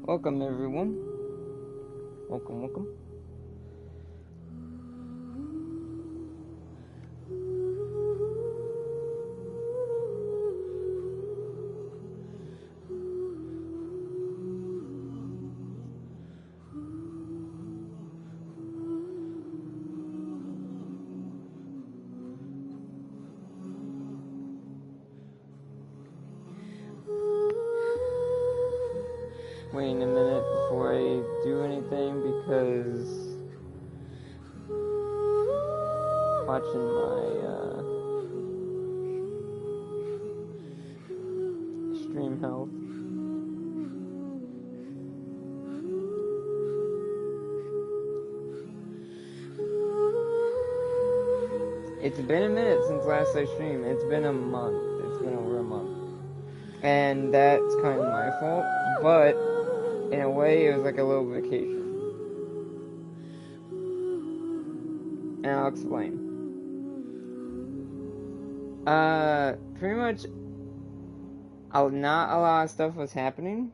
Welcome everyone. Welcome. Waiting a minute before I do anything because watching my stream health. It's been a minute since last I streamed. It's been a month. It's been over a month. And that's kind of my fault, but in a way it was like a little vacation. And I'll explain. Pretty much not a lot of stuff was happening.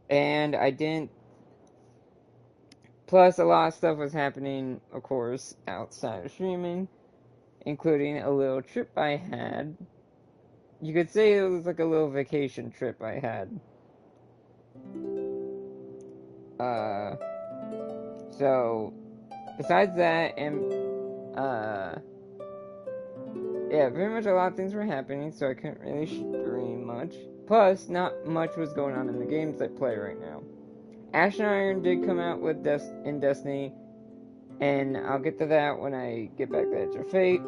And I didn't. Plus, a lot of stuff was happening, of course, outside of streaming, including a little trip I had. You could say it was like a little vacation trip I had. So, besides that, and, yeah, pretty much a lot of things were happening, so I couldn't really stream much. Plus, not much was going on in the games I play right now. Ash and Iron did come out with in Destiny, and I'll get to that when I get back to Edge of Fate.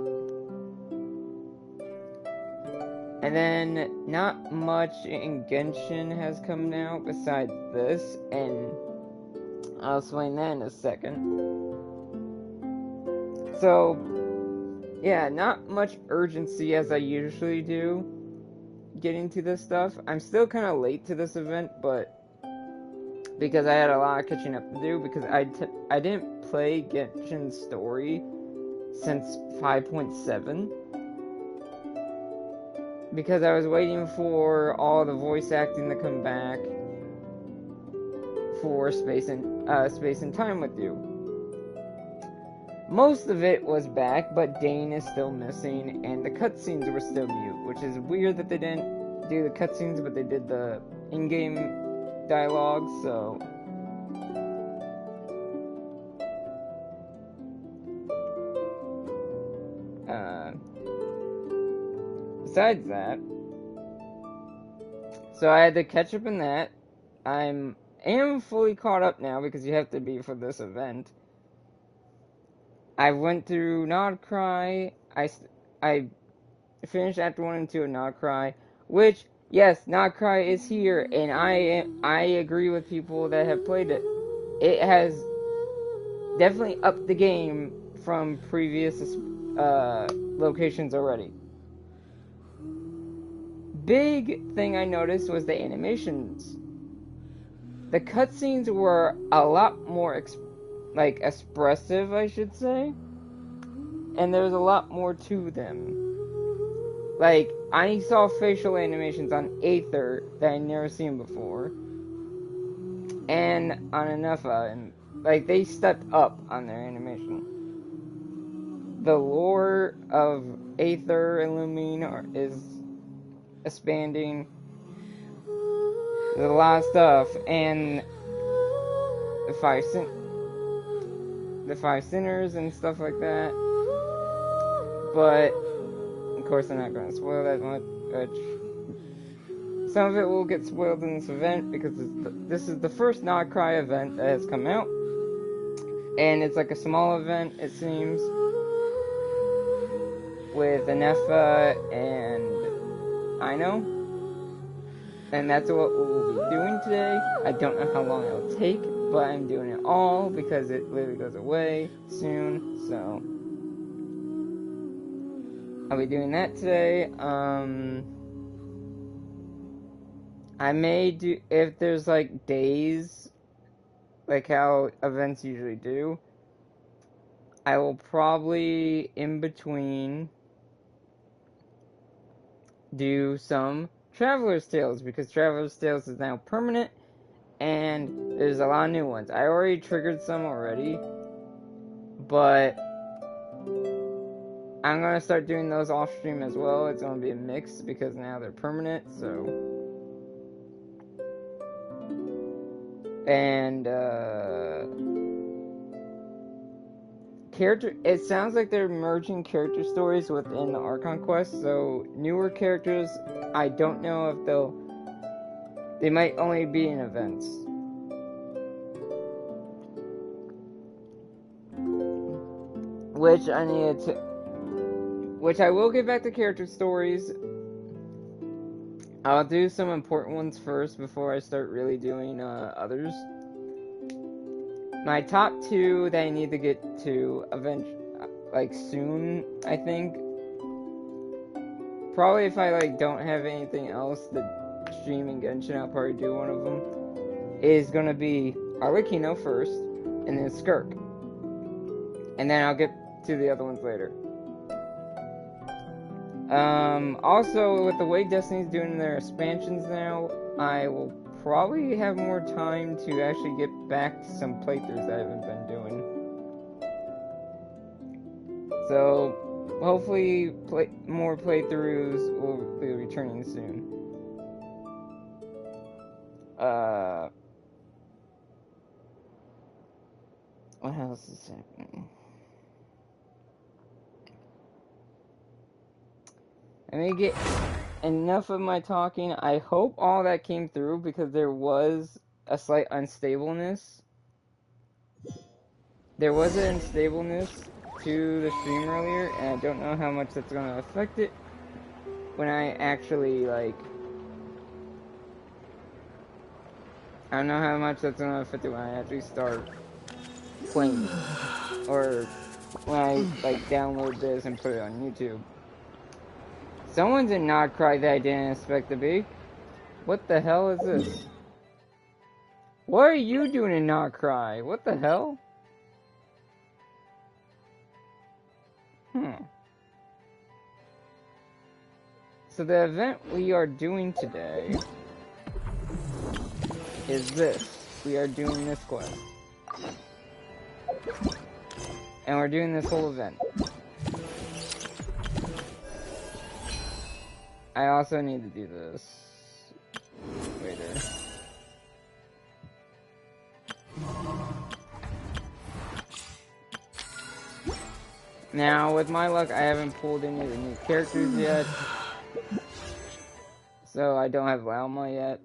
And then, not much in Genshin has come out besides this, and I'll explain that in a second. So, yeah, not much urgency as I usually do getting to this stuff. I'm still kind of late to this event, but because I had a lot of catching up to do, because I didn't play Genshin Story since 5.7. Because I was waiting for all the voice acting to come back for Space and Time with You. Most of it was back, but Dane is still missing, and the cutscenes were still mute, which is weird that they didn't do the cutscenes, but they did the in-game dialogue, so besides that, so I had to catch up in that. I am fully caught up now because you have to be for this event. I went through Nod-Krai. I finished Act 1 and 2 of Nod-Krai, which, yes, Nod-Krai is here, and I agree with people that have played it. It has definitely upped the game from previous locations already. Big thing I noticed was the animations. The cutscenes were a lot more expressive, I should say, and there's a lot more to them. Like, I saw facial animations on Aether that I'd never seen before, and on Anafa, and like they stepped up on their animation. The lore of Aether and Lumine is expanding. There's a lot of stuff, and the five sinners and stuff like that. But of course, I'm not going to spoil that much. Some of it will get spoiled in this event because this is the first Nod-Krai event that has come out, and it's like a small event, it seems, with Anefa and Ino, and that's what we'll be doing today. I don't know how long it'll take, but I'm doing it all because it literally goes away soon, so I'll be doing that today. I may do, if there's like days, like how events usually do, I will probably in between do some Traveler's Tales, because Traveler's Tales is now permanent and there's a lot of new ones. I already triggered some already, but I'm gonna start doing those off stream as well. It's gonna be a mix because now they're permanent, so. And, it sounds like they're merging character stories within the Archon quest, so newer characters, I don't know if they might only be in events. Which I will get back to character stories. I'll do some important ones first before I start really doing others. My top 2 that I need to get to soon, I think. Probably if I don't have anything else to stream in Genshin, I'll probably do one of them. Is gonna be Arlecchino first, and then Skirk. And then I'll get to the other ones later. Also, with the way Destiny's doing their expansions now, I will probably have more time to actually get back to some playthroughs I haven't been doing. So, hopefully, more playthroughs will be returning soon. What else is happening? Let me get enough of my talking. I hope all that came through because there was a slight unstableness. There was an unstableness to the stream earlier, and I don't know how much that's going to affect it when I actually, I don't know how much that's going to affect it when I actually start playing, or when I, download this and put it on YouTube. Someone's in Nod-Krai that I didn't expect to be. What the hell is this? What are you doing in Nod-Krai? What the hell? So the event we are doing today is this. We are doing this quest. And we're doing this whole event. I also need to do this later. Now, with my luck, I haven't pulled any of the new characters yet. So I don't have Lalma yet.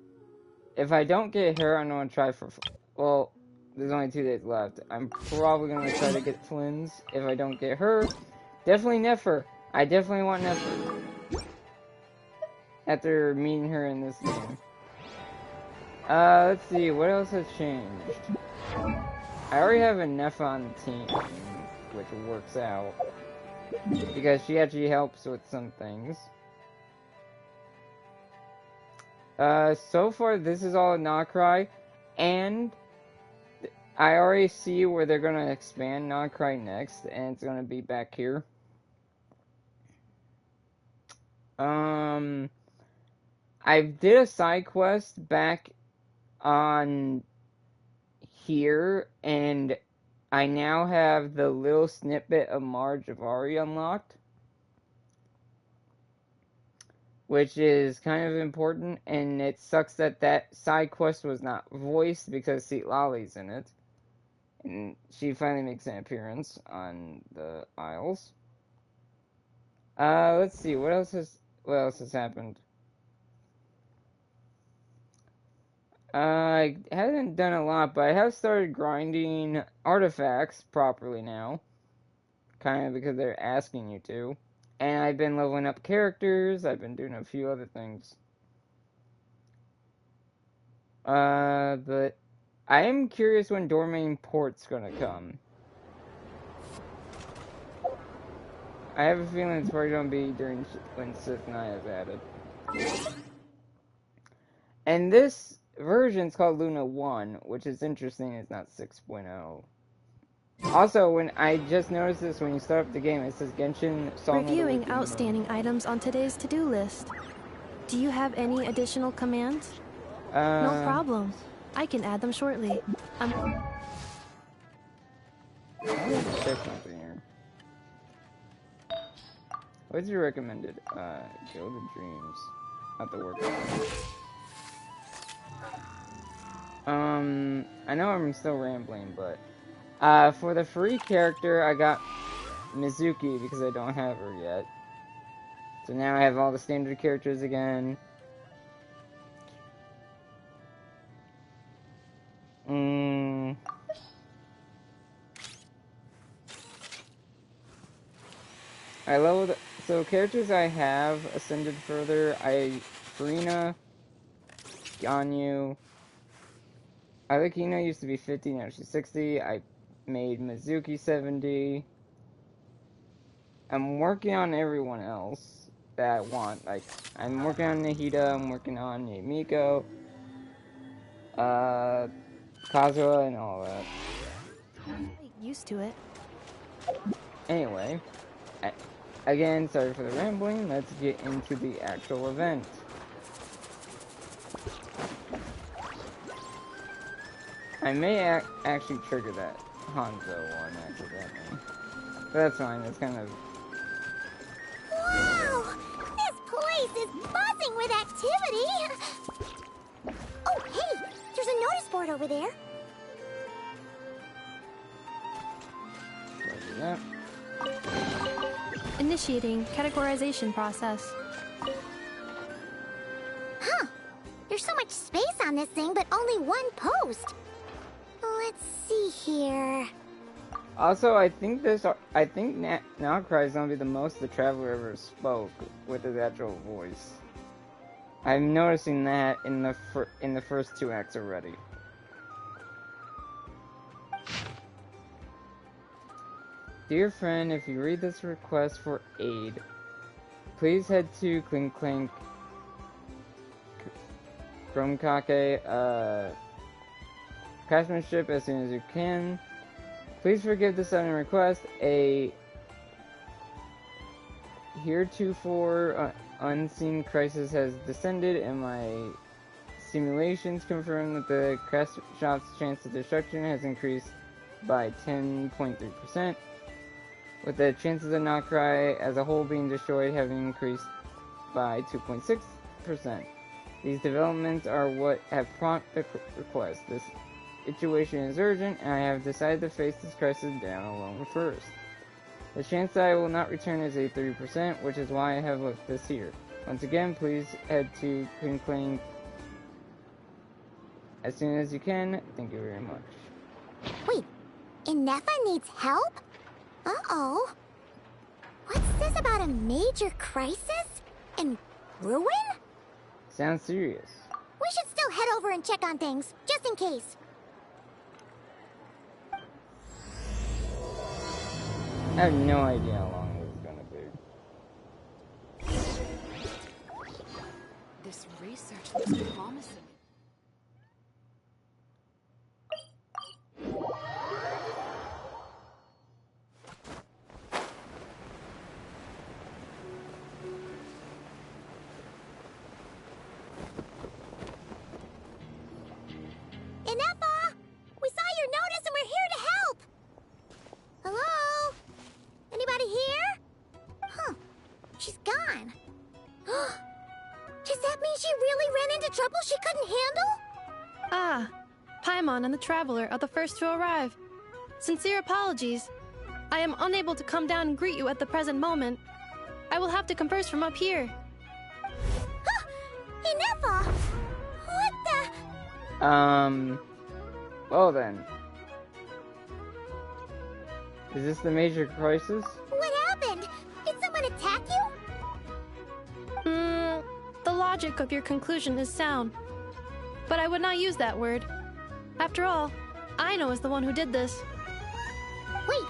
If I don't get her, I'm going to try for... Well, there's only 2 days left. I'm probably going to try to get Flynn's. If I don't get her, definitely Nefer. I definitely want Nefer. After meeting her in this game. Let's see, what else has changed? I already have a Nefa on the team, which works out. Because she actually helps with some things. So far, this is all Nod-Krai, and I already see where they're going to expand Nod-Krai next, and it's going to be back here. I did a side quest back on here, and I now have the little snippet of Marjavari unlocked, which is kind of important, and it sucks that that side quest was not voiced because Lolly's in it, and she finally makes an appearance on the Isles. Let's see, what else has happened? I haven't done a lot, but I have started grinding artifacts properly now. Kind of because they're asking you to. And I've been leveling up characters, I've been doing a few other things. But I am curious when Domain Port's gonna come. I have a feeling it's probably gonna be when Sith and I have added. And this version's called Luna 1, which is interesting. It's not 6.0. Also, when I just noticed this, when you start up the game, it says Genshin Song Reviewing of the outstanding items on today's to-do list. Do you have any additional commands? No problem. I can add them shortly. I want to check something here. What's your recommended? Guild of Dreams. Not the work. I know I'm still rambling, but for the free character, I got Mizuki because I don't have her yet. So now I have all the standard characters again. I leveled, so characters I have ascended further. Farina, Ganyu. Alakina used to be 50, now she's 60. I made Mizuki 70. I'm working on everyone else that I want. Like, I'm working on Nahida, I'm working on Yamiko, Kazuha, and all that. Used to it. Anyway, again, sorry for the rambling. Let's get into the actual event. I may actually trigger that Hanzo one accidentally. But that's fine, it's kind of... Wow! This place is buzzing with activity! Oh, hey! There's a notice board over there. Yeah. Initiating categorization process. Huh. There's so much space on this thing, but only one post. Let's see here. Also, I think Nod-Krai is gonna be the most the Traveler ever spoke with his actual voice. I'm noticing that in the first 2 acts already. Dear friend, if you read this request for aid, please head to Clink Gromkake, craftsmanship as soon as you can. Please forgive the sudden request. A heretofore unseen crisis has descended, and my simulations confirm that the craft shop's chance of destruction has increased by 10.3%, with the chances of Nod-Krai as a whole being destroyed having increased by 2.6%. These developments are what have prompted the request. This situation is urgent, and I have decided to face this crisis down alone first. The chance that I will not return is 83%, which is why I have left this here. Once again, please head to Clink as soon as you can. Thank you very much. Wait, Inefa needs help? Uh-oh. What's this about a major crisis? And ruin? Sounds serious. We should still head over and check on things, just in case. I have no idea how long this is gonna be. This research looks promising. Inefa! We saw your notice and we're here to help! Hello? Anybody here? Huh. She's gone. Does that mean she really ran into trouble she couldn't handle? Ah, Paimon and the Traveler are the first to arrive. Sincere apologies. I am unable to come down and greet you at the present moment. I will have to converse from up here. Inefa! What the... Well then. Is this the major crisis? What happened? Did someone attack you? The logic of your conclusion is sound. But I would not use that word. After all, Aino is the one who did this. Wait,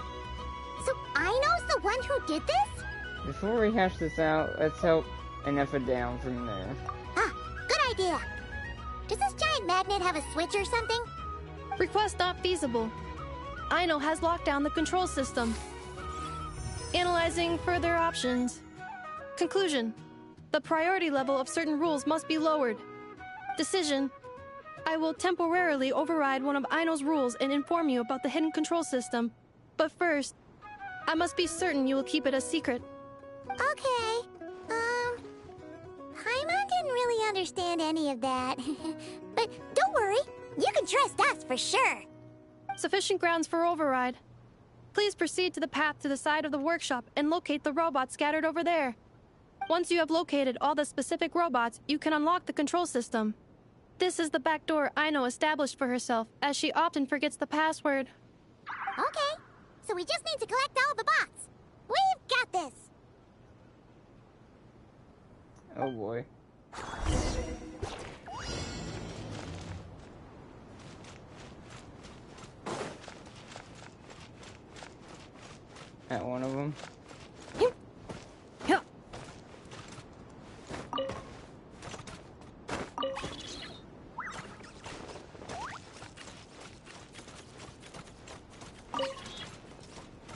so Aino's the one who did this? Before we hash this out, let's help Inefa down from there. Ah, good idea. Does this giant magnet have a switch or something? Request not feasible. Aino has locked down the control system. Analyzing further options. Conclusion. The priority level of certain rules must be lowered. Decision. I will temporarily override one of Aino's rules and inform you about the hidden control system. But first, I must be certain you will keep it a secret. Okay. Paimon didn't really understand any of that. But don't worry, you can trust us for sure. Sufficient grounds for override. Please proceed to the path to the side of the workshop and locate the robots scattered over there. Once you have located all the specific robots, you can unlock the control system. This is the back door Aino established for herself, as she often forgets the password. Okay, so we just need to collect all the bots. We've got this. Oh boy. At one of them.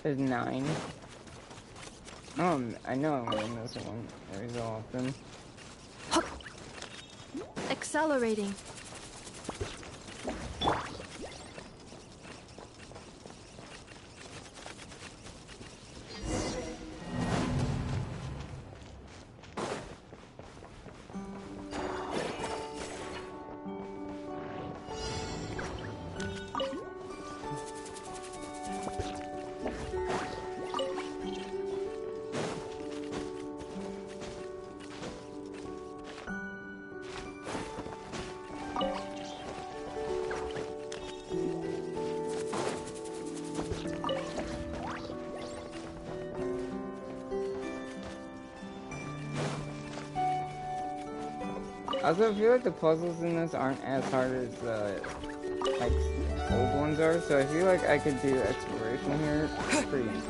There's 9. I know I'm gonna miss one every so often. Accelerating. Also, I feel like the puzzles in this aren't as hard as like old ones are, so I feel like I could do exploration here pretty easily.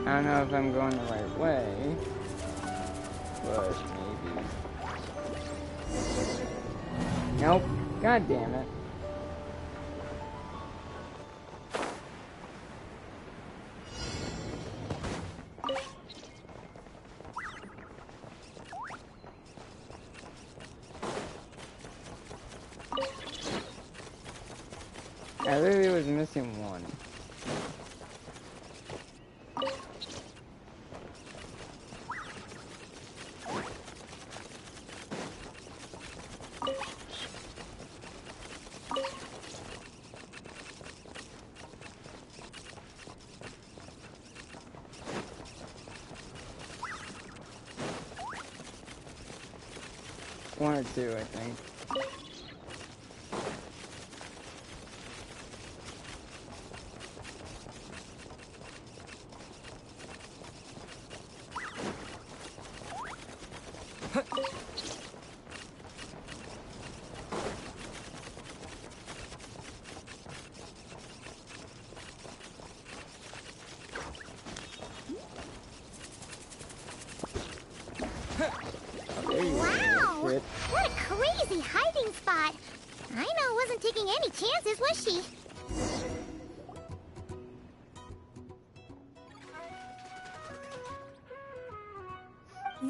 I don't know if I'm going the right way, but maybe. Nope. God damn it. I literally was missing one. One or two, I think. Wow! What a crazy hiding spot! Aino wasn't taking any chances, was she?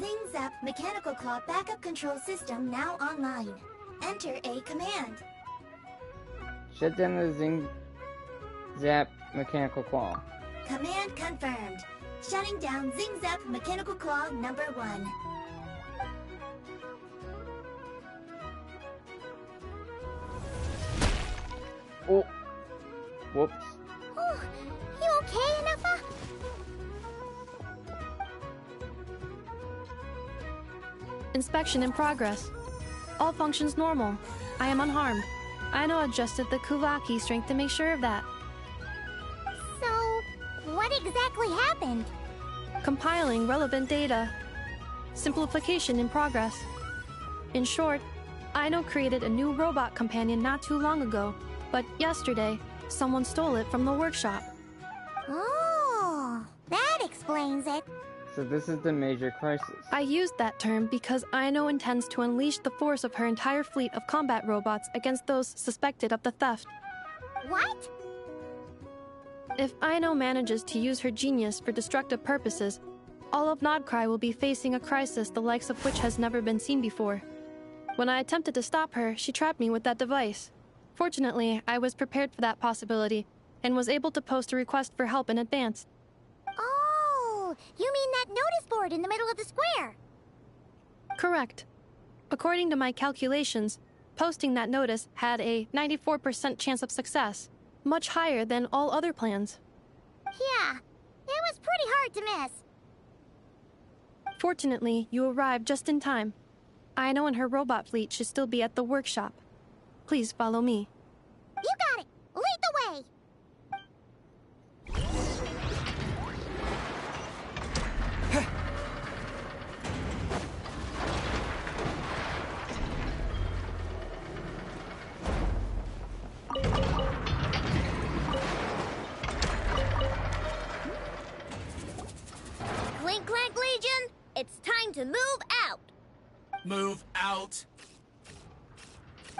Zing-Zap Mechanical Claw Backup Control System now online. Enter a command. Shut down the Zing-Zap Mechanical Claw. Command confirmed. Shutting down Zing-Zap Mechanical Claw number 1. Oh! Whoops. Oh, you okay, Anafa? Inspection in progress. All functions normal. I am unharmed. Aino adjusted the Kuvaki strength to make sure of that. So, what exactly exactly happened? Compiling relevant data. Simplification in progress. In short, Aino created a new robot companion not too long ago, but yesterday, someone stole it from the workshop. Oh, that explains it. So this is the major crisis. I used that term because Aino intends to unleash the force of her entire fleet of combat robots against those suspected of the theft. What? If Aino manages to use her genius for destructive purposes, all of Nod-Krai will be facing a crisis the likes of which has never been seen before. When I attempted to stop her, she trapped me with that device. Fortunately, I was prepared for that possibility and was able to post a request for help in advance. Oh, you mean that notice board in the middle of the square? Correct. According to my calculations, posting that notice had a 94% chance of success, much higher than all other plans. Yeah, it was pretty hard to miss. Fortunately, you arrived just in time. Aino and her robot fleet should still be at the workshop. Please follow me. You got it! Lead the way! Clink, Clank Legion, it's time to move out. Move out.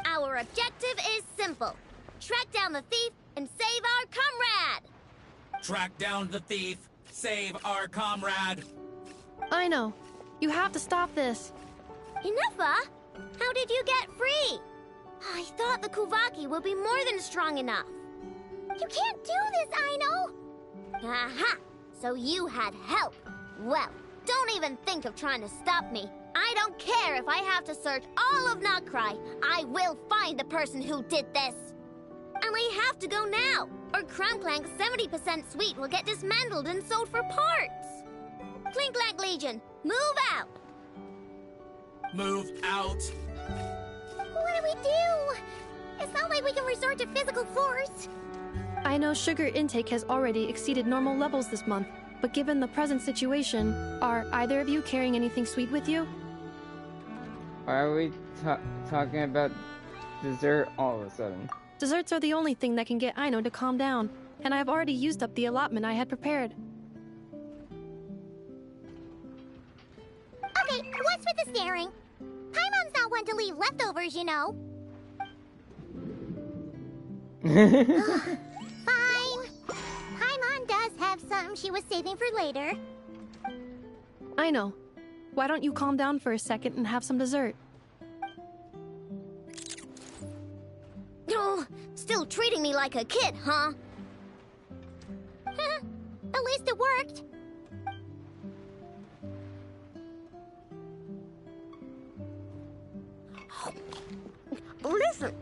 Our objective is simple. Track down the thief and save our comrade. Track down the thief. Save our comrade. Aino, you have to stop this. Inuffa, how did you get free? I thought the Kuvaki would be more than strong enough. You can't do this, Aino. Aha! So you had help. Well, don't even think of trying to stop me. I don't care if I have to search all of Nod-Krai. I will find the person who did this. And I have to go now, or Crown Clank's 70% suite will get dismantled and sold for parts. Clink Clank Legion, move out. Move out. What do we do? It's not like we can resort to physical force. Aino's sugar intake has already exceeded normal levels this month, but given the present situation, are either of you carrying anything sweet with you? Why are we talking about dessert all of a sudden? Desserts are the only thing that can get Aino to calm down, and I've already used up the allotment I had prepared. Okay, what's with the staring? Paimon's not one to leave leftovers, you know. Fine. Paimon does have some she was saving for later. Aino, why don't you calm down for a second and have some dessert? Oh, still treating me like a kid, huh? At least it worked. Listen,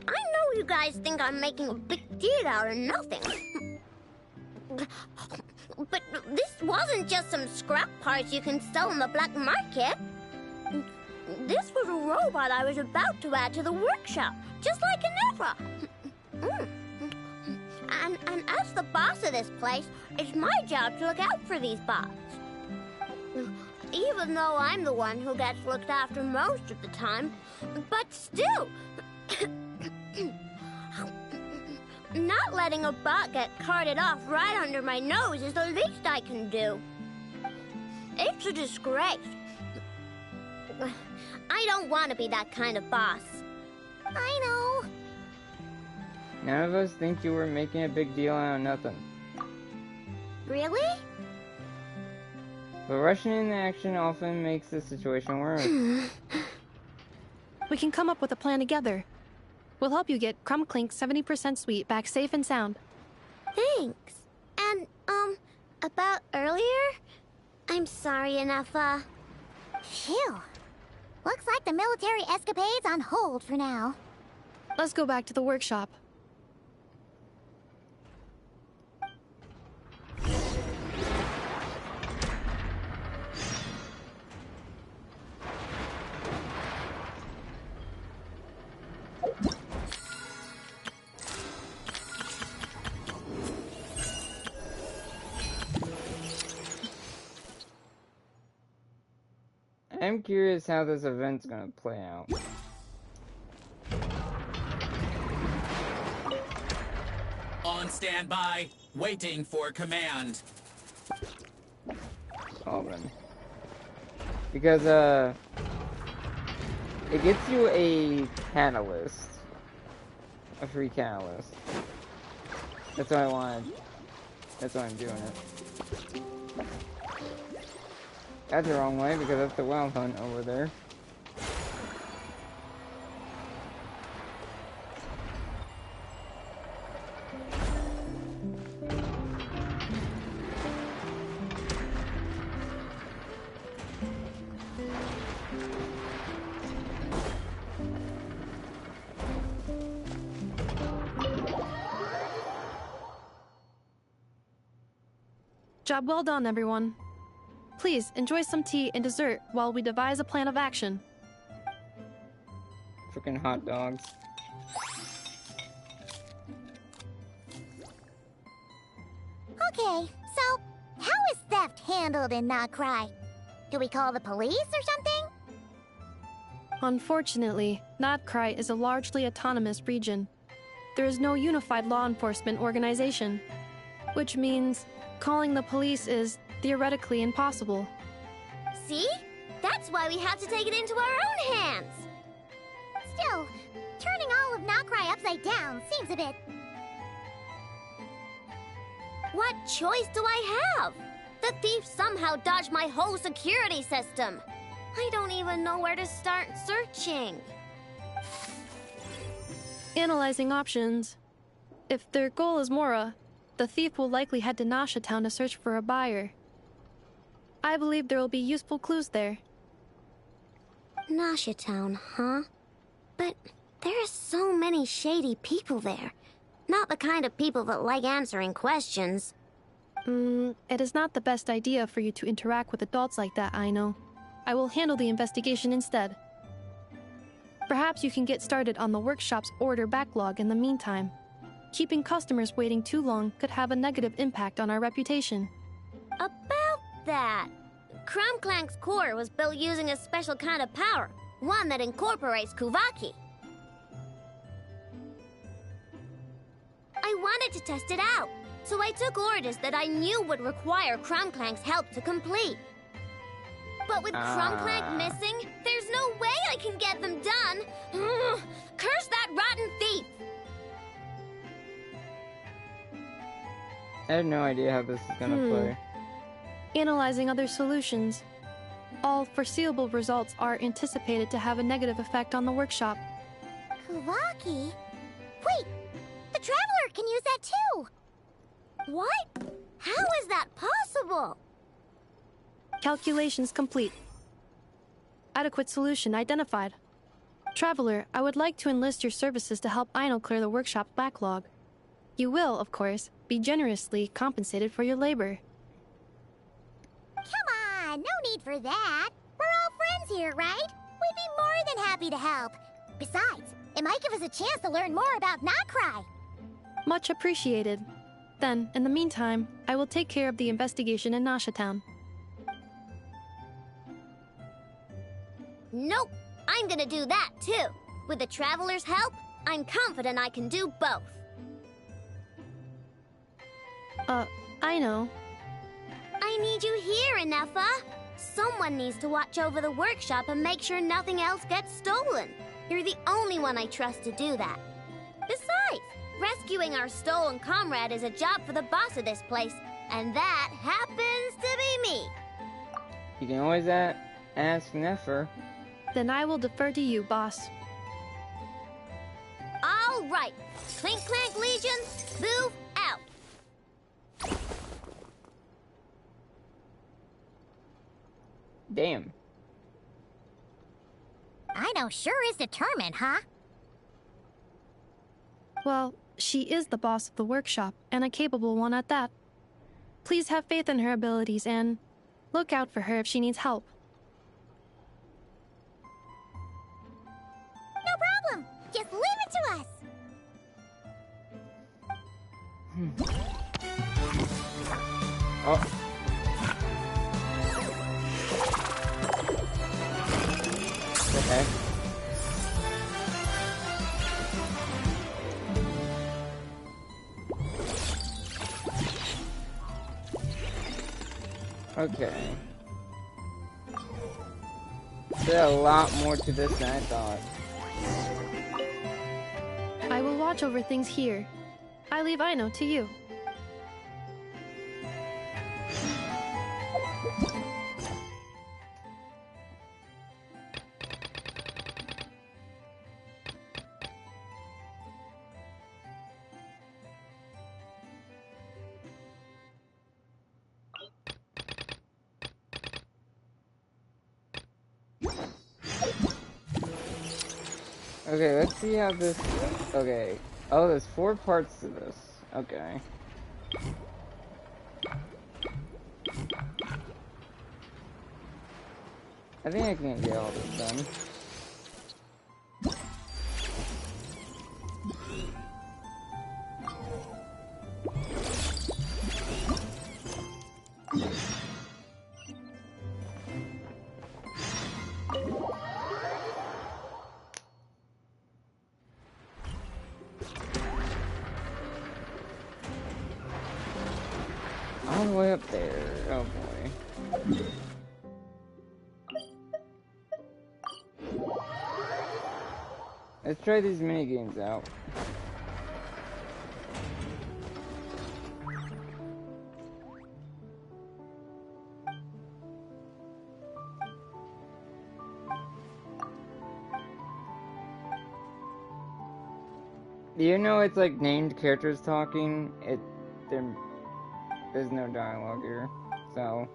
I know you guys think I'm making a big deal out of nothing. But this wasn't just some scrap parts you can sell in the black market. This was a robot I was about to add to the workshop, just like Inuffa. And as the boss of this place, it's my job to look out for these bots. Even though I'm the one who gets looked after most of the time, but still, not letting a bot get carted off right under my nose is the least I can do. It's a disgrace. I don't want to be that kind of boss. I know. None of us think you were making a big deal out of nothing. Really? But rushing into action often makes the situation worse. We can come up with a plan together. We'll help you get Clink's 70% suite back safe and sound. Thanks. And, about earlier? I'm sorry, Inuffa. Phew. Looks like the military escapade's on hold for now. Let's go back to the workshop. I'm curious how this event's gonna play out. On standby, waiting for command. Solving. Because, it gets you a catalyst. A free catalyst. That's what I wanted. That's why I'm doing it. That's the wrong way because that's the wild hunt over there. Job well done, everyone. Please enjoy some tea and dessert while we devise a plan of action. Freaking hot dogs. Okay, so how is theft handled in Nod-Krai? Do we call the police or something? Unfortunately, Nod-Krai is a largely autonomous region. There is no unified law enforcement organization, which means calling the police is theoretically impossible. See? That's why we have to take it into our own hands. Still, turning all of Nod-Krai upside down seems a bit... What choice do I have? The thief somehow dodged my whole security system. I don't even know where to start searching. Analyzing options. If their goal is Mora, the thief will likely head to Nasha Town to search for a buyer. I believe there will be useful clues there. Nasha Town, huh? But there are so many shady people there. Not the kind of people that like answering questions. It is not the best idea for you to interact with adults like that, I know. I will handle the investigation instead. Perhaps you can get started on the workshop's order backlog in the meantime. Keeping customers waiting too long could have a negative impact on our reputation. About that, Clank's core was built using a special kind of power, one that incorporates Kuvaki. I wanted to test it out, so I took orders that I knew would require Clank's help to complete. But with Clank missing, there's no way I can get them done. Curse that rotten thief! I have no idea how this is gonna play. Analyzing other solutions. All foreseeable results are anticipated to have a negative effect on the workshop. Kuvaki? Wait! The Traveler can use that too! What? How is that possible? Calculations complete. Adequate solution identified. Traveler, I would like to enlist your services to help Aino clear the workshop's backlog. You will, of course, be generously compensated for your labor. Come on, no need for that. We're all friends here, right? We'd be more than happy to help. Besides, it might give us a chance to learn more about Nod-Krai. Much appreciated. Then, in the meantime, I will take care of the investigation in Nasha Town. Nope, I'm gonna do that too. With the Traveler's help, I'm confident I can do both. I know. I need you here, Inefa. Someone needs to watch over the workshop and make sure nothing else gets stolen. You're the only one I trust to do that. Besides, rescuing our stolen comrade is a job for the boss of this place, and that happens to be me. You can always ask Nefer. Then I will defer to you, boss. All right. Clink Clank Legion, move out. Damn. Aino sure is determined, huh? Well, she is the boss of the workshop, and a capable one at that. Please have faith in her abilities and look out for her if she needs help. No problem. Just leave it to us. Oh. Okay. There's a lot more to this than I thought. I will watch over things here. I leave Aino to you. Okay, let's see how this... Okay. Oh, there's 4 parts to this. Okay. I think I can get all this done. All the way up there. Oh boy. Let's try these mini games out. You know it's like named characters talking. There's no dialogue here, so.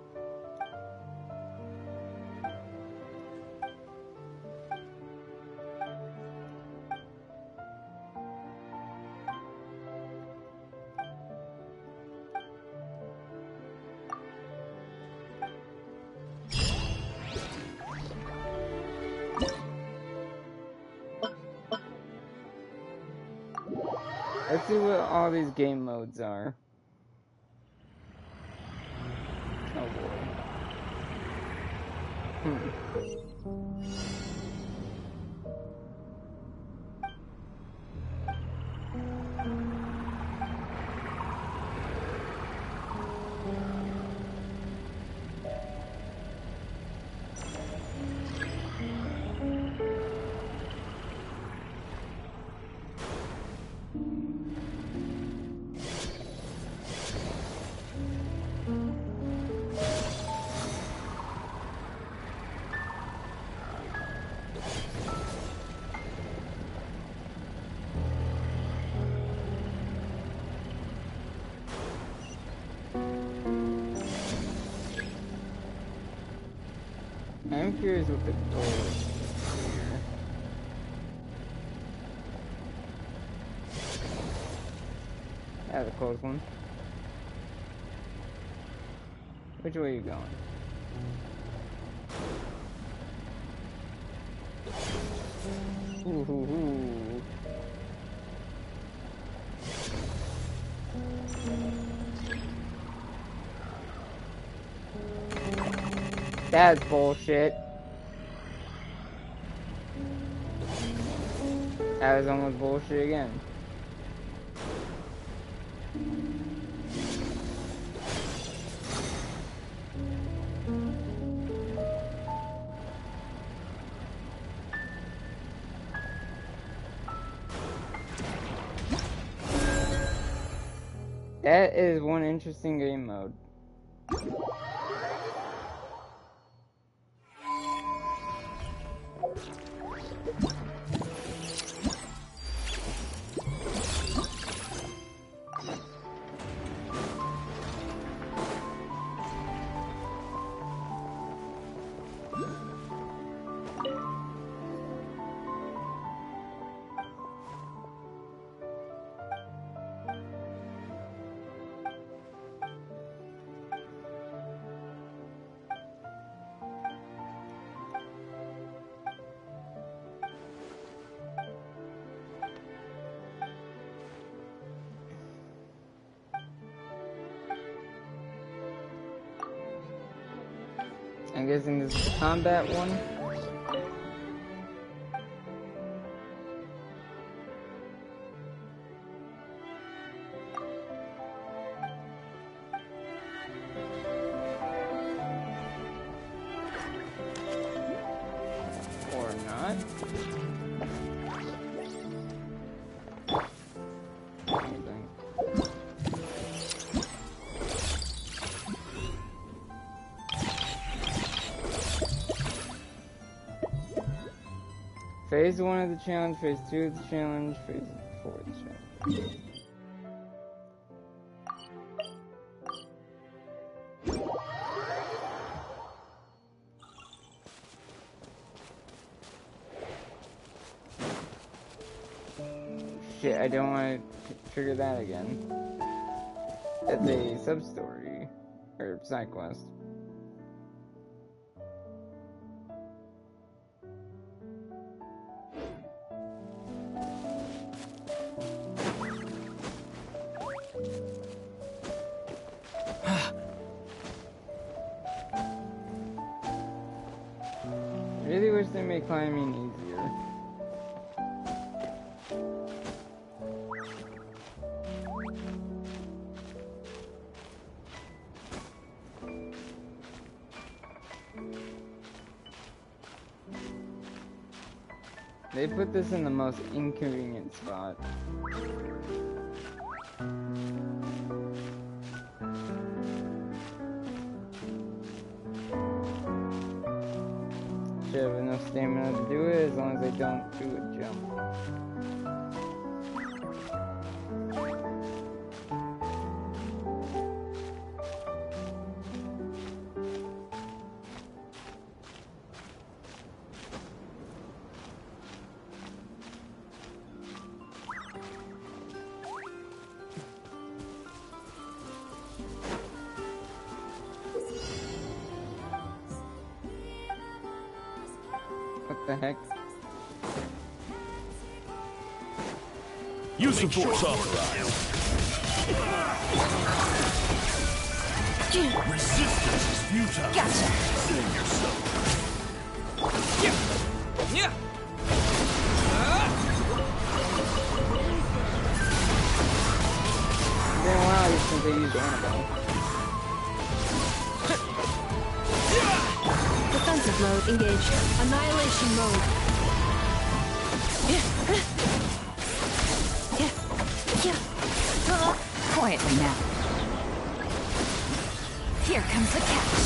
Let's see what all these game modes are. Oh boy. I'm curious what the goal is here. That was a close one. Which way are you going? Ooh, hoo, hoo. That's bullshit. That was almost bullshit again. That is one interesting game mode. I'm guessing this is the combat one. Phase 1 of the challenge, Phase 2 of the challenge, Phase 4 of the challenge. Shit, I don't want to trigger that again. That's a sub-story, or side quest. Really wish they made climbing easier. They put this in the most inconvenient spot. Should have enough stamina to do it as long as I don't do a jump. What the heck? Use of force authorized. Resistance is futile. Gotcha. Save yourself. Yeah. It's been a while since they used Annabelle. Defensive mode engaged. Annihilation mode. Quietly now. Here comes the catch.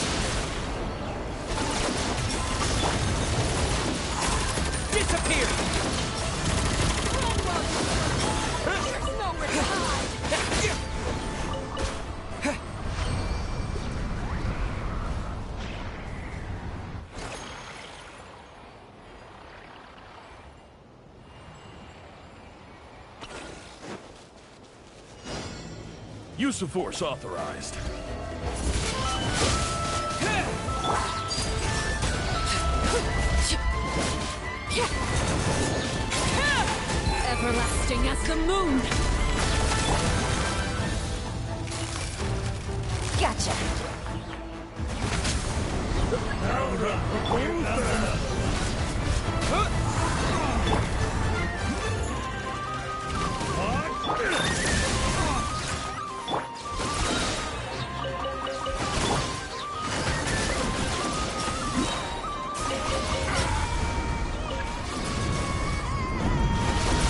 Disappear! There's nowhere to hide. Use of force authorized. Everlasting as the moon. Gotcha.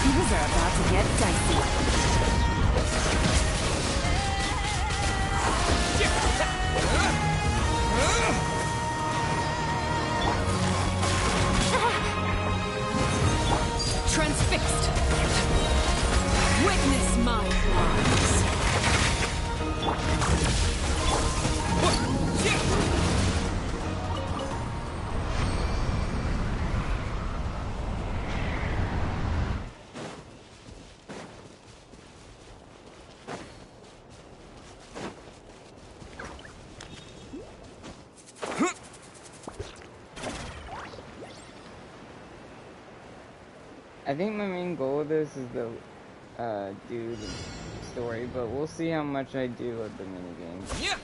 Things are about to get dicey. Transfixed. Witness my crimes. I think my main goal of this is to do the story, but we'll see how much I do of the minigames. Yeah.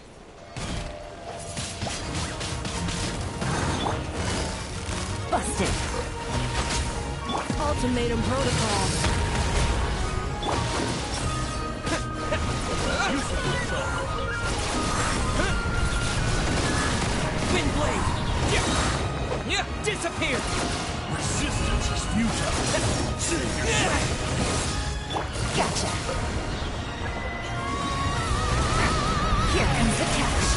Busted. Ultimatum protocol. Windblade! Yeah! Disappear! Resistance is futile. Save yourself. Gotcha. Here comes the catch.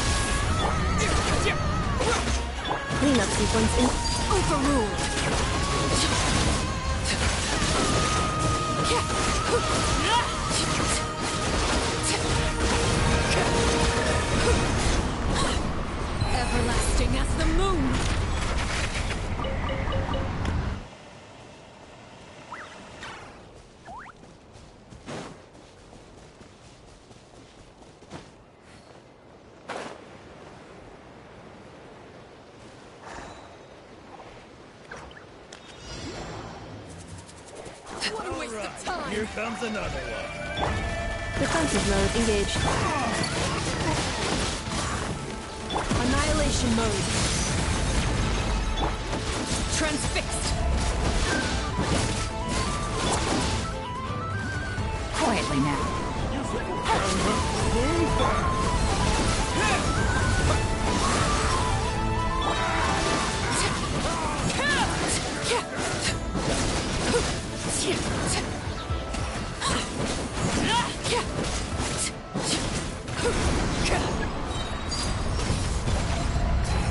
Cleanup sequence in overruled. Everlasting as the moon. What a waste of time. Here comes another one. Defensive mode engaged. Annihilation mode. Transfixed. Quietly now.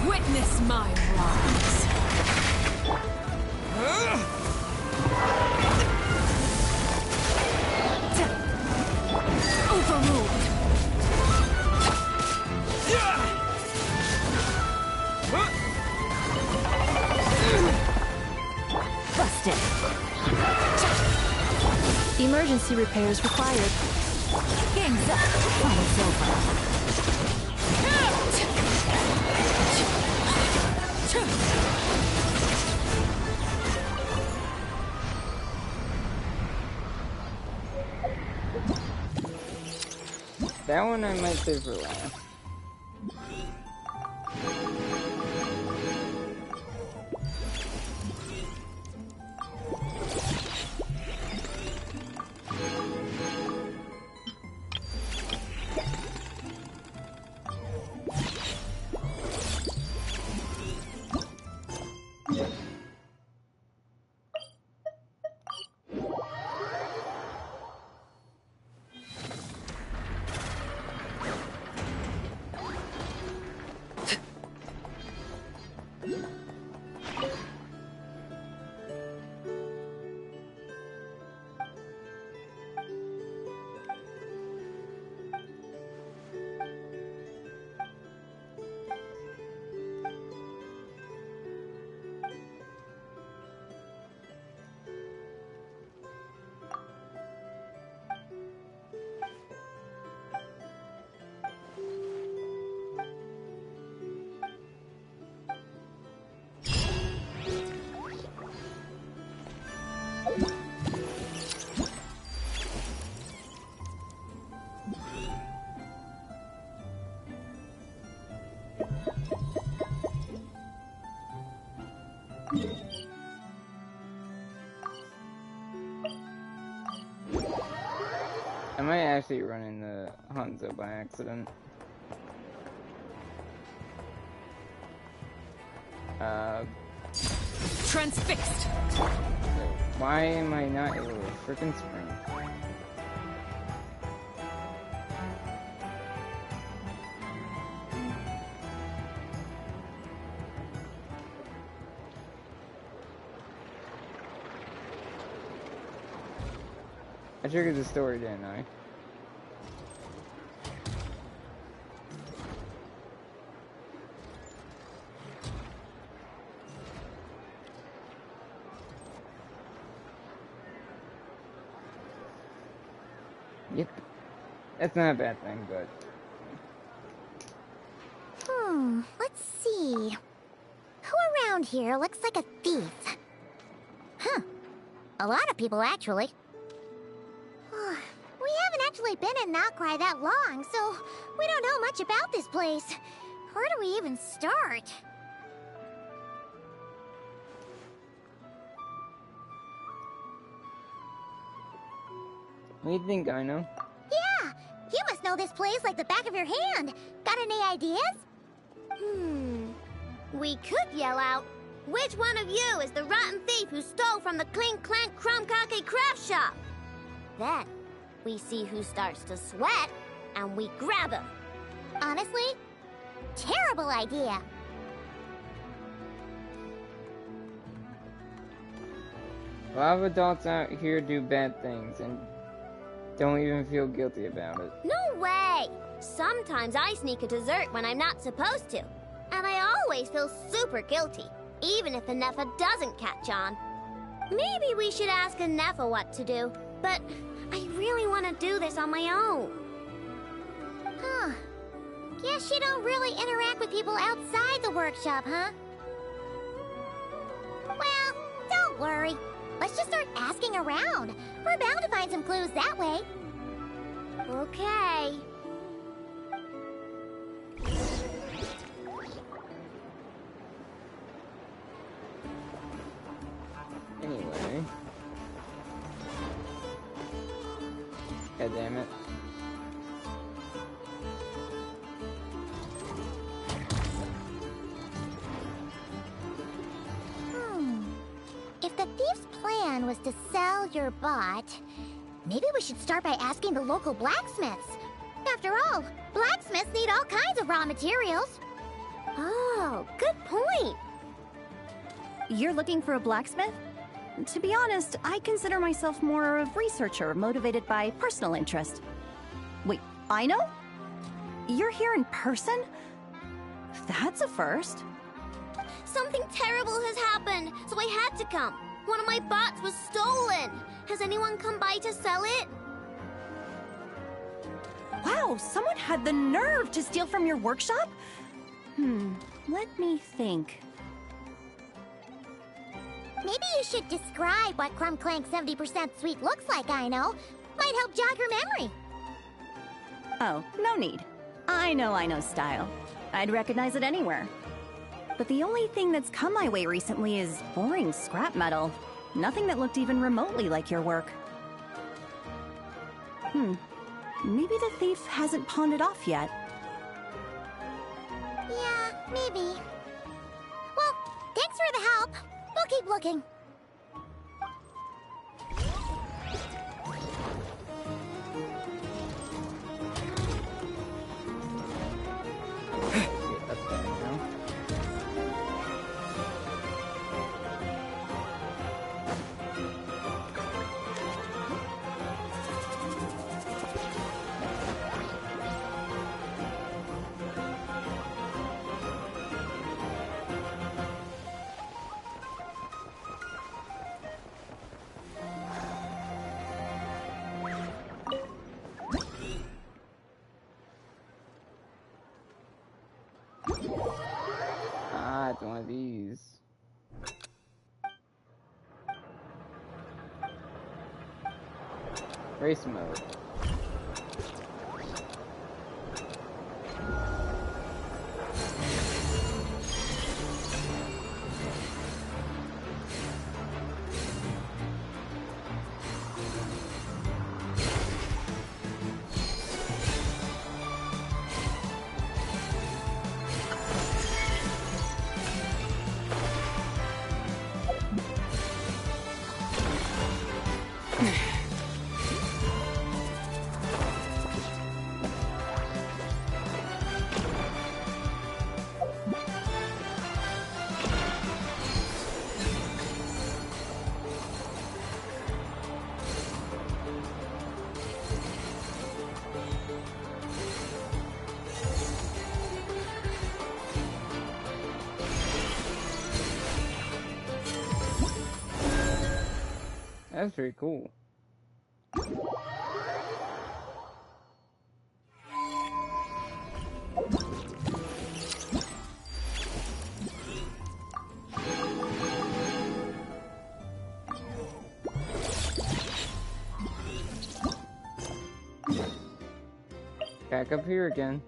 Witness my rise. Overruled. Busted. Emergency repairs required. Game's up. Fight's over. That one I might save for last. I might actually run into Hanzo by accident. Transfixed. Why am I not able to frickin' sprint? I triggered the story, didn't I? Yep. That's not a bad thing, but... Let's see. Who around here looks like a thief? Huh. A lot of people, actually. We haven't actually been in Nod-Krai that long, so we don't know much about this place. Where do we even start? What do you think I know? Yeah! You must know this place like the back of your hand. Got any ideas? We could yell out, which one of you is the rotten thief who stole from the Clink, Clank, Crumb-Kake craft shop? Then, we see who starts to sweat, and we grab him. Honestly, terrible idea. A lot of adults out here do bad things and don't even feel guilty about it. No way! Sometimes I sneak a dessert when I'm not supposed to. And I always feel super guilty, even if Anefa doesn't catch on. Maybe we should ask Anefa what to do, but I really want to do this on my own. Huh. Guess you don't really interact with people outside the workshop, huh? Well, don't worry. Let's just start asking around. We're bound to find some clues that way. Okay. Anyway. God damn it. If the thief's plan was to sell your bot, maybe we should start by asking the local blacksmiths. After all, blacksmiths need all kinds of raw materials. Oh, good point. You're looking for a blacksmith? To be honest, I consider myself more of a researcher motivated by personal interest. Wait, I know? You're here in person? That's a first. Something terrible has happened, so I had to come. One of my bots was stolen. Has anyone come by to sell it? Wow, someone had the nerve to steal from your workshop? Let me think. Maybe you should describe what Clank 70% sweet looks like, I know. Might help jog her memory. Oh, no need. I know style. I'd recognize it anywhere. But the only thing that's come my way recently is boring scrap metal. Nothing that looked even remotely like your work. Maybe the thief hasn't pawned it off yet. Yeah, maybe. Well, thanks for the help. We'll keep looking. Ah, it's one of these. Race mode. That's pretty cool. Back up here again.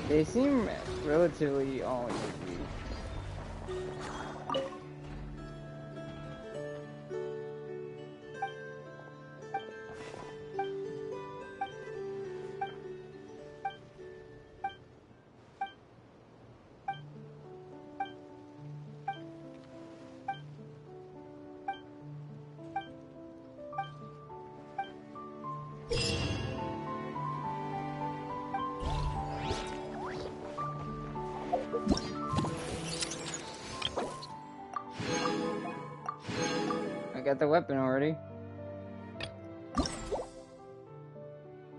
They seem relatively all easy. got the weapon already.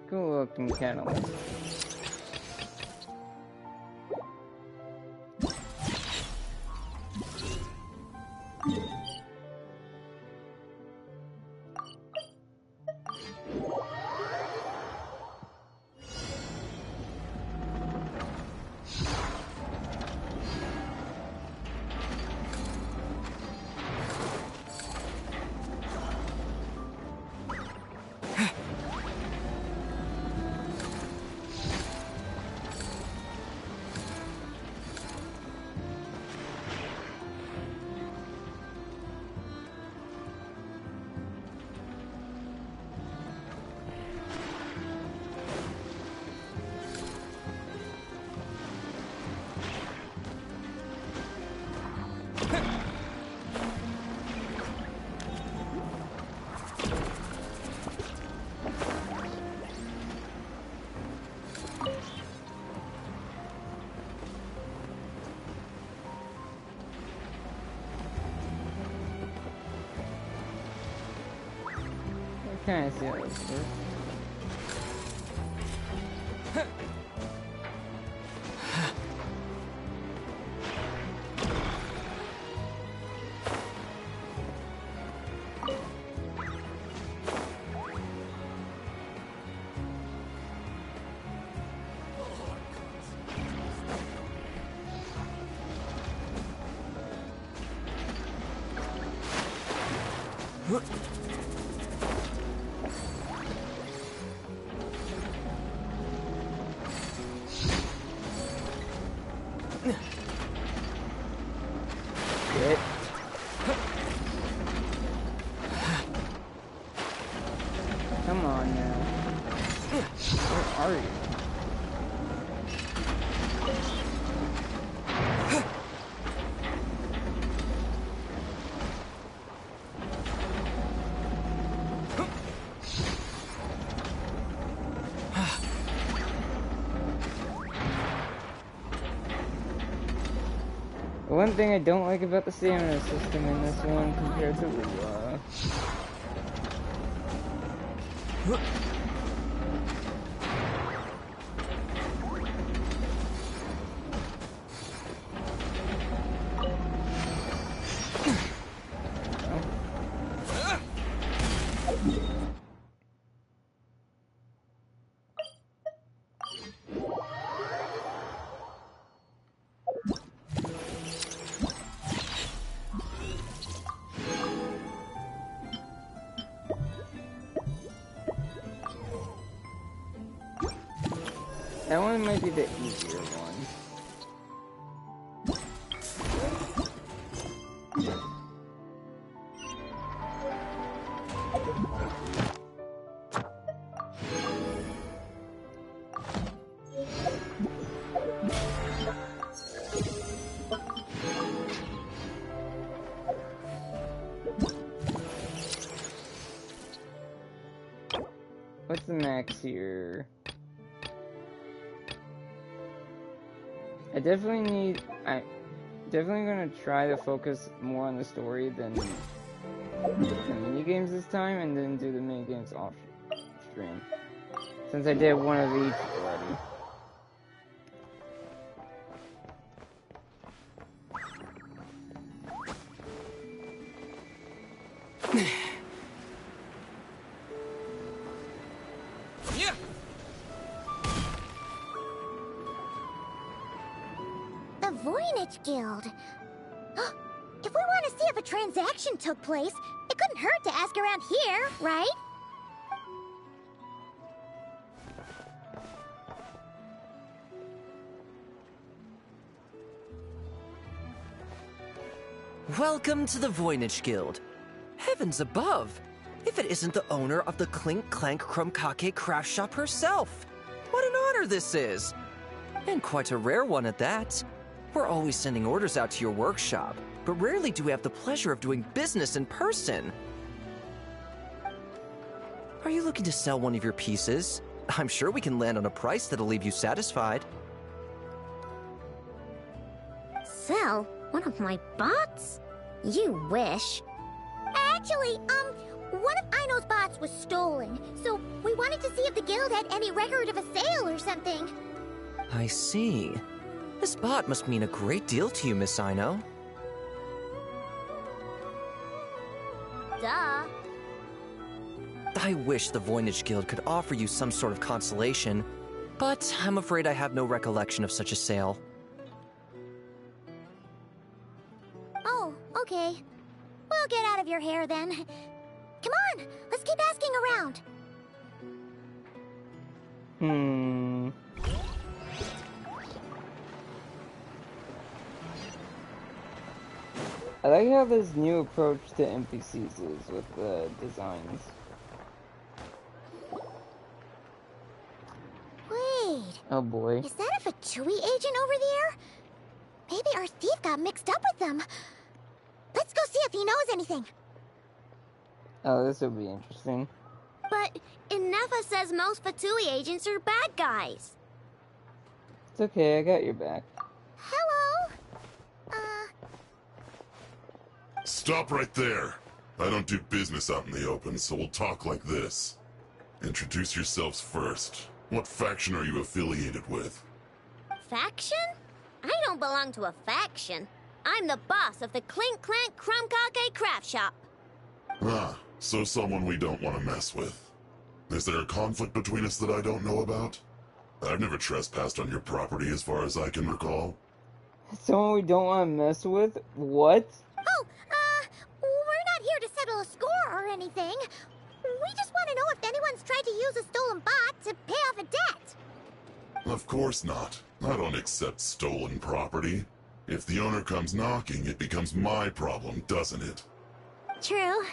Cool looking catalyst. Kind of see how this works. Come on now. Where are you? The one thing I don't like about the stamina system in this one compared to that one might be the easier one. What's the max here? I'm definitely gonna try to focus more on the story than the mini games this time, and then do the mini games off stream, since I did one of each already. Guild. If we want to see if a transaction took place, it couldn't hurt to ask around here, right? Welcome to the Voynich Guild. Heavens above! If it isn't the owner of the Clink, Clank, Krumkake craft shop herself! What an honor this is! And quite a rare one at that. We're always sending orders out to your workshop, but rarely do we have the pleasure of doing business in person. Are you looking to sell one of your pieces? I'm sure we can land on a price that'll leave you satisfied. Sell one of my bots? You wish. Actually, one of Aino's bots was stolen, so we wanted to see if the guild had any record of a sale or something. I see. This bot must mean a great deal to you, Miss Aino. Duh. I wish the Voynich Guild could offer you some sort of consolation, but I'm afraid I have no recollection of such a sale. Oh, okay. We'll get out of your hair then. Come on, let's keep asking around. I like how this new approach to NPCs is with the designs. Wait. Oh boy. Is that a Fatui agent over there? Maybe our thief got mixed up with them. Let's go see if he knows anything. Oh, this will be interesting. But Inefa says most Fatui agents are bad guys. It's okay, I got your back. Hello? Stop right there. I don't do business out in the open, so we'll talk like this. Introduce yourselves first. What faction are you affiliated with? Faction? I don't belong to a faction. I'm the boss of the Clink, Clank, Craft Shop. Ah, so someone we don't want to mess with. Is there a conflict between us that I don't know about? I've never trespassed on your property as far as I can recall. Someone we don't want to mess with? What? Oh, we're not here to settle a score or anything. We just want to know if anyone's tried to use a stolen bot to pay off a debt. Of course not. I don't accept stolen property. If the owner comes knocking, it becomes my problem, doesn't it? True.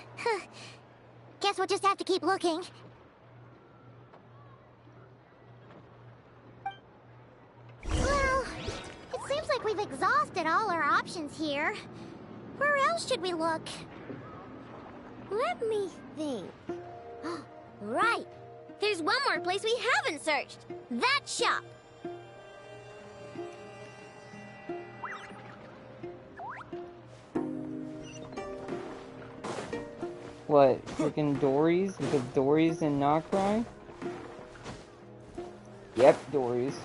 Guess we'll just have to keep looking. Well, it seems like we've exhausted all our options here. Where else should we look? Let me think. Right. There's one more place we haven't searched. That shop. What? Freaking Dory's? Because Dory's in Nod-Krai? Yep, Dory's.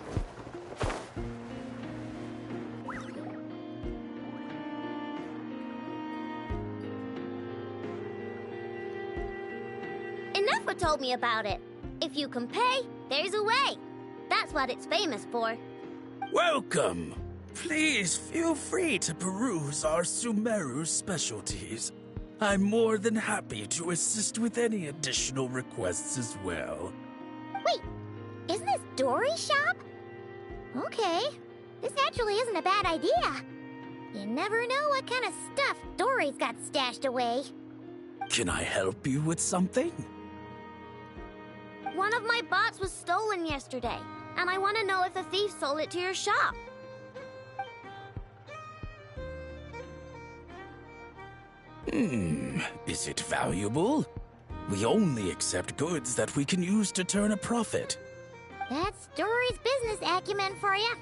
Inefa told me about it. If you can pay, there's a way. That's what it's famous for. Welcome. Please feel free to peruse our Sumeru specialties. I'm more than happy to assist with any additional requests as well. Wait, isn't this Dory's shop? Okay, this actually isn't a bad idea. You never know what kind of stuff Dory's got stashed away. Can I help you with something? One of my bots was stolen yesterday, and I want to know if the thief sold it to your shop. Is it valuable? We only accept goods that we can use to turn a profit. That's Dory's business acumen for you.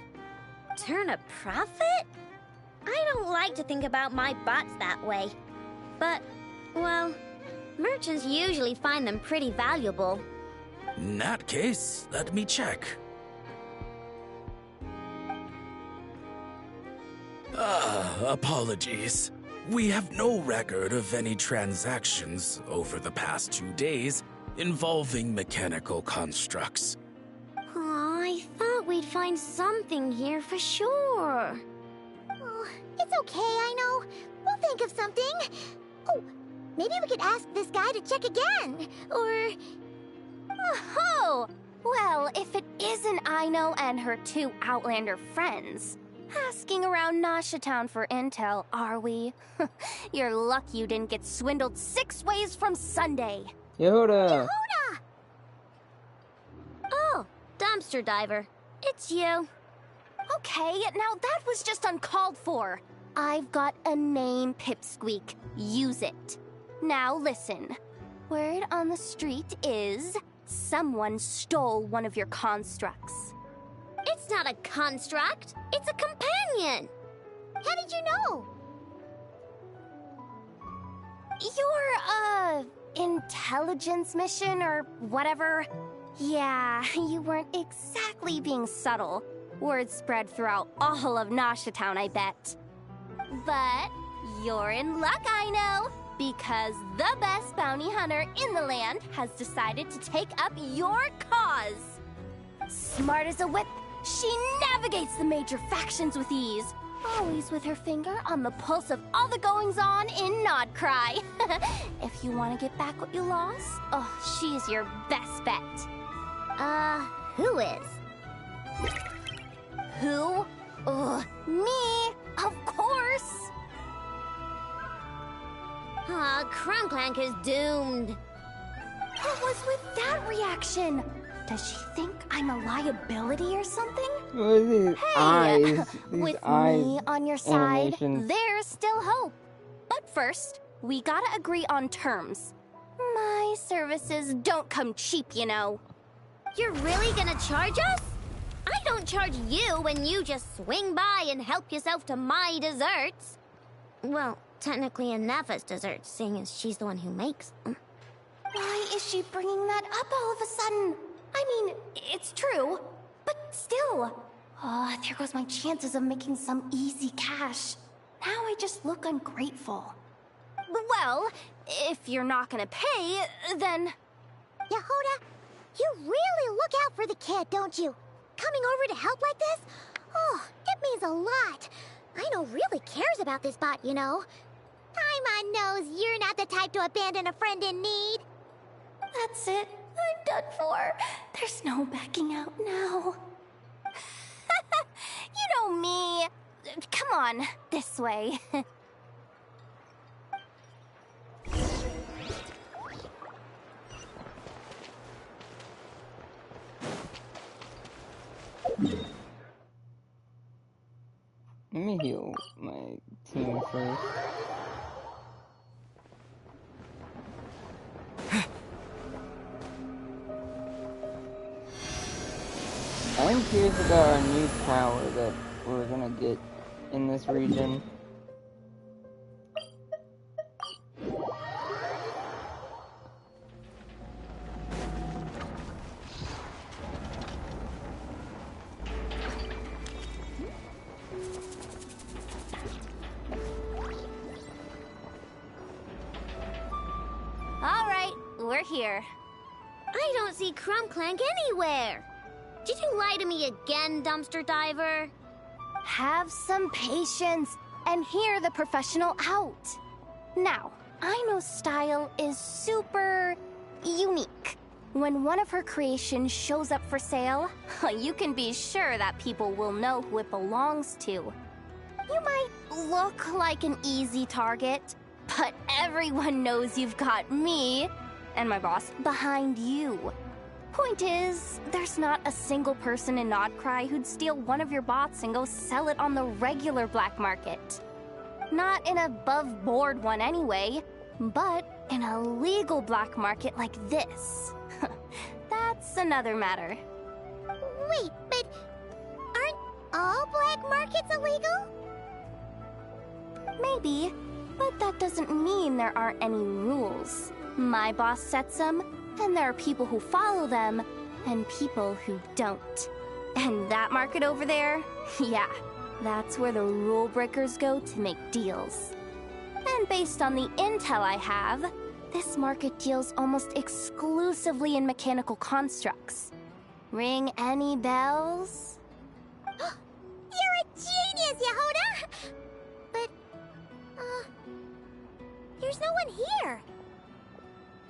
Turn a profit? I don't like to think about my bots that way. But, well, merchants usually find them pretty valuable. In that case, let me check. Apologies. We have no record of any transactions over the past 2 days involving mechanical constructs. Aw, I thought we'd find something here for sure. Oh, it's okay, I know. We'll think of something. Oh, maybe we could ask this guy to check again. Or... Oh! Well, if it isn't Aino and her two Outlander friends. Asking around Nasha Town for intel, are we? You're lucky you didn't get swindled 6 ways from Sunday. Yehuda! Oh, dumpster diver. It's you. Okay, now that was just uncalled for. I've got a name, Pipsqueak. Use it. Now listen. Word on the street is someone stole one of your constructs. It's not a construct. It's a companion. How did you know? Your, intelligence mission or whatever? Yeah, you weren't exactly being subtle. Word spread throughout all of Nasha Town, I bet. But you're in luck, I know, because the best bounty hunter in the land has decided to take up your cause. Smart as a whip, she navigates the major factions with ease, always with her finger on the pulse of all the goings-on in Nod-Krai. If you want to get back what you lost, oh, she's your best bet. Who is? Who? Me, of course. Clank is doomed. What was with that reaction? Does she think I'm a liability or something? These eyes. These with eyes me on your side, animations. there's still hope. But first, we gotta agree on terms. My services don't come cheap, you know. You're really gonna charge us? I don't charge you when you just swing by and help yourself to my desserts. Well, technically Nefa's desserts, seeing as she's the one who makes them. Why is she bringing that up all of a sudden? I mean, it's true, but still. Oh, there goes my chances of making some easy cash. Now I just look ungrateful. Well, if you're not gonna pay, then... Yehuda, you really look out for the kid, don't you? Coming over to help like this? Oh, it means a lot. Aino really cares about this bot, you know. Paimon knows you're not the type to abandon a friend in need. That's it. I'm done for. There's no backing out now. You know me. Come on, this way. Let me heal my team first. I'm curious about our new power that we're gonna get in this region. All right, we're here. I don't see Clank anywhere. Did you lie to me again, dumpster diver? Have some patience and hear the professional out. Now, Aino's style is super unique. When one of her creations shows up for sale, you can be sure that people will know who it belongs to. You might look like an easy target, but everyone knows you've got me and my boss behind you. Point is, there's not a single person in Nod-Krai who'd steal one of your bots and go sell it on the regular black market. Not an above-board one anyway, but in a legal black market like this. That's another matter. Wait, but aren't all black markets illegal? Maybe, but that doesn't mean there aren't any rules. My boss sets them, and there are people who follow them, and people who don't. And that market over there, yeah, that's where the rule breakers go to make deals. And based on the intel I have, this market deals almost exclusively in mechanical constructs. Ring any bells? You're a genius, Yehuda! But, there's no one here.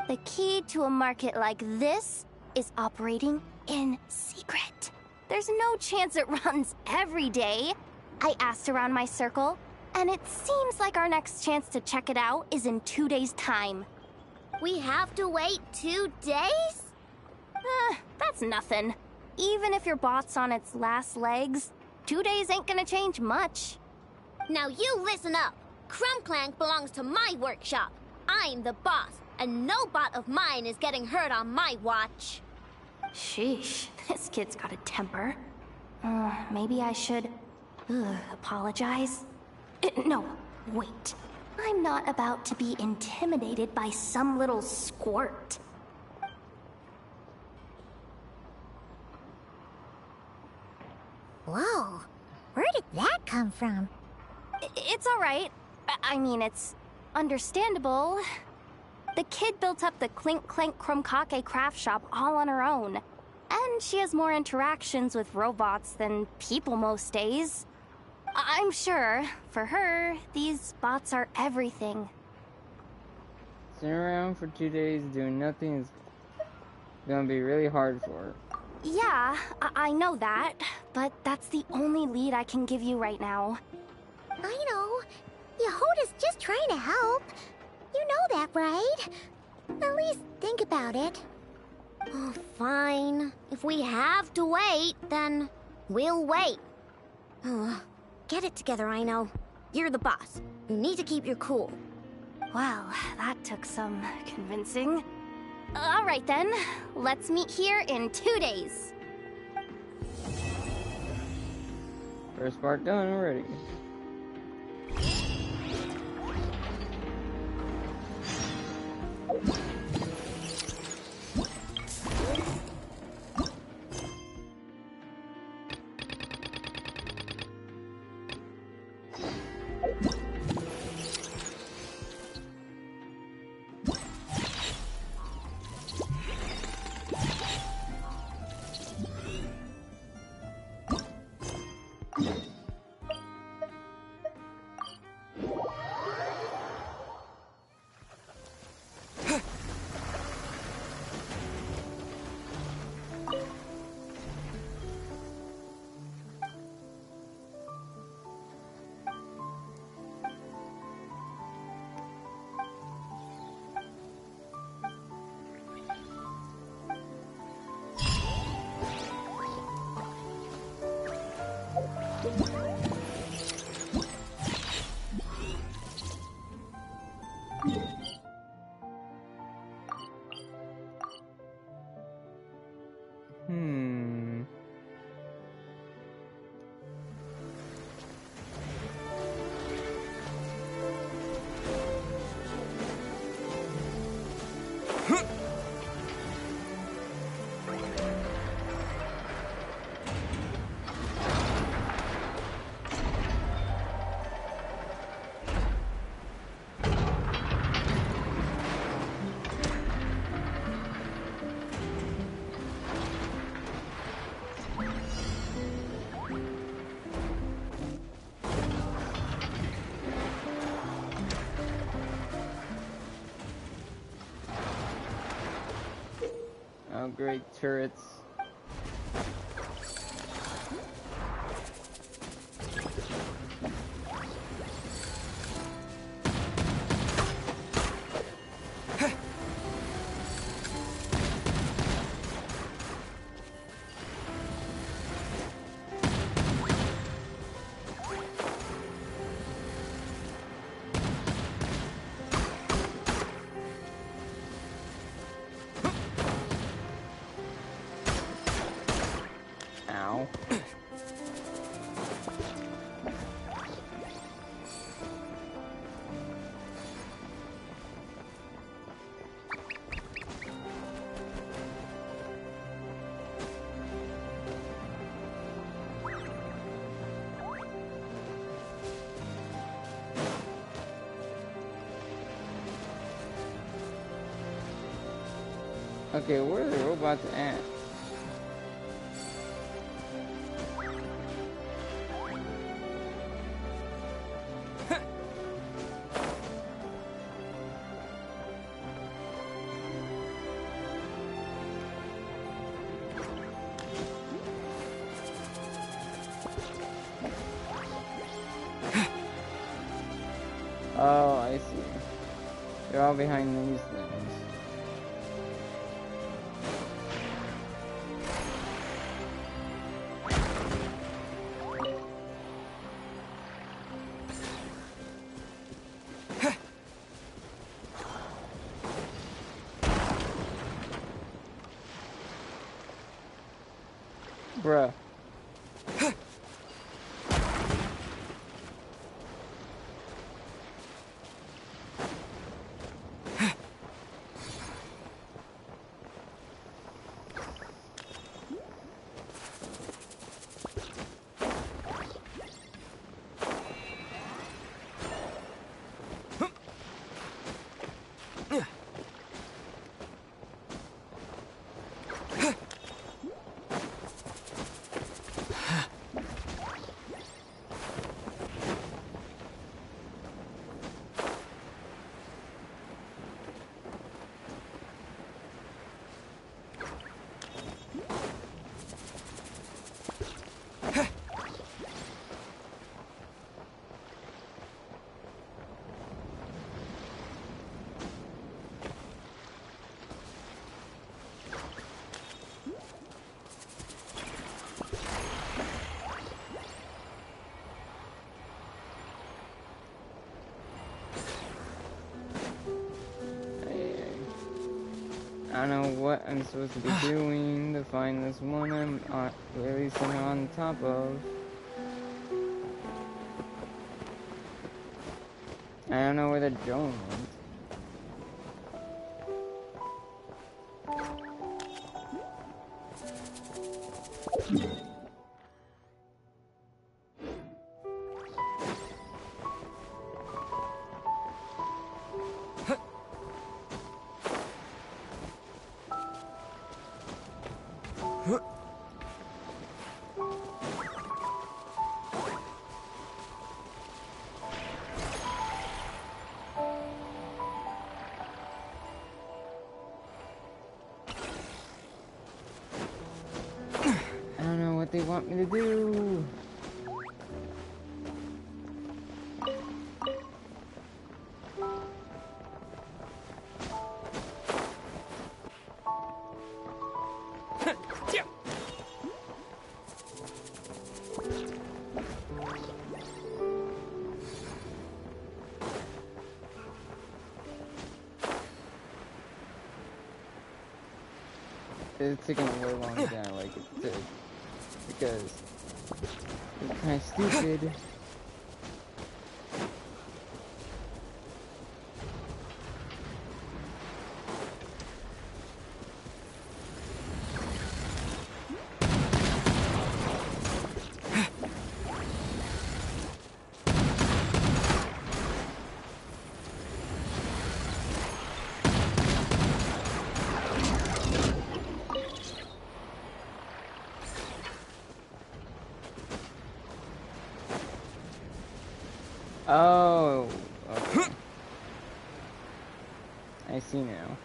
The key to a market like this is operating in secret. There's no chance it runs every day. I asked around my circle, and it seems like our next chance to check it out is in 2 days' time. We have to wait 2 days? That's nothing. Even if your bot's on its last legs, 2 days ain't gonna change much. Now you listen up. Clank belongs to my workshop. I'm the boss, and no bot of mine is getting hurt on my watch. Sheesh, this kid's got a temper. Maybe I should... apologize? No, wait. I'm not about to be intimidated by some little squirt. Whoa, where did that come from? It's alright. I mean, it's understandable. The kid built up the Clink Clank Krumkake craft shop all on her own. And she has more interactions with robots than people most days. I'm sure, for her, these bots are everything. Sitting around for 2 days doing nothing is gonna be really hard for her. Yeah, I know that, but that's the only lead I can give you right now. I know. Yehoda's just trying to help. You know that, right? At least think about it. Oh, fine. If we have to wait, then we'll wait. Get it together, I know. You're the boss. You need to keep your cool. Well, that took some convincing. Alright then, let's meet here in 2 days. First part done already. Oh, great turrets. Ow. Okay, where are the robots at? Oh, I see. They're all behind these things. Bruh. I don't know what I'm supposed to be doing to find this one I'm at least I'm on top of. I don't know where the drone went. I don't know what they want me to do. It's taking way longer than I like it to, because it's kind of stupid. Oh, okay. I see now.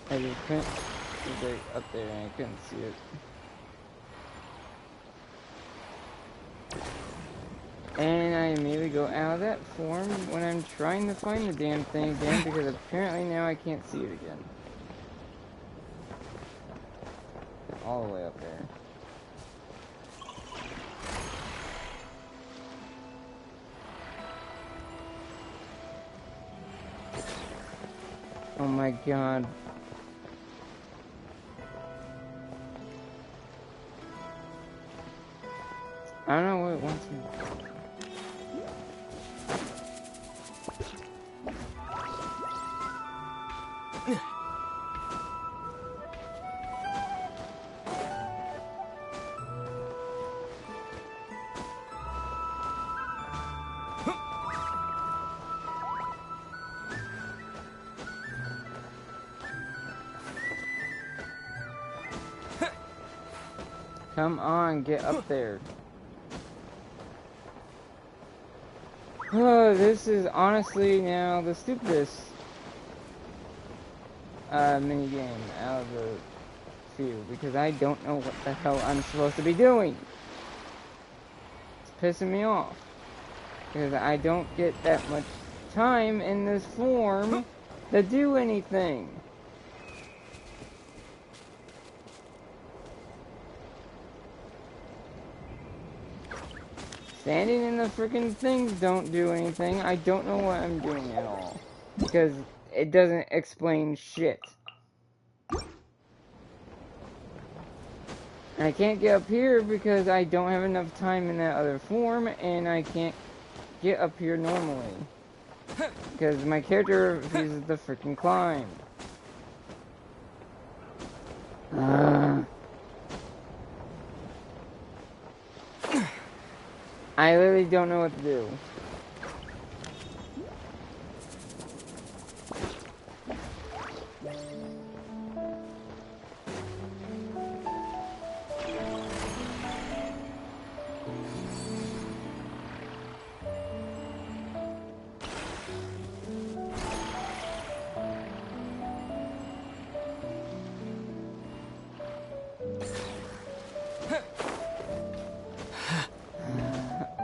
I just couldn't, it was like up there and I couldn't see it. And I immediately go out of that form when I'm trying to find the damn thing again, because apparently now I can't see it again. All the way up there. Oh my god. I don't know what it wants me to do. Come on, get up there. Oh, this is honestly now the stupidest mini game out of the few, because I don't know what the hell I'm supposed to be doing. It's pissing me off, because I don't get that much time in this form to do anything. Standing in the freaking things don't do anything. I don't know what I'm doing at all, because it doesn't explain shit. And I can't get up here because I don't have enough time in that other form, and I can't get up here normally, because my character refuses to freaking climb. I literally don't know what to do.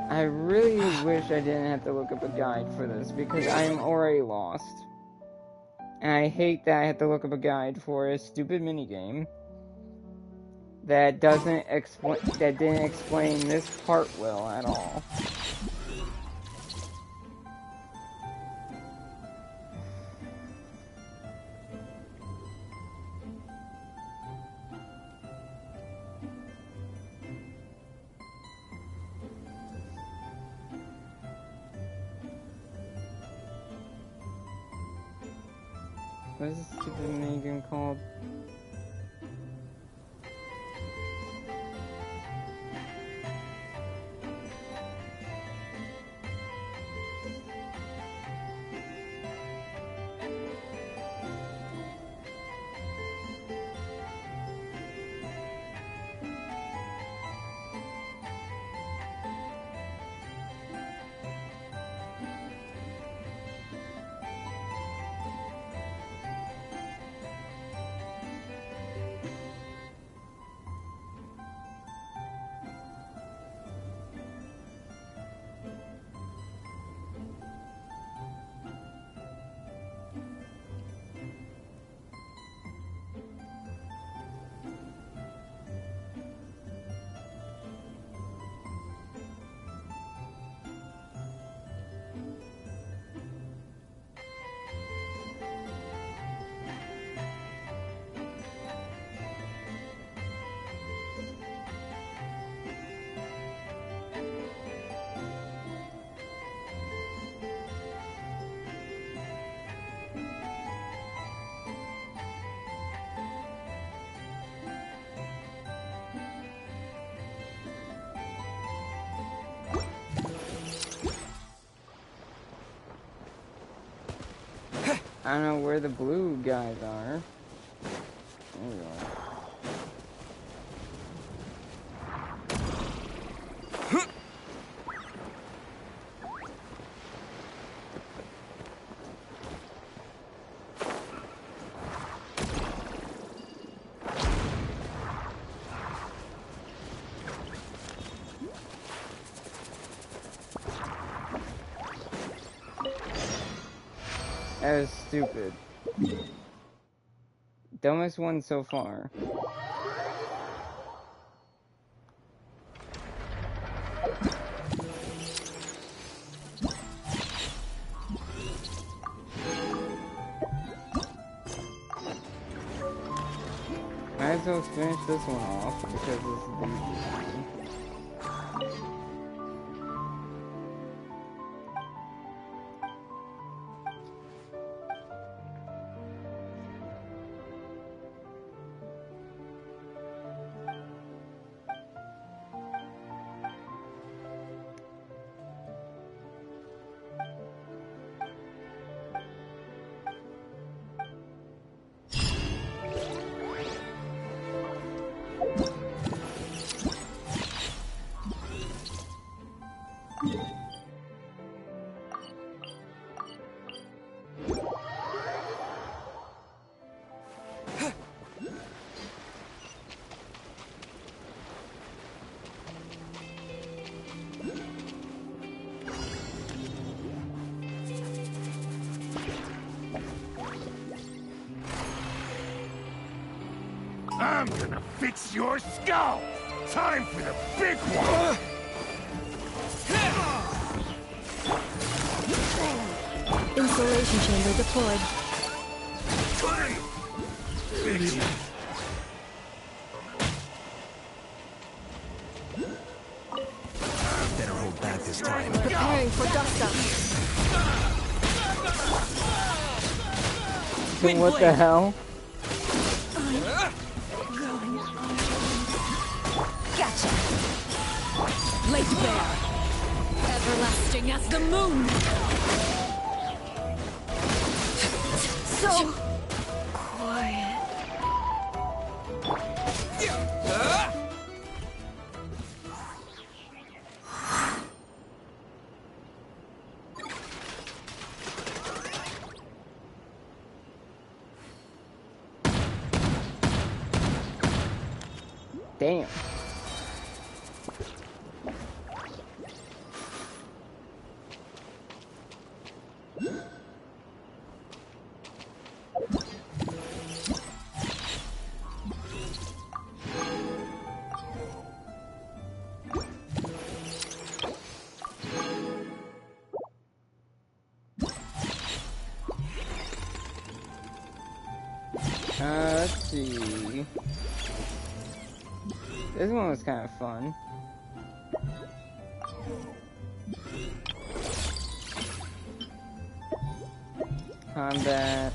I really wish I didn't have to look up a guide for this, because I am already lost. And I hate that I have to look up a guide for a stupid minigame. that didn't explain this part well at all. What is this stupid minigame called? I don't know where the blue guys are. There we are. That was stupid. Dumbest one so far. Might as well finish this one off because this is the easiest one. I'm gonna fix your skull! Time for the big one! Insulation chamber deployed. Better hold back this time. Preparing for dust up. What the hell? Gotcha. Laid bare. Everlasting as the moon. So quiet. Damn. Let's see. This one was kind of fun. Combat.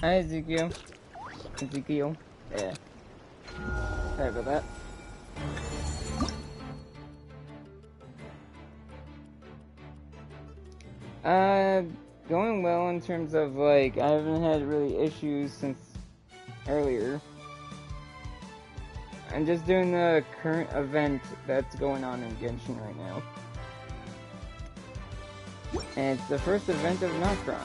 Hi, Ezekiel. Ezekiel. Yeah. Sorry about that. Going well in terms of, like, I haven't had really issues since earlier. I'm just doing the current event that's going on in Genshin right now. And it's the first event of Nod-Krai.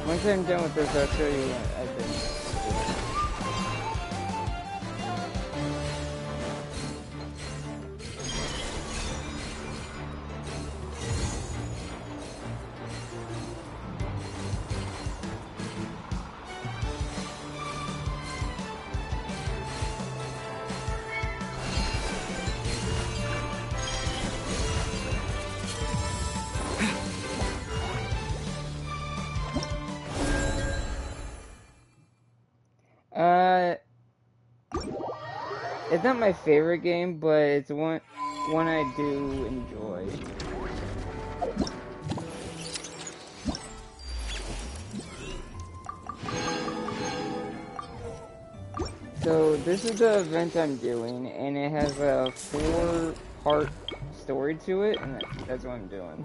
Once I'm done with this, I'll show you what I've been doing. It's not my favorite game, but it's one I do enjoy. So this is the event I'm doing, and it has a 4-part story to it, and that's what I'm doing.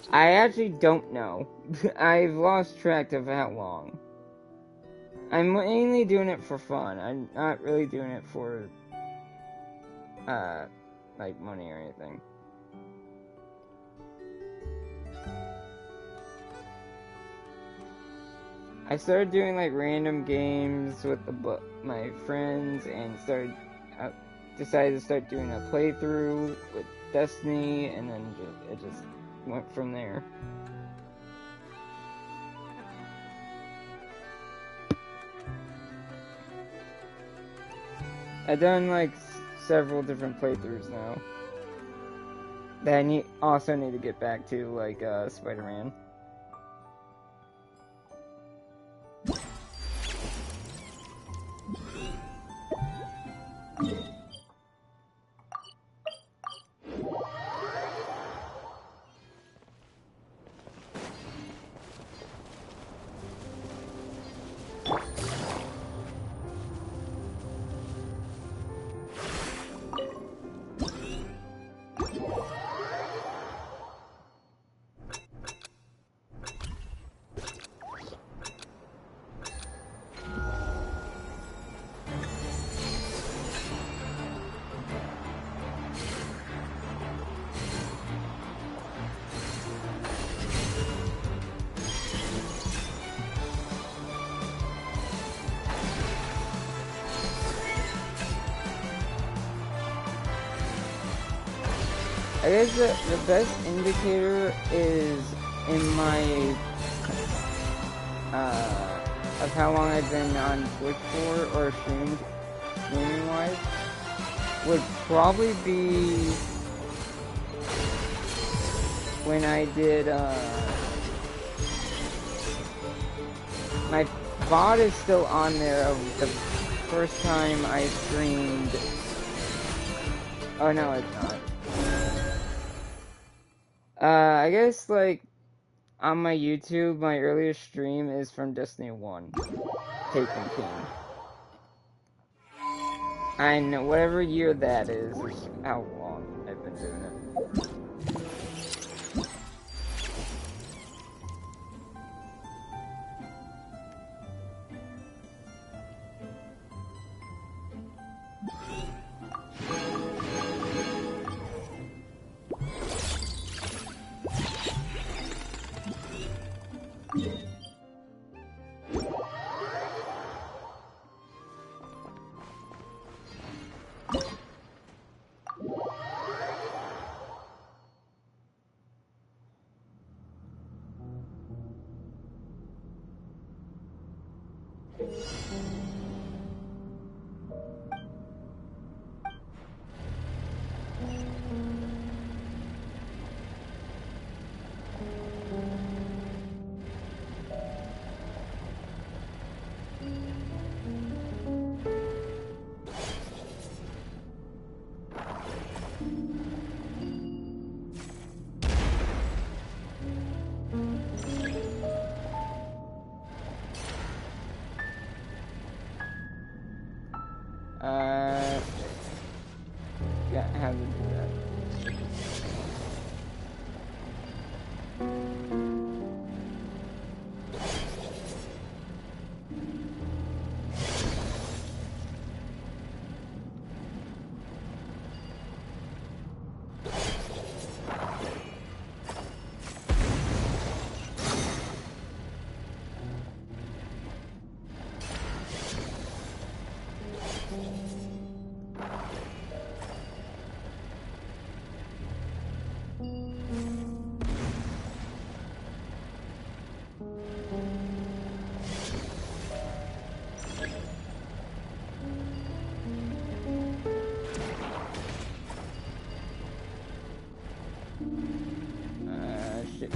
I actually don't know. I've lost track of how long. I'm mainly doing it for fun. I'm not really doing it for, like, money or anything. I started doing, like, random games with my friends, and decided to start doing a playthrough with Destiny, and then it just went from there. I've done like several different playthroughs now that I also need to get back to, like Spider-Man. I guess the best indicator is in my, of how long I've been on Twitch for, or streaming-wise, would probably be when I did, my VOD is still on there of the first time I streamed. Oh no, it's not. I guess, like, on my YouTube, my earliest stream is from Destiny 1, Taken King. And whatever year that is how long I've been doing it. Yeah, how to do that. Shit.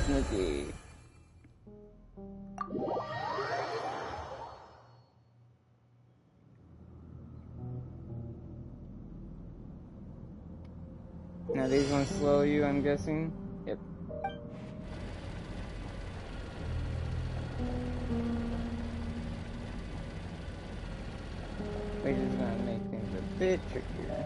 Okay. Now these ones slow you, I'm guessing? Yep. Which is gonna make things a bit trickier.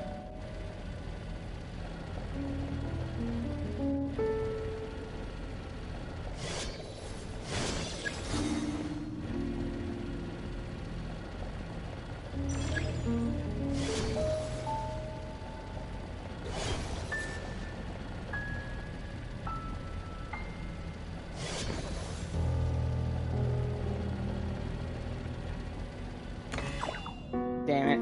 Damn it.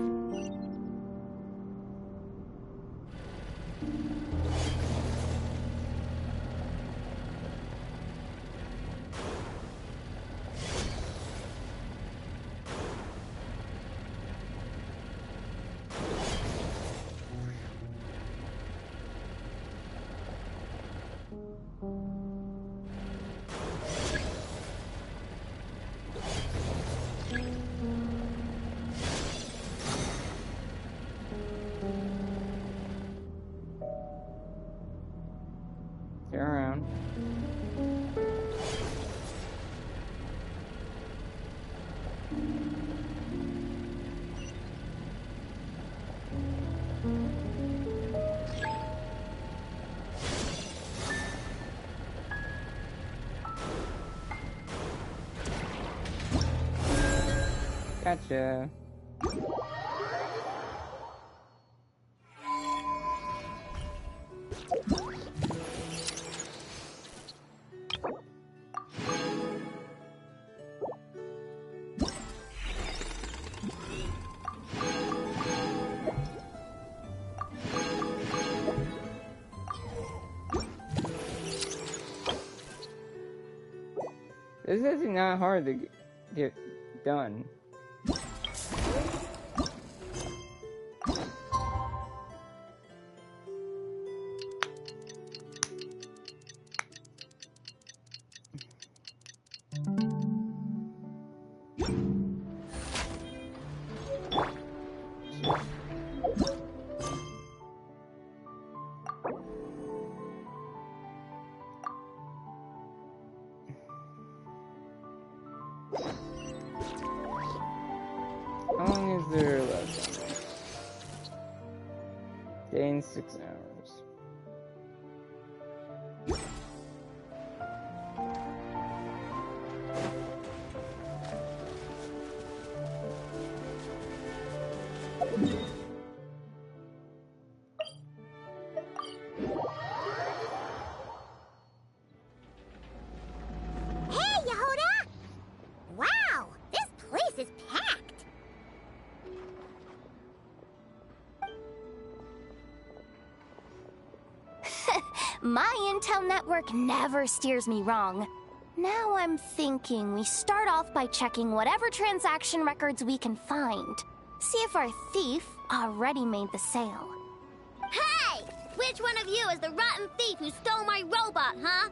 Gotcha. This is actually not hard to get done. How long is there left on this? Day and 6 hours. Hey, Yehuda! Wow, this place is packed. My intel network never steers me wrong. Now I'm thinking we start off by checking whatever transaction records we can find. See if our thief already made the sale. Hey! Which one of you is the rotten thief who stole my robot, huh?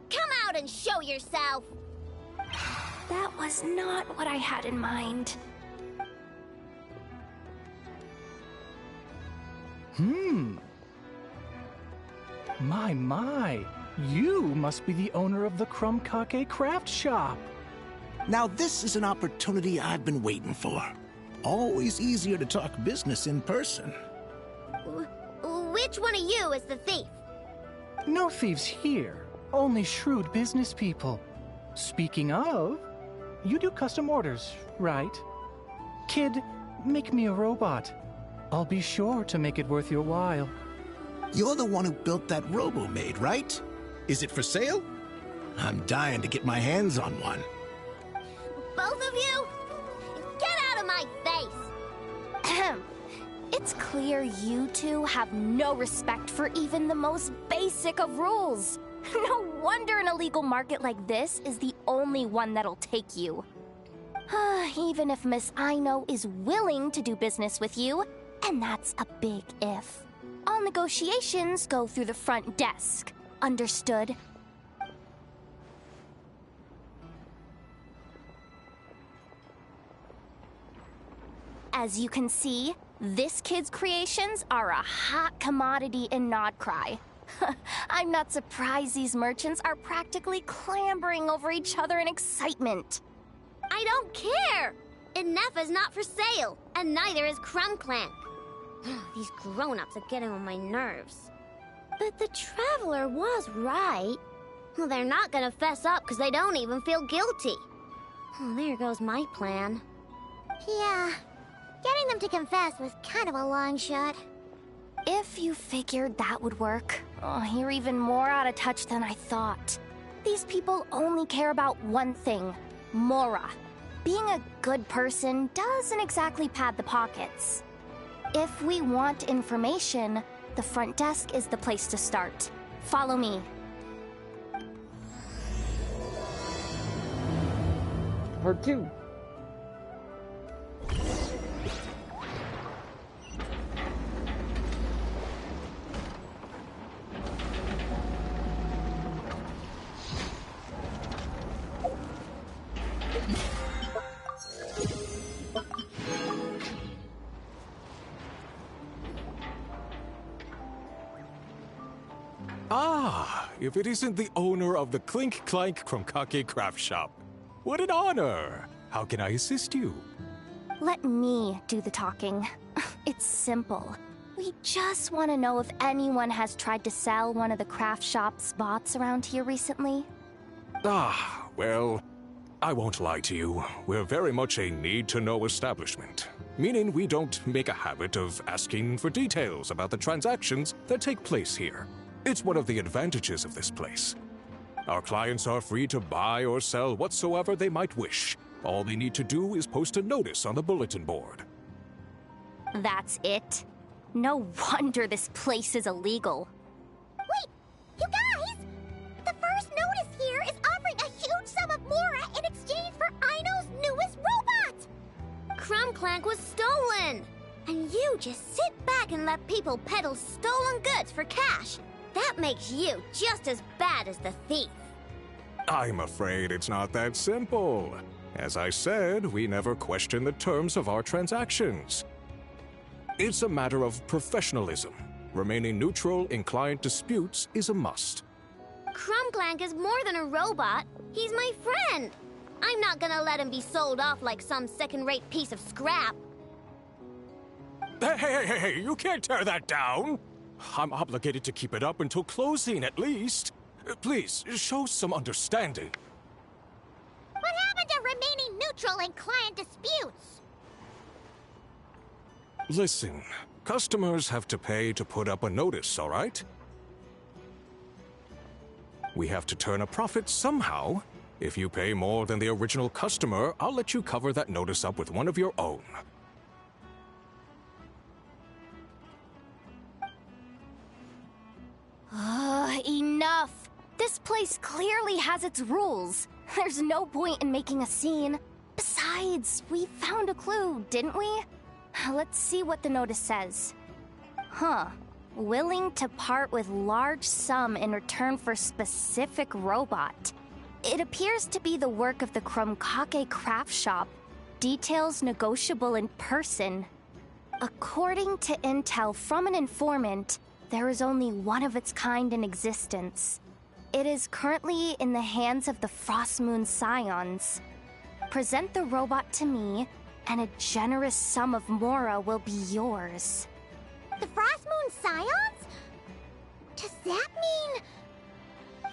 Come out and show yourself! That was not what I had in mind. My, you must be the owner of the Chromkake craft shop. Now this is an opportunity I've been waiting for. Always easier to talk business in person. Which one of you is the thief? No thieves here, only shrewd business people. Speaking of, you do custom orders, right? Kid, make me a robot. I'll be sure to make it worth your while. You're the one who built that robo-maid, right? Is it for sale? I'm dying to get my hands on one. Both of you? Get out of my face! It's clear you two have no respect for even the most basic of rules. No wonder an illegal market like this is the only one that'll take you. Even if Miss Aino is willing to do business with you, and that's a big if. All negotiations go through the front desk. Understood? As you can see, this kid's creations are a hot commodity in Nod-Krai. I'm not surprised these merchants are practically clambering over each other in excitement. I don't care! Inefa's not for sale, and neither is Clank. These grown-ups are getting on my nerves. But the Traveler was right. Well, they're not gonna fess up because they don't even feel guilty. Oh, there goes my plan. Yeah, getting them to confess was kind of a long shot. If you figured that would work, you're even more out of touch than I thought. These people only care about one thing, Mora. Being a good person doesn't exactly pad the pockets. If we want information, the front desk is the place to start. Follow me. Part 2. If it isn't the owner of the Clink Chromkake craft shop. What an honor! How can I assist you? Let me do the talking. It's simple. We just want to know if anyone has tried to sell one of the craft shop's bots around here recently. Well, I won't lie to you. We're very much a need-to-know establishment, meaning we don't make a habit of asking for details about the transactions that take place here. It's one of the advantages of this place. Our clients are free to buy or sell whatsoever they might wish. All they need to do is post a notice on the bulletin board. That's it? No wonder this place is illegal. Wait, you guys! The first notice here is offering a huge sum of Mora in exchange for Aino's newest robot! Clank was stolen! And you just sit back and let people peddle stolen goods for cash. That makes you just as bad as the thief. I'm afraid it's not that simple. As I said, we never question the terms of our transactions. It's a matter of professionalism. Remaining neutral in client disputes is a must. Clank is more than a robot. He's my friend. I'm not gonna let him be sold off like some second-rate piece of scrap. Hey, you can't tear that down! I'm obligated to keep it up until closing, at least. Please, show some understanding. What happened to remaining neutral in client disputes? Listen, customers have to pay to put up a notice, all right? We have to turn a profit somehow. If you pay more than the original customer, I'll let you cover that notice up with one of your own. Enough! This place clearly has its rules. There's no point in making a scene. Besides, we found a clue, didn't we? Let's see what the notice says. Willing to part with large sum in return for specific robot. It appears to be the work of the Krumkake craft shop. Details negotiable in person. According to intel from an informant, there is only one of its kind in existence. It is currently in the hands of the Frostmoon Scions. Present the robot to me, and a generous sum of Mora will be yours. The Frostmoon Scions? Does that mean...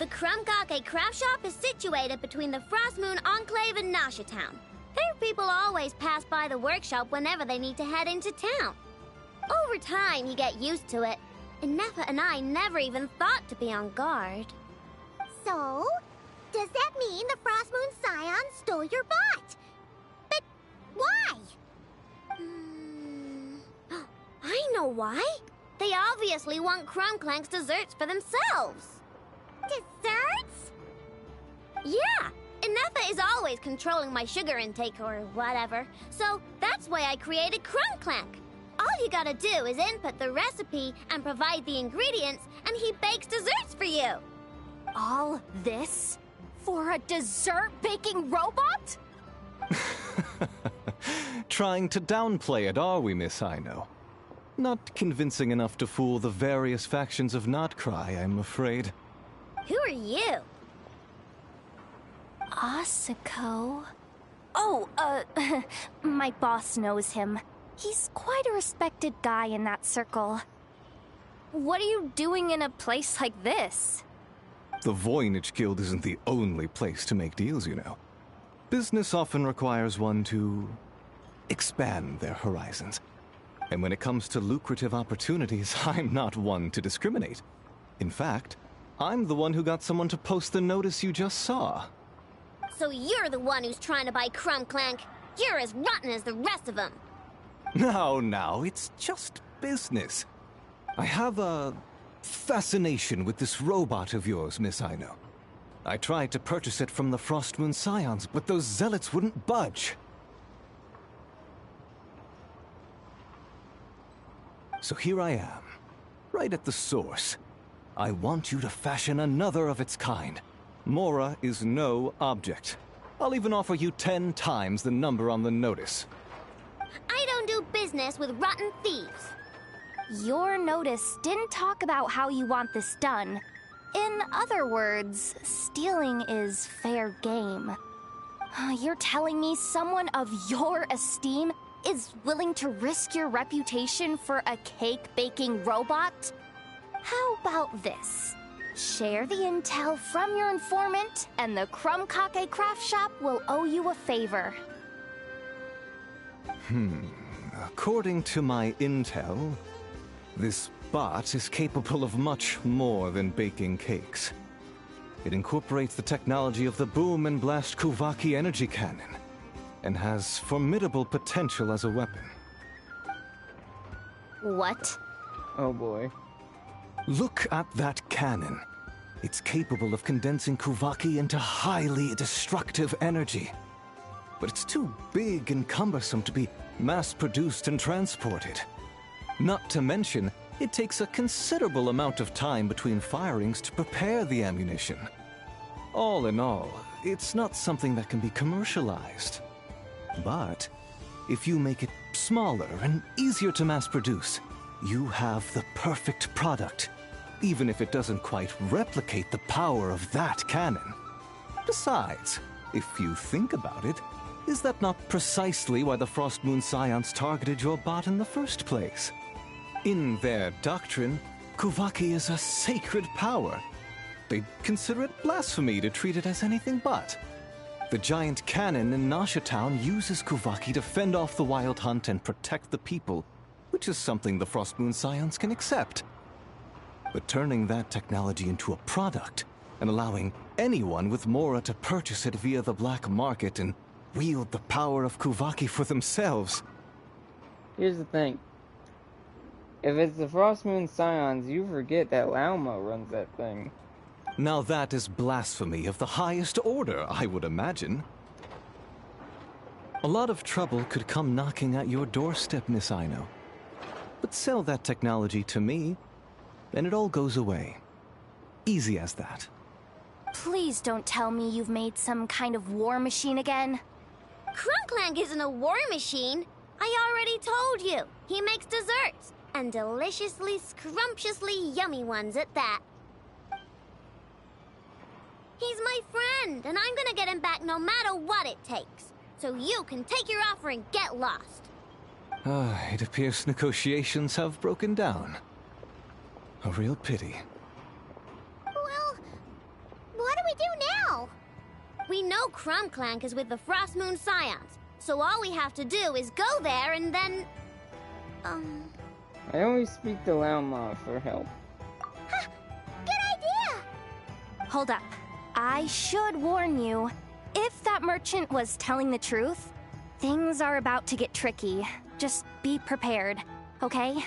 The Krumkake craft shop is situated between the Frostmoon Enclave and Nasha Town. Their people always pass by the workshop whenever they need to head into town. Over time, you get used to it. And Nefa and I never even thought to be on guard. So, does that mean the Frostmoon Scions stole your bot? But why? I know why. They obviously want Clank's desserts for themselves. Desserts? Yeah, and Nefa is always controlling my sugar intake or whatever. So that's why I created Clank. All you gotta do is input the recipe and provide the ingredients, and he bakes desserts for you. All this for a dessert baking robot? Trying to downplay it, are we, Miss Aino? Not convincing enough to fool the various factions of Nod-Krai, I'm afraid. Who are you? Asuko? Oh, my boss knows him. He's quite a respected guy in that circle. What are you doing in a place like this? The Voynich Guild isn't the only place to make deals, you know. Business often requires one to expand their horizons. And when it comes to lucrative opportunities, I'm not one to discriminate. In fact, I'm the one who got someone to post the notice you just saw. So you're the one who's trying to buy Clank. You're as rotten as the rest of them. Now, it's just business. I have a fascination with this robot of yours, Miss Aino. I tried to purchase it from the Frostmoon Scions, but those zealots wouldn't budge. So here I am, right at the source. I want you to fashion another of its kind. Mora is no object. I'll even offer you 10 times the number on the notice. I don't do business with rotten thieves. Your notice didn't talk about how you want this done. In other words, stealing is fair game. You're telling me someone of your esteem is willing to risk your reputation for a cake-baking robot? How about this? Share the intel from your informant, and the Krumkake craft shop will owe you a favor. According to my intel, this bot is capable of much more than baking cakes. It incorporates the technology of the Boom and Blast Kuvaki energy cannon, and has formidable potential as a weapon. What? Oh boy. Look at that cannon. It's capable of condensing Kuvaki into highly destructive energy. But it's too big and cumbersome to be mass-produced and transported. Not to mention, it takes a considerable amount of time between firings to prepare the ammunition. All in all, it's not something that can be commercialized. But if you make it smaller and easier to mass-produce, you have the perfect product, even if it doesn't quite replicate the power of that cannon. Besides, if you think about it, is that not precisely why the Frost Moon Scions targeted your bot in the first place? In their doctrine, Kuvaki is a sacred power. They'd consider it blasphemy to treat it as anything but. The giant cannon in Nasha Town uses Kuvaki to fend off the Wild Hunt and protect the people, which is something the Frost Moon Scions can accept. But turning that technology into a product, and allowing anyone with Mora to purchase it via the black market and wield the power of Kuvaki for themselves. Here's the thing. If it's the Frost Moon Scions, you forget that Lauma runs that thing. Now that is blasphemy of the highest order, I would imagine. A lot of trouble could come knocking at your doorstep, Miss Aino. But sell that technology to me, and it all goes away. Easy as that. Please don't tell me you've made some kind of war machine again. Clank isn't a war machine. I already told you. He makes desserts, and deliciously, scrumptiously yummy ones at that. He's my friend, and I'm gonna get him back no matter what it takes. So you can take your offer and get lost. It appears negotiations have broken down. A real pity. Well, what do we do now? We know Clank is with the Frost Moon Scions, so all we have to do is go there and then... I always speak to Lauma for help. Good idea! Hold up. I should warn you, if that merchant was telling the truth, things are about to get tricky. Just be prepared, okay?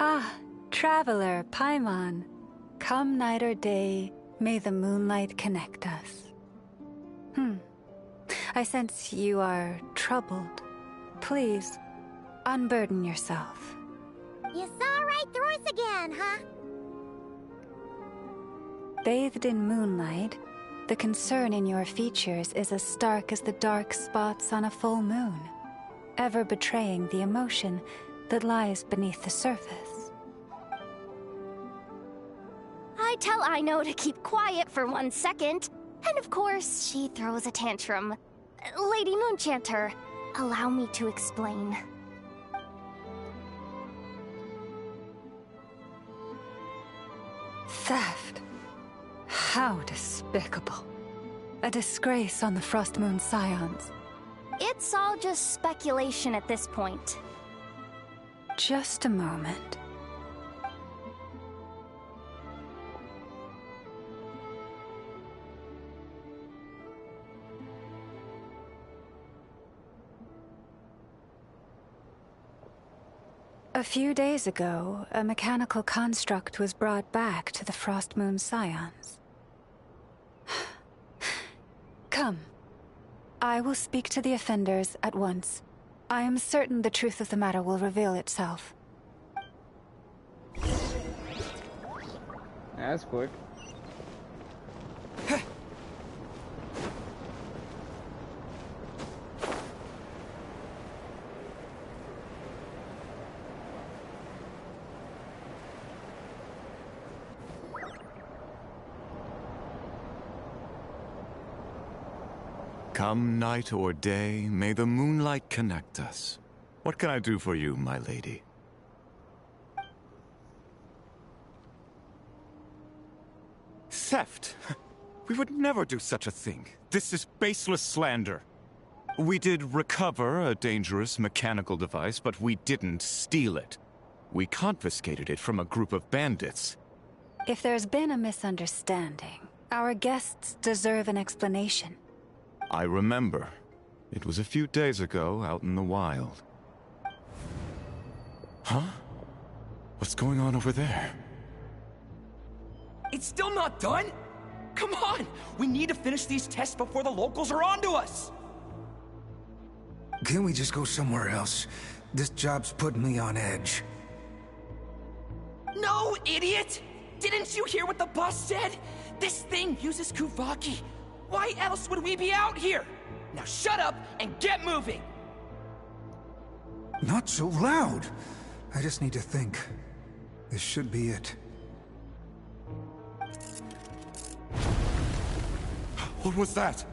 Ah, traveler, Paimon. Come night or day, may the moonlight connect us. I sense you are troubled. Please, unburden yourself. You saw right through us again, huh? Bathed in moonlight, the concern in your features is as stark as the dark spots on a full moon, ever betraying the emotion that lies beneath the surface. I tell Aino to keep quiet for 1 second, and of course, she throws a tantrum. Lady Moonchanter, allow me to explain. Theft. How despicable. A disgrace on the Frost Moon Scions. It's all just speculation at this point. Just a moment. A few days ago, a mechanical construct was brought back to the Frost Moon Scions. Come. I will speak to the offenders at once. I am certain the truth of the matter will reveal itself. That's quick. Come night or day, may the moonlight connect us. What can I do for you, my lady? Theft? We would never do such a thing. This is baseless slander. We did recover a dangerous mechanical device, but we didn't steal it. We confiscated it from a group of bandits. If there's been a misunderstanding, our guests deserve an explanation. I remember. It was a few days ago out in the wild. Huh? What's going on over there? It's still not done? Come on! We need to finish these tests before the locals are onto us! Can't we just go somewhere else? This job's putting me on edge. No, idiot! Didn't you hear what the boss said? This thing uses Kuvaki. Why else would we be out here? Now shut up and get moving! Not so loud! I just need to think. This should be it. What was that?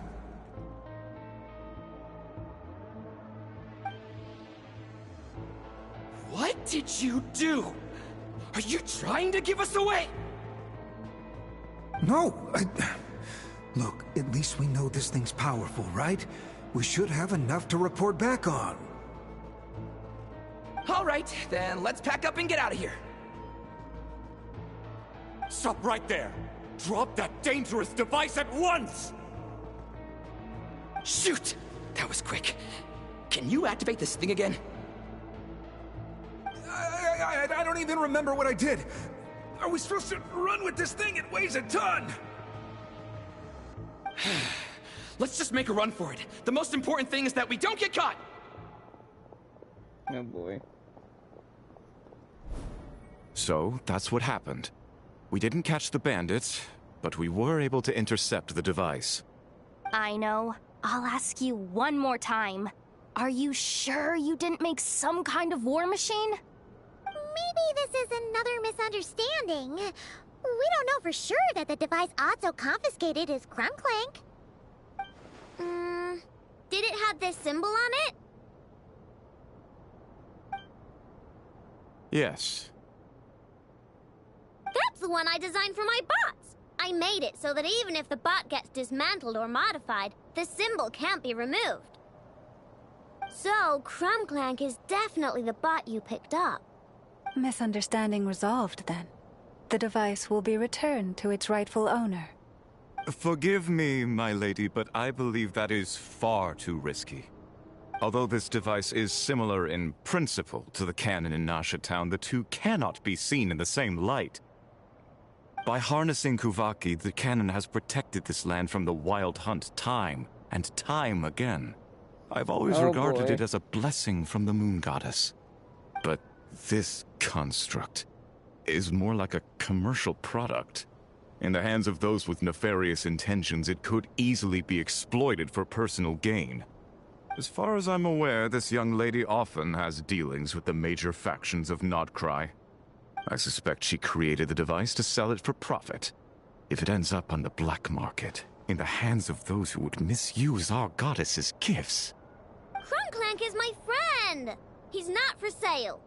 What did you do? Are you trying to give us away? No, Look, at least we know this thing's powerful, right? We should have enough to report back on. All right, then let's pack up and get out of here. Stop right there! Drop that dangerous device at once! Shoot! That was quick. Can you activate this thing again? I don't even remember what I did. Are we supposed to run with this thing? It weighs a ton! Let's just make a run for it. The most important thing is that we don't get caught! Oh boy. So, that's what happened. We didn't catch the bandits, but we were able to intercept the device. I know. I'll ask you one more time. Are you sure you didn't make some kind of war machine? Maybe this is another misunderstanding. We don't know for sure that the device Otto confiscated is Clank. Did it have this symbol on it? Yes. That's the one I designed for my bots. I made it so that even if the bot gets dismantled or modified, the symbol can't be removed. So, Clank is definitely the bot you picked up. Misunderstanding resolved, then. The device will be returned to its rightful owner. Forgive me, my lady, but I believe that is far too risky. Although this device is similar in principle to the cannon in Nasha Town, the two cannot be seen in the same light. By harnessing Kuvaki, the cannon has protected this land from the wild hunt time and time again. I've always regarded it as a blessing from the moon goddess. But this construct is more like a commercial product. In the hands of those with nefarious intentions, it could easily be exploited for personal gain. As far as I'm aware, this young lady often has dealings with the major factions of Nod-Krai. I suspect she created the device to sell it for profit. If it ends up on the black market, in the hands of those who would misuse our goddess's gifts... Clank is my friend! He's not for sale.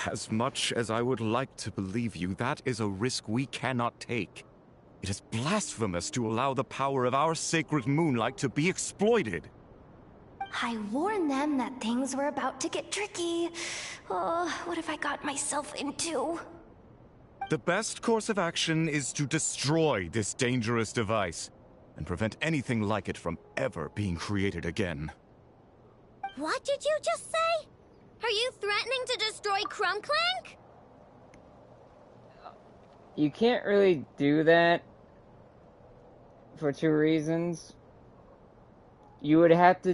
As much as I would like to believe you, that is a risk we cannot take. It is blasphemous to allow the power of our sacred moonlight to be exploited. I warned them that things were about to get tricky. Oh, what have I got myself into? The best course of action is to destroy this dangerous device and prevent anything like it from ever being created again. What did you just say? Are you threatening to destroy Clank? You can't really do that for two reasons. You would have to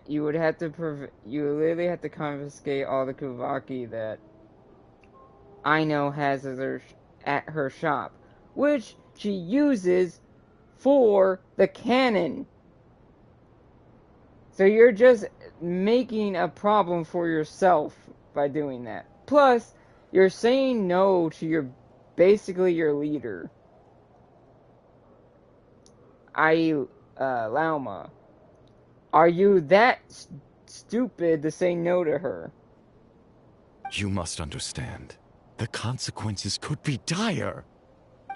you would literally have to confiscate all the Kuvaki that Aino has at her shop, which she uses for the cannon. So you're just making a problem for yourself by doing that. Plus, you're saying no to basically your leader, i.e. Lauma. Are you that stupid to say no to her? You must understand. The consequences could be dire.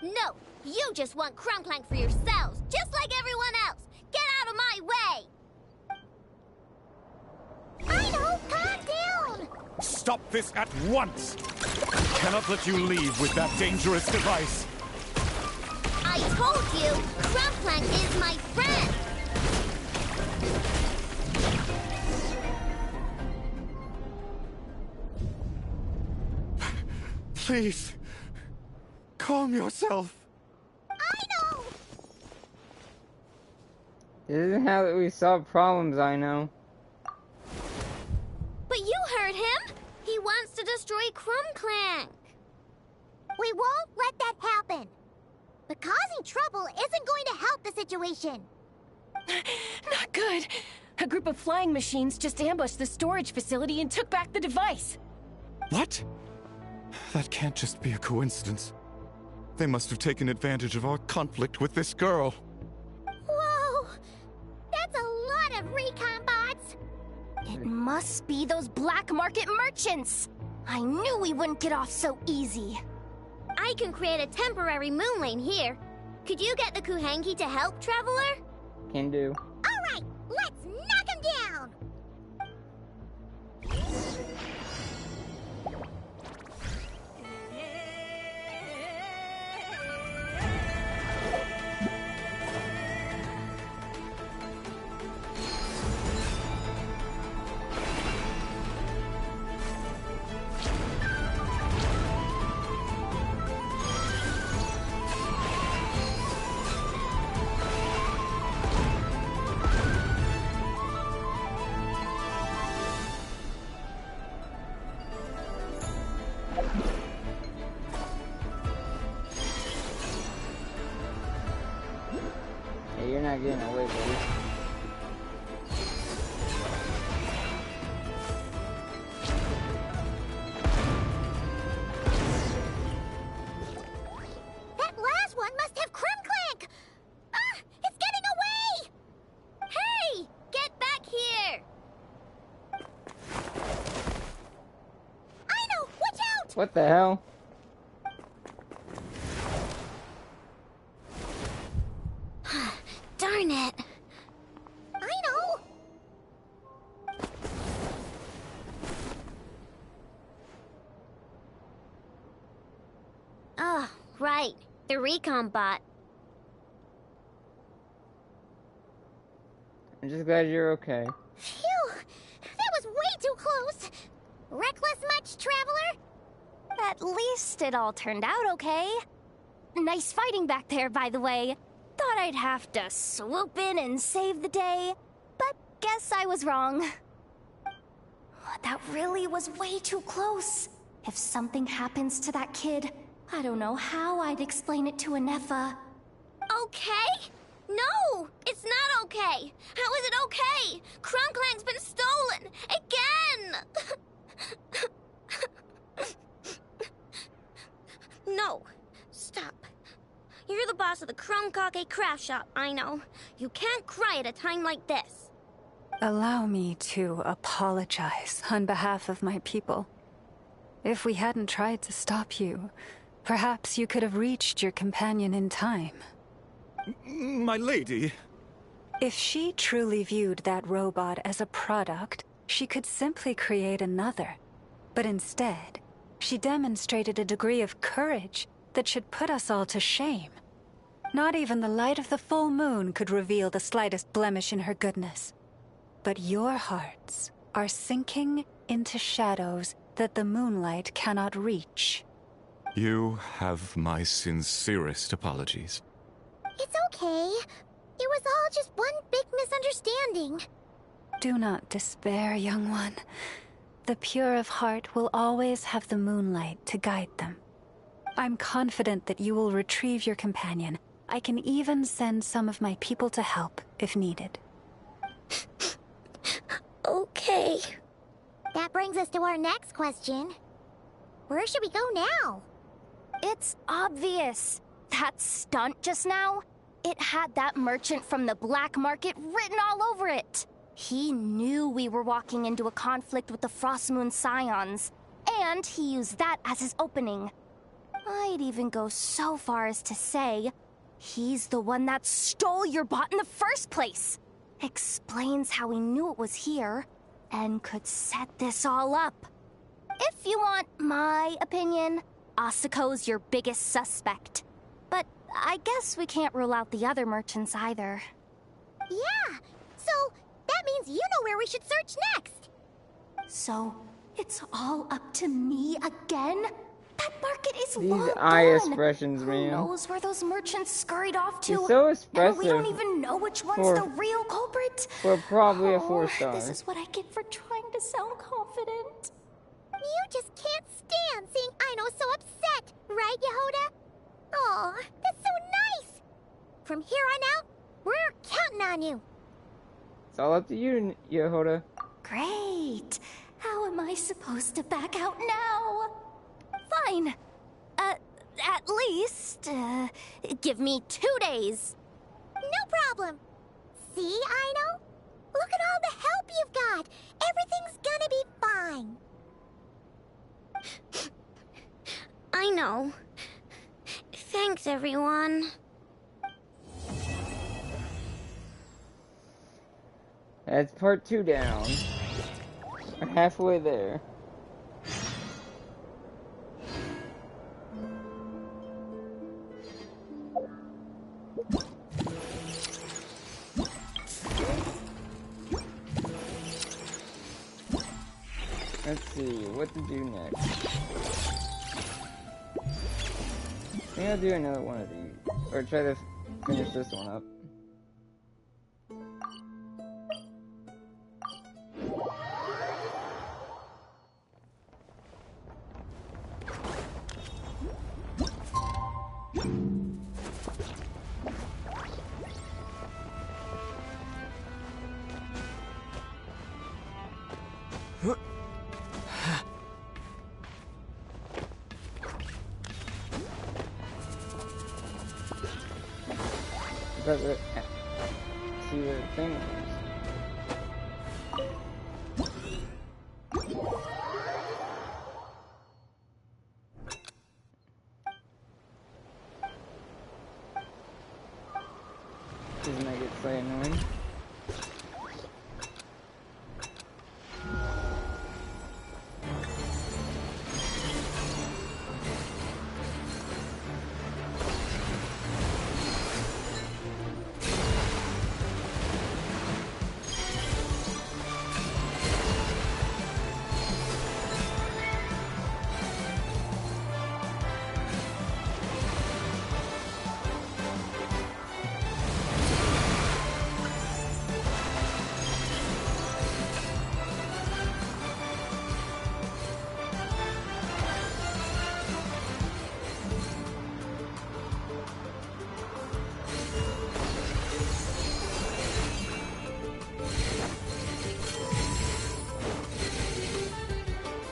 No, you just want Clank for yourselves, just like everyone else. Get out of my way! Aino, calm down! Stop this at once! I cannot let you leave with that dangerous device. I told you, Clank is my friend! Please, calm yourself. Aino! This isn't how we solve problems, I know. But you heard him! He wants to destroy Clank. We won't let that happen. But causing trouble isn't going to help the situation. Not good. A group of flying machines just ambushed the storage facility and took back the device. What? That can't just be a coincidence. They must have taken advantage of our conflict with this girl. Whoa! That's a lot of recon bots! It must be those black market merchants! I knew we wouldn't get off so easy. I can create a temporary moon lane here. Could you get the Kuhangi to help, Traveler? Can do. Alright, let's knock him down! Hey, you're not getting away, buddy. That last one must have Clank! Ah! It's getting away! Hey! Get back here! Aino, watch out! What the hell? Darn it! Aino! Oh, right. The recon bot. I'm just glad you're okay. Phew! That was way too close! Reckless much, Traveler? At least it all turned out okay. Nice fighting back there, by the way. Thought I'd have to swoop in and save the day, but guess I was wrong. That really was way too close. If something happens to that kid, I don't know how I'd explain it to Anefa. Okay? No! It's not okay! How is it okay? Clank's been stolen! Again! No. Stop. You're the boss of the Chromkake craft shop, I know. You can't cry at a time like this. Allow me to apologize on behalf of my people. If we hadn't tried to stop you, perhaps you could have reached your companion in time. My lady. If she truly viewed that robot as a product, she could simply create another. But instead, she demonstrated a degree of courage that should put us all to shame. Not even the light of the full moon could reveal the slightest blemish in her goodness. But your hearts are sinking into shadows that the moonlight cannot reach. You have my sincerest apologies. It's okay. It was all just one big misunderstanding. Do not despair, young one. The pure of heart will always have the moonlight to guide them. I'm confident that you will retrieve your companion. I can even send some of my people to help if needed. Okay. That brings us to our next question. Where should we go now? It's obvious. That stunt just now, it had that merchant from the black market written all over it. He knew we were walking into a conflict with the Frostmoon Scions, and he used that as his opening. I'd even go so far as to say, he's the one that stole your bot in the first place. Explains how he knew it was here, and could set this all up. If you want my opinion, Asuko's your biggest suspect. But I guess we can't rule out the other merchants either. Yeah, so that means you know where we should search next. So, it's all up to me again? That market is These long eye gone. expressions, man. Who knows where those merchants scurried off to? He's so expressive. And we don't even know which one's for- the real culprit. For probably a Oh, 4-star. This is what I get for trying to sound confident. You just can't stand seeing Aino so upset, right, Yehoda? Oh, that's so nice. From here on out, we're counting on you. It's all up to you, Yehoda. Great. How am I supposed to back out now? Fine. At least, give me 2 days. No problem. See, Aino? Look at all the help you've got. Everything's gonna be fine. I know. Thanks, everyone. That's part 2 down. We're halfway there. Let's see, what to do next. I think I'll do another one of these. Or try to finish this one up. But see the thing is. Doesn't that get so annoying?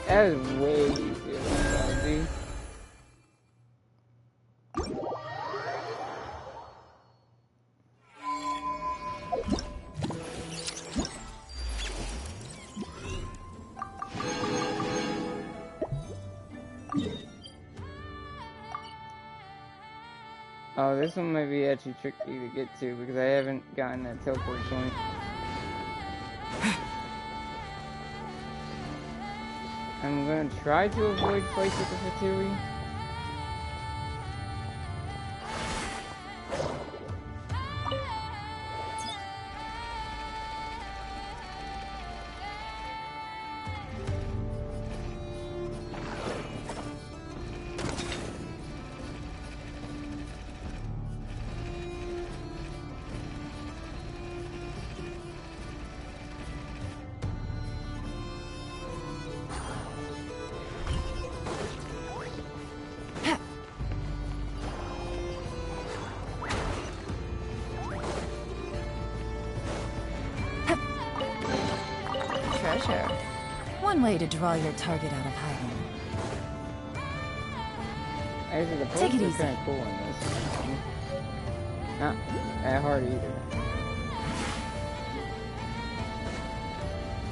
That is way easier than I thought it'd be. Oh, this one might be actually tricky to get to because I haven't gotten that teleport point. I'm gonna try to avoid fights with the Fatui. one way to draw your target out of hiding. Actually, the Take it poses are easy. kind of cool in this. Not that hard either.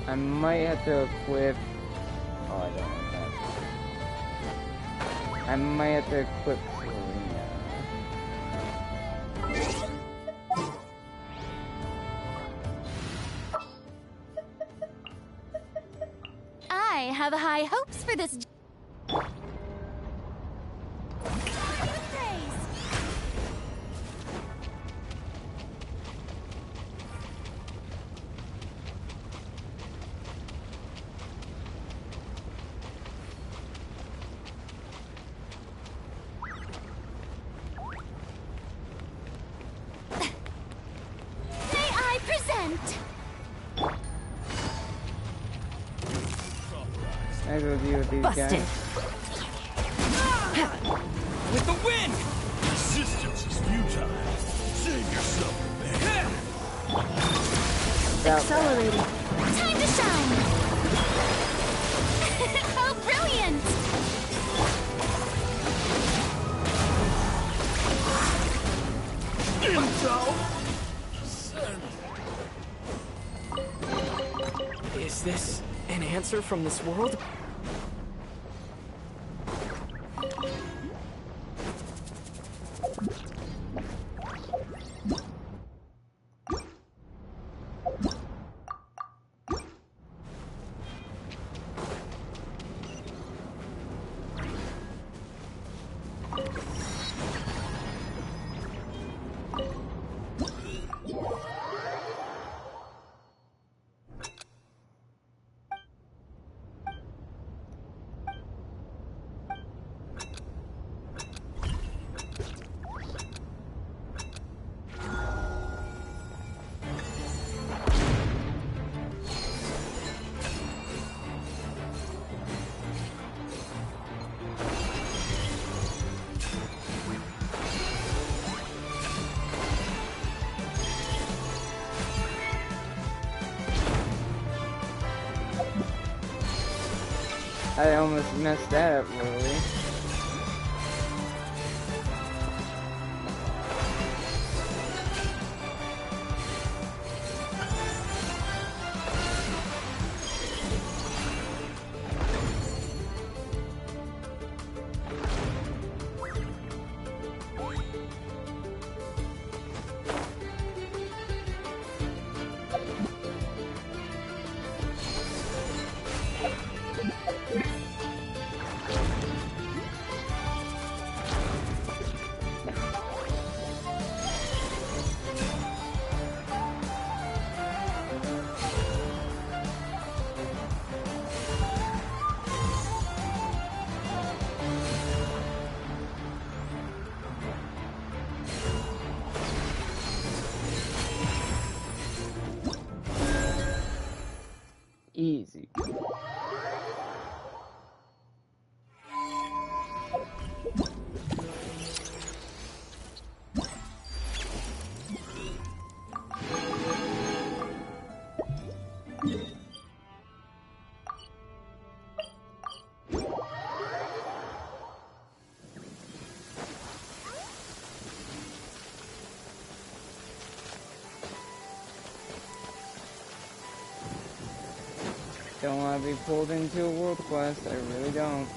I might have to equip... Oh, I don't like that. I might have to equip Serena. I have high hopes for this. May I present? Might as well deal with these Busted. guys. With the wind! Resistance is futile. Save yourself the pain. Accelerating. Time to shine! How brilliant! Is this an answer from this world? I almost messed that up, really. Easy. Don't want to be pulled into a world quest, I really don't.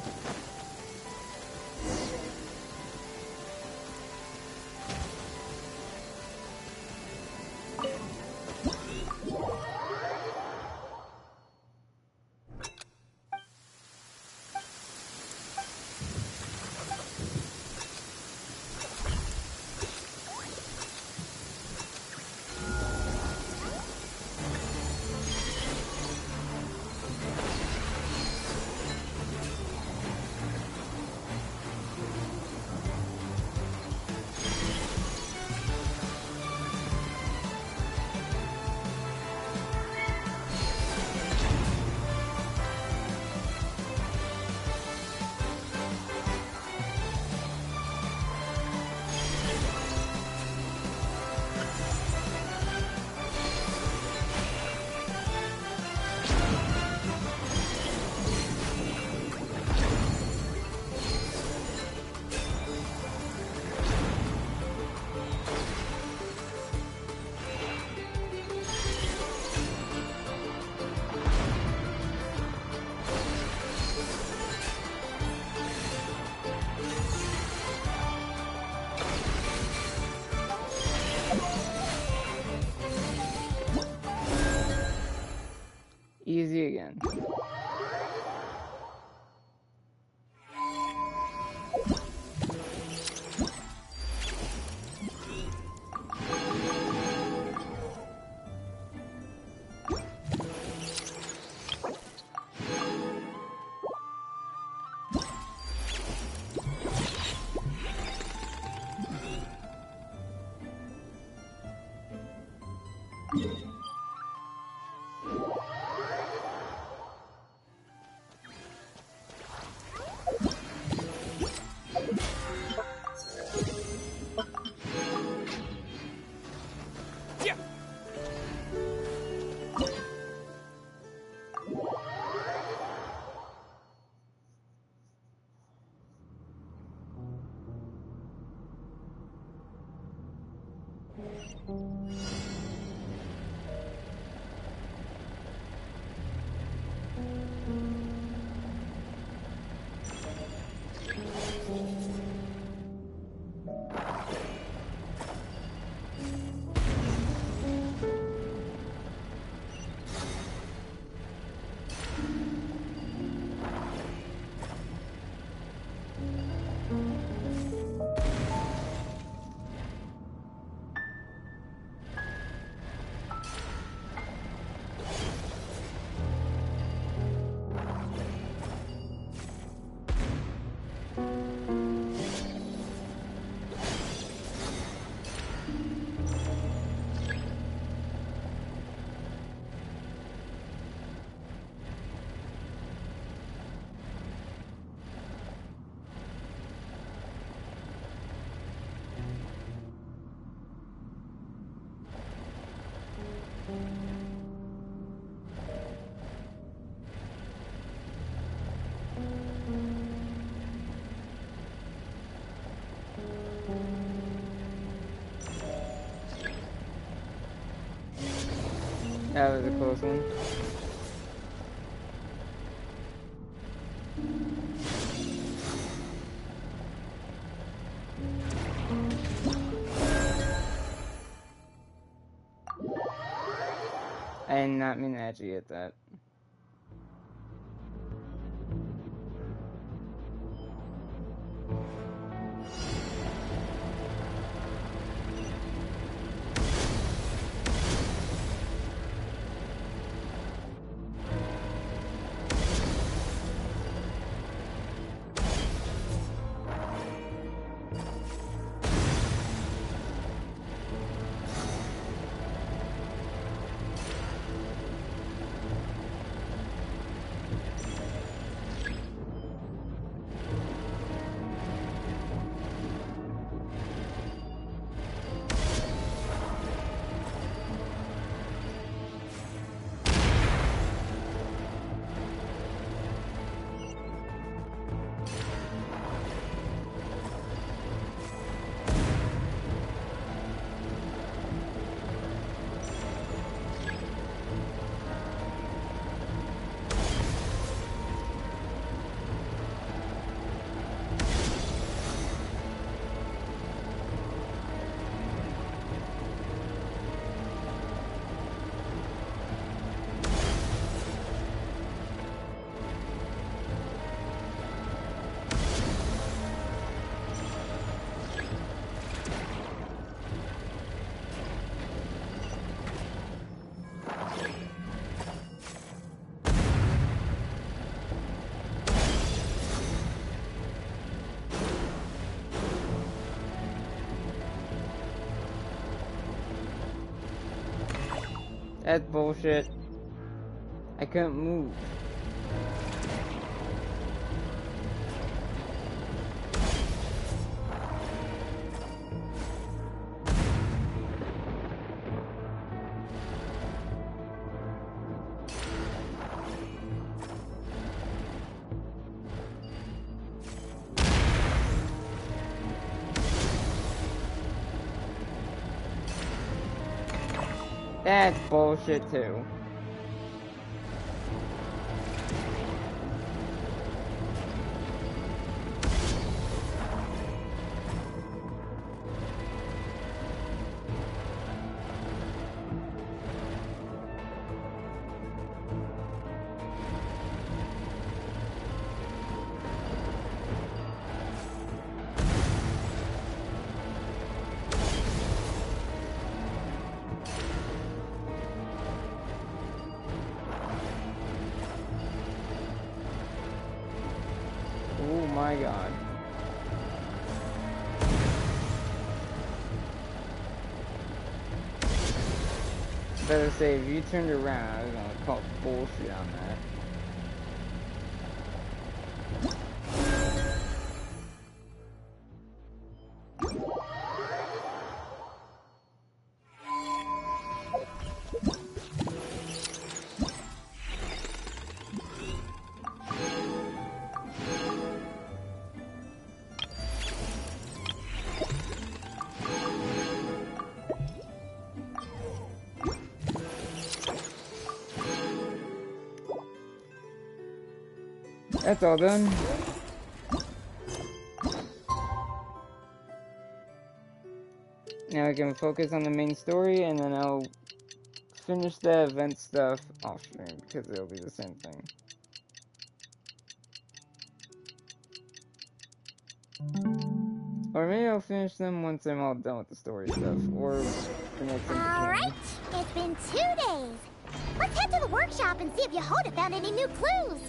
That was a close one. I did not mean to actually hit that. That's bullshit. I couldn't move. That's bullshit too. Oh my god. Better say, if you turned around, I was gonna call bullshit on that. That's all done. Now I can focus on the main story, and then I'll finish the event stuff off stream, because it'll be the same thing. Or maybe I'll finish them once I'm all done with the story stuff, or the next in between. Alright, it's been 2 days. Let's head to the workshop and see if Yehoda found any new clues.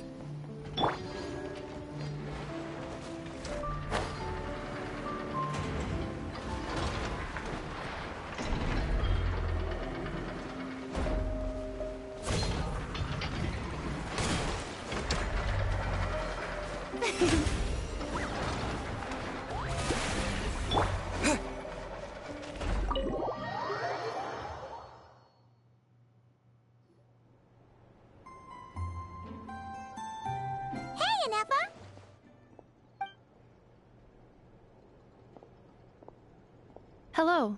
Hello.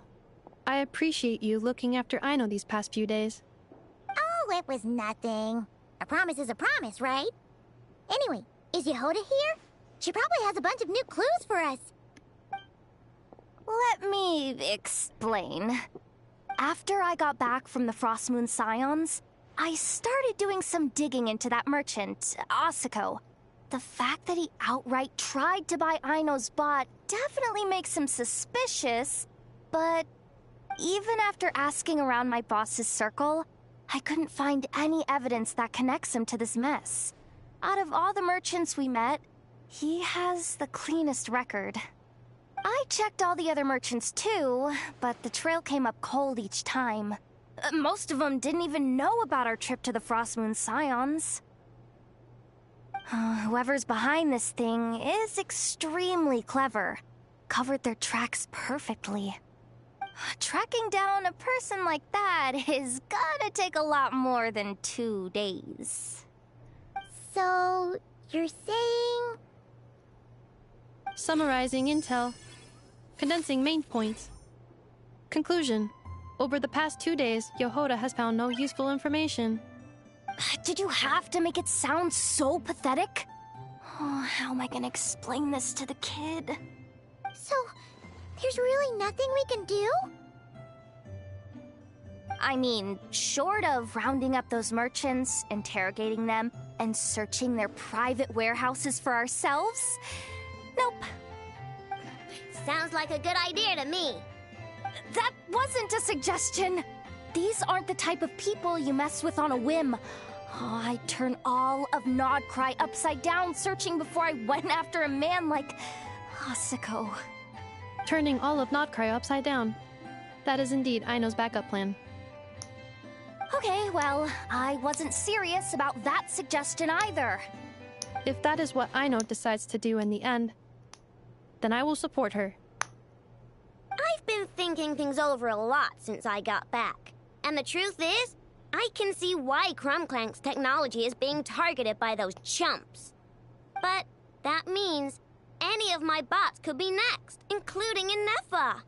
I appreciate you looking after Aino these past few days. It was nothing. A promise is a promise, right? Anyway, is Yehoda here? She probably has a bunch of new clues for us. Let me explain. After I got back from the Frost Moon Scions, I started doing some digging into that merchant, Asako. The fact that he outright tried to buy Aino's bot definitely makes him suspicious, but even after asking around my boss's circle, I couldn't find any evidence that connects him to this mess. Out of all the merchants we met, he has the cleanest record. I checked all the other merchants too, but the trail came up cold each time. Most of them didn't even know about our trip to the Frost Moon Scions. Whoever's behind this thing is extremely clever. Covered their tracks perfectly. Tracking down a person like that is gonna take a lot more than 2 days. So, you're saying... Summarizing intel. Condensing main points. Conclusion. Over the past 2 days, Yehoda has found no useful information. Did you have to make it sound so pathetic? Oh, how am I gonna explain this to the kid? So, there's really nothing we can do? I mean, short of rounding up those merchants, interrogating them, and searching their private warehouses for ourselves? Nope. Sounds like a good idea to me. That wasn't a suggestion. These aren't the type of people you mess with on a whim. Oh, I'd turn all of Nod-Krai upside down searching before I went after a man like Asako. Turning all of Nod-Krai upside down. That is indeed Aino's backup plan. Okay, well, I wasn't serious about that suggestion either. If that is what Aino decides to do in the end, then I will support her. I've been thinking things over a lot since I got back. And the truth is, I can see why Clank's technology is being targeted by those chumps. But that means any of my bots could be next, including Inefa.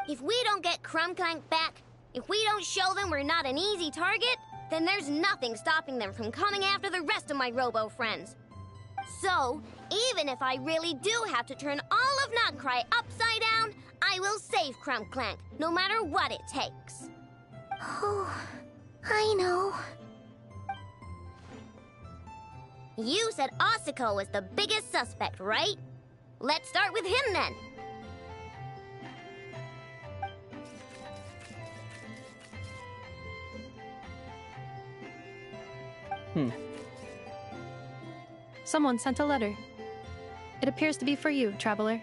If we don't get Clank back, if we don't show them we're not an easy target, then there's nothing stopping them from coming after the rest of my robo friends. So, even if I really do have to turn all of Nod-Krai upside down, I will save Clank, no matter what it takes. Oh, I know. You said Asako was the biggest suspect, right? Let's start with him then. Someone sent a letter. It appears to be for you, traveler.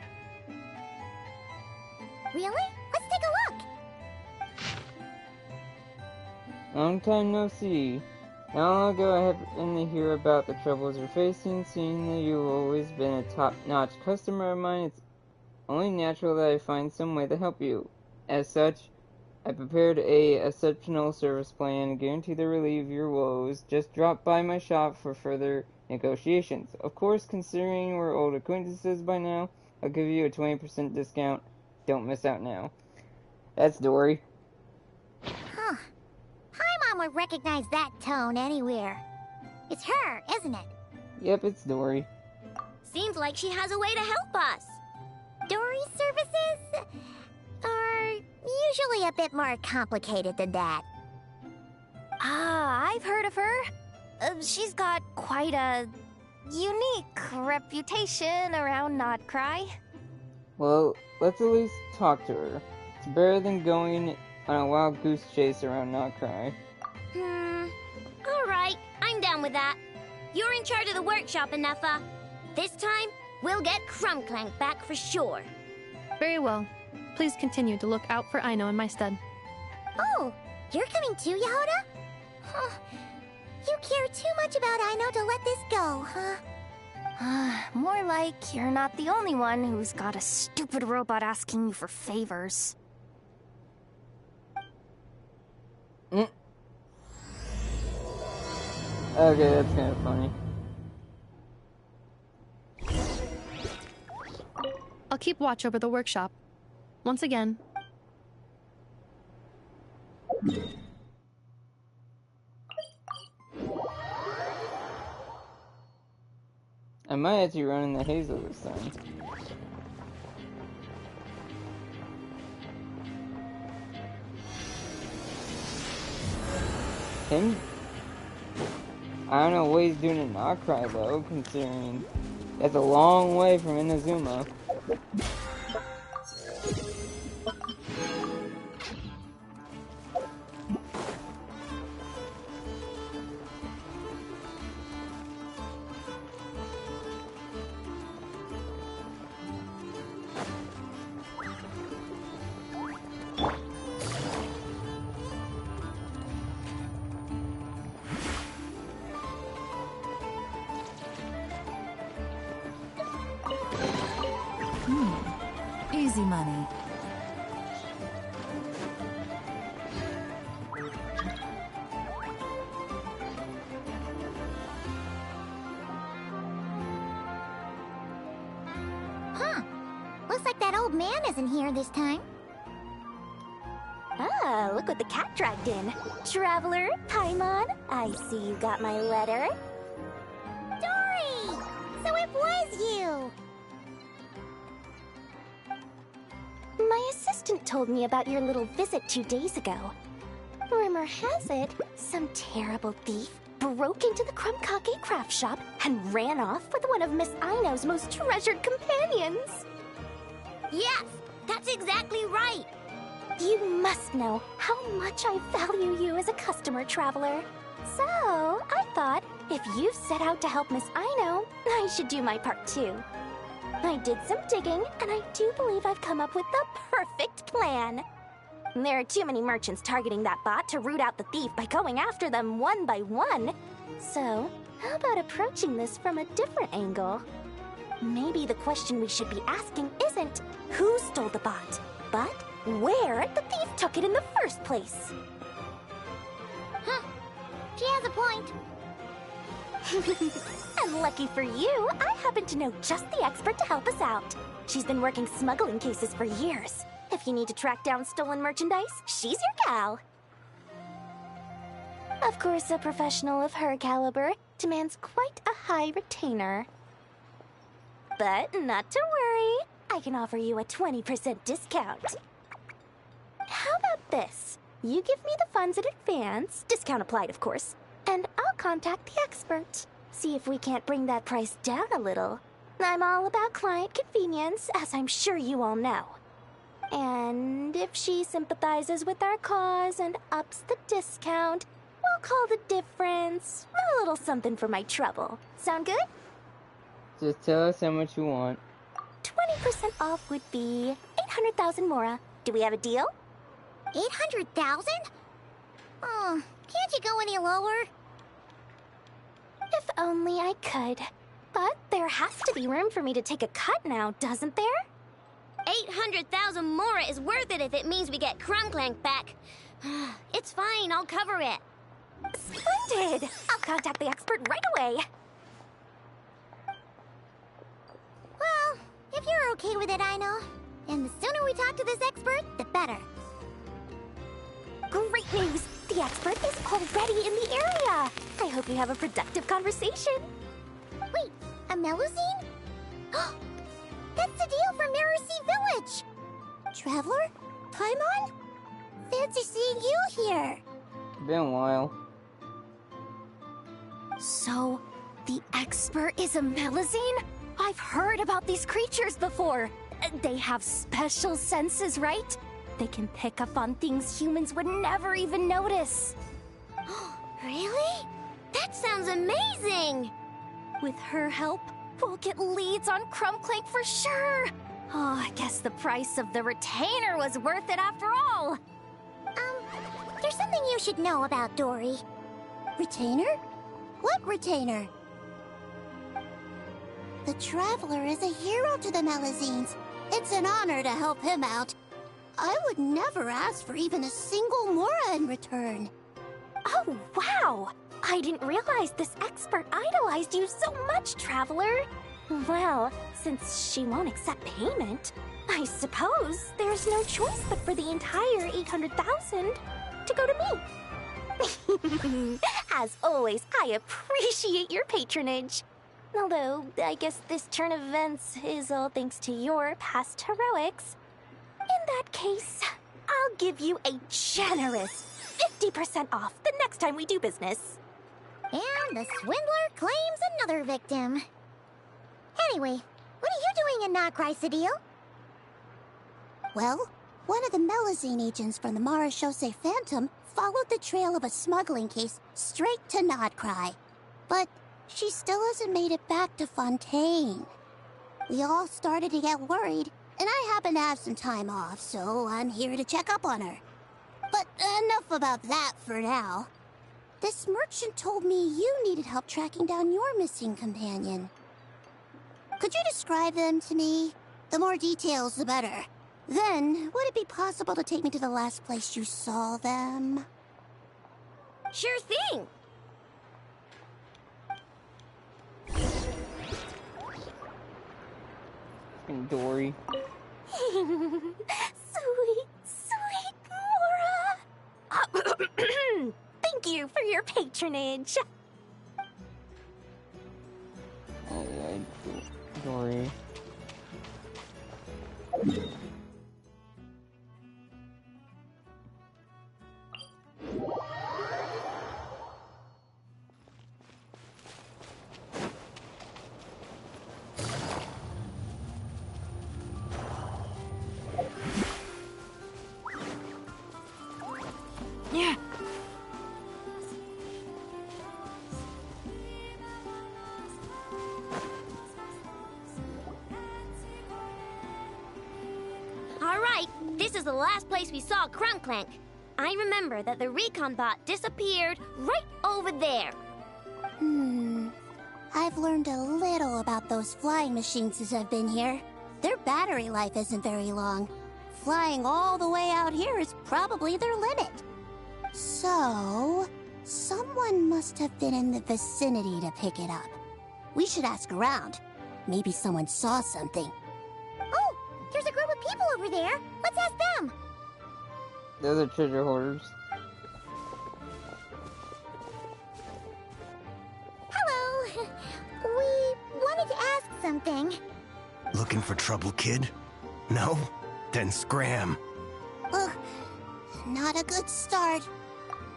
Really? Let's take a look! Long time no see. Not long ago I happened to hear about the troubles you're facing. Seeing that you've always been a top-notch customer of mine, it's only natural that I find some way to help you. As such, I prepared a exceptional service plan guaranteed to relieve your woes. Just drop by my shop for further negotiations. Of course, considering we're old acquaintances by now, I'll give you a 20% discount. Don't miss out now. That's Dory. Huh. Paimon would recognize that tone anywhere. It's her, isn't it? Yep, it's Dory. Seems like she has a way to help us. Dory's services are usually a bit more complicated than that. Ah, I've heard of her. She's got quite a unique reputation around Nod-Krai. Well, let's at least talk to her. It's better than going on a wild goose chase around Nod-Krai. Alright, I'm down with that. You're in charge of the workshop, Inefa. This time, we'll get Clank back for sure. Very well. Please continue to look out for Aino in my stead. Oh, you're coming too, Yehoda? Huh. You care too much about Aino to let this go, huh? More like you're not the only one who's got a stupid robot asking you for favors. Okay, that's kind of funny. I'll keep watch over the workshop. Once again. might actually run in the Hazel this time. Him? I don't know what he's doing in Nod-Krai though, considering that's a long way from Inazuma. Easy money. Huh. Looks like that old man isn't here this time. Ah, look what the cat dragged in. Traveler, Paimon, I see you got my letter. Dory! So it was you! My assistant told me about your little visit 2 days ago. Rumor has it, some terrible thief broke into the Crumkake craft shop and ran off with one of Miss Aino's most treasured companions. Yes, that's exactly right. You must know how much I value you as a customer, Traveler. So, I thought, if you set out to help Miss Aino, I should do my part too. I did some digging, and I do believe I've come up with the perfect plan. There are too many merchants targeting that bot to root out the thief by going after them one by one. So, how about approaching this from a different angle? Maybe the question we should be asking isn't who stole the bot, but where the thief took it in the first place. Huh. She has a point. And lucky for you, I happen to know just the expert to help us out. She's been working smuggling cases for years. If you need to track down stolen merchandise, she's your gal. Of course, a professional of her caliber demands quite a high retainer. But not to worry, I can offer you a 20% discount. How about this? You give me the funds in advance, discount applied of course, and I'll contact the expert. See if we can't bring that price down a little. I'm all about client convenience, as I'm sure you all know. And if she sympathizes with our cause and ups the discount, we'll call the difference a little something for my trouble. Sound good? Just tell us how much you want. 20% off would be 800,000 mora. Do we have a deal? 800,000? Oh, can't you go any lower? If only I could. But there has to be room for me to take a cut now, doesn't there? 800,000 mora is worth it if it means we get Clank back. It's fine, I'll cover it. Splendid! I'll contact the expert right away. Well, if you're okay with it, Aino. And the sooner we talk to this expert, the better. Great news! The expert is already in the area! I hope you have a productive conversation. Wait, a Melusine? That's the deal from Mirror Sea Village! Traveler? Paimon? Fancy seeing you here! Been a while. So, the expert is a Melusine? I've heard about these creatures before. They have special senses, right? They can pick up on things humans would never even notice. Really? That sounds amazing! With her help, we'll get leads on Clank for sure. Oh, I guess the price of the retainer was worth it after all. There's something you should know about Dory. Retainer? What retainer? The Traveler is a hero to the Melusines. It's an honor to help him out. I would never ask for even a single mora in return. Oh, wow! I didn't realize this expert idolized you so much, Traveler. Well, since she won't accept payment, I suppose there's no choice but for the entire 800,000 to go to me. As always, I appreciate your patronage. Although, I guess this turn of events is all thanks to your past heroics. In that case, I'll give you a generous 50% off the next time we do business. And the swindler claims another victim. Anyway, what are you doing in Nod-Krai, Cedille? Well, one of the Melazine agents from the Marechaussee Phantom followed the trail of a smuggling case straight to Nod-Krai. But she still hasn't made it back to Fontaine. We all started to get worried, and I happen to have some time off, so I'm here to check up on her. But enough about that for now. This merchant told me you needed help tracking down your missing companion. Could you describe them to me? The more details, the better. Then, would it be possible to take me to the last place you saw them? Sure thing. Dory. Sweet, sweet Mora! Thank you for your patronage. Oh, yeah, Dory. Yeah. All right, this is the last place we saw Clank. I remember that the recon bot disappeared right over there. I've learned a little about those flying machines since I've been here. Their battery life isn't very long. Flying all the way out here is probably their limit. So, someone must have been in the vicinity to pick it up. We should ask around. Maybe someone saw something. Oh, there's a group of people over there. Let's ask them. They're the treasure hoarders. Hello. We wanted to ask something. Looking for trouble, kid? No? Then scram. Ugh, not a good start.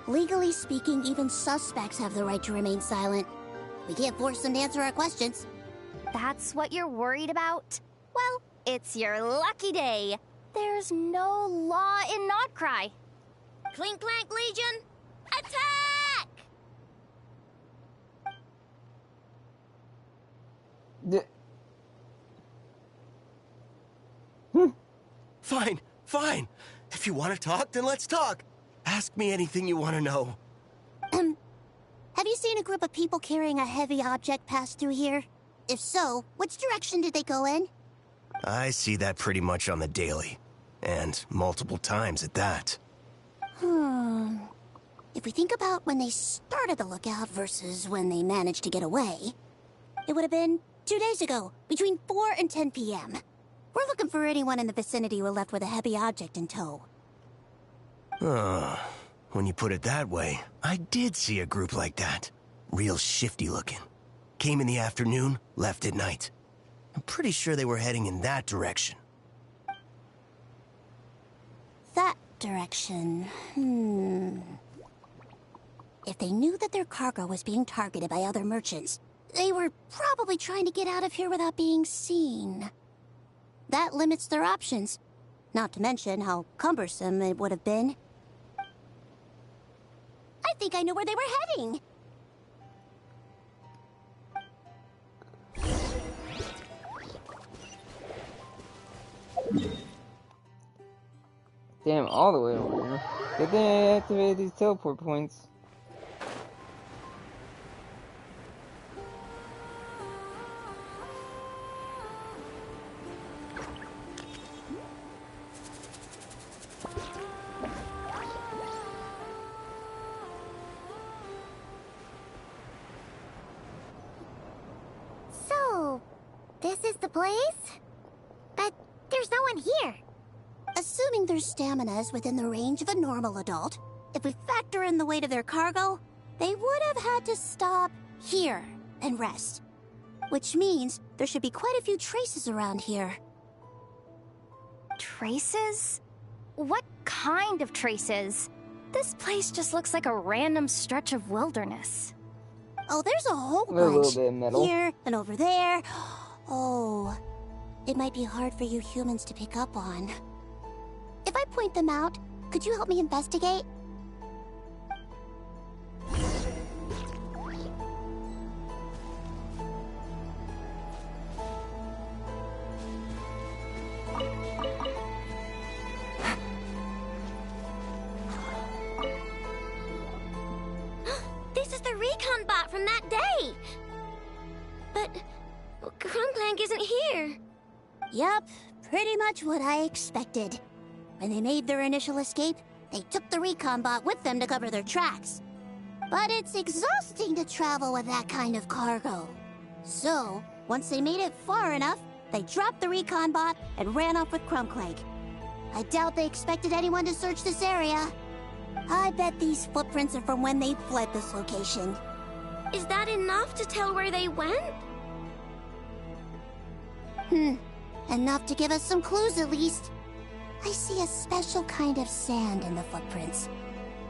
Legally speaking, even suspects have the right to remain silent. We can't force them to answer our questions. That's what you're worried about? Well, it's your lucky day. There's no law in Nod-Krai. Clink Clank Legion, attack! Fine, fine. If you want to talk, then let's talk. Ask me anything you want to know. Have you seen a group of people carrying a heavy object pass through here? If so, which direction did they go in? I see that pretty much on the daily. And multiple times at that. If we think about when they started the lookout versus when they managed to get away, it would have been 2 days ago, between 4 and 10 p.m. We're looking for anyone in the vicinity who left with a heavy object in tow. When you put it that way, I did see a group like that. Real shifty looking. Came in the afternoon, left at night. I'm pretty sure they were heading in that direction. That direction, If they knew that their cargo was being targeted by other merchants, they were probably trying to get out of here without being seen. That limits their options. Not to mention how cumbersome it would have been. I think I know where they were heading. Damn, all the way over here. Good thing I activated these teleport points. So, this is the place? But there's no one here. Assuming their stamina is within the range of a normal adult, if we factor in the weight of their cargo, they would have had to stop here and rest. which means there should be quite a few traces around here. Traces? What kind of traces? This place just looks like a random stretch of wilderness. Oh, there's a whole bunch. A little bit of metal. Here and over there. Oh, it might be hard for you humans to pick up on. If I point them out, could you help me investigate? This is the recon bot from that day! But Clank isn't here. Yup, pretty much what I expected. When they made their initial escape, they took the recon bot with them to cover their tracks. But it's exhausting to travel with that kind of cargo. So, once they made it far enough, they dropped the recon bot and ran off with Clank. I doubt they expected anyone to search this area. I bet these footprints are from when they fled this location. Is that enough to tell where they went? Enough to give us some clues at least. I see a special kind of sand in the footprints.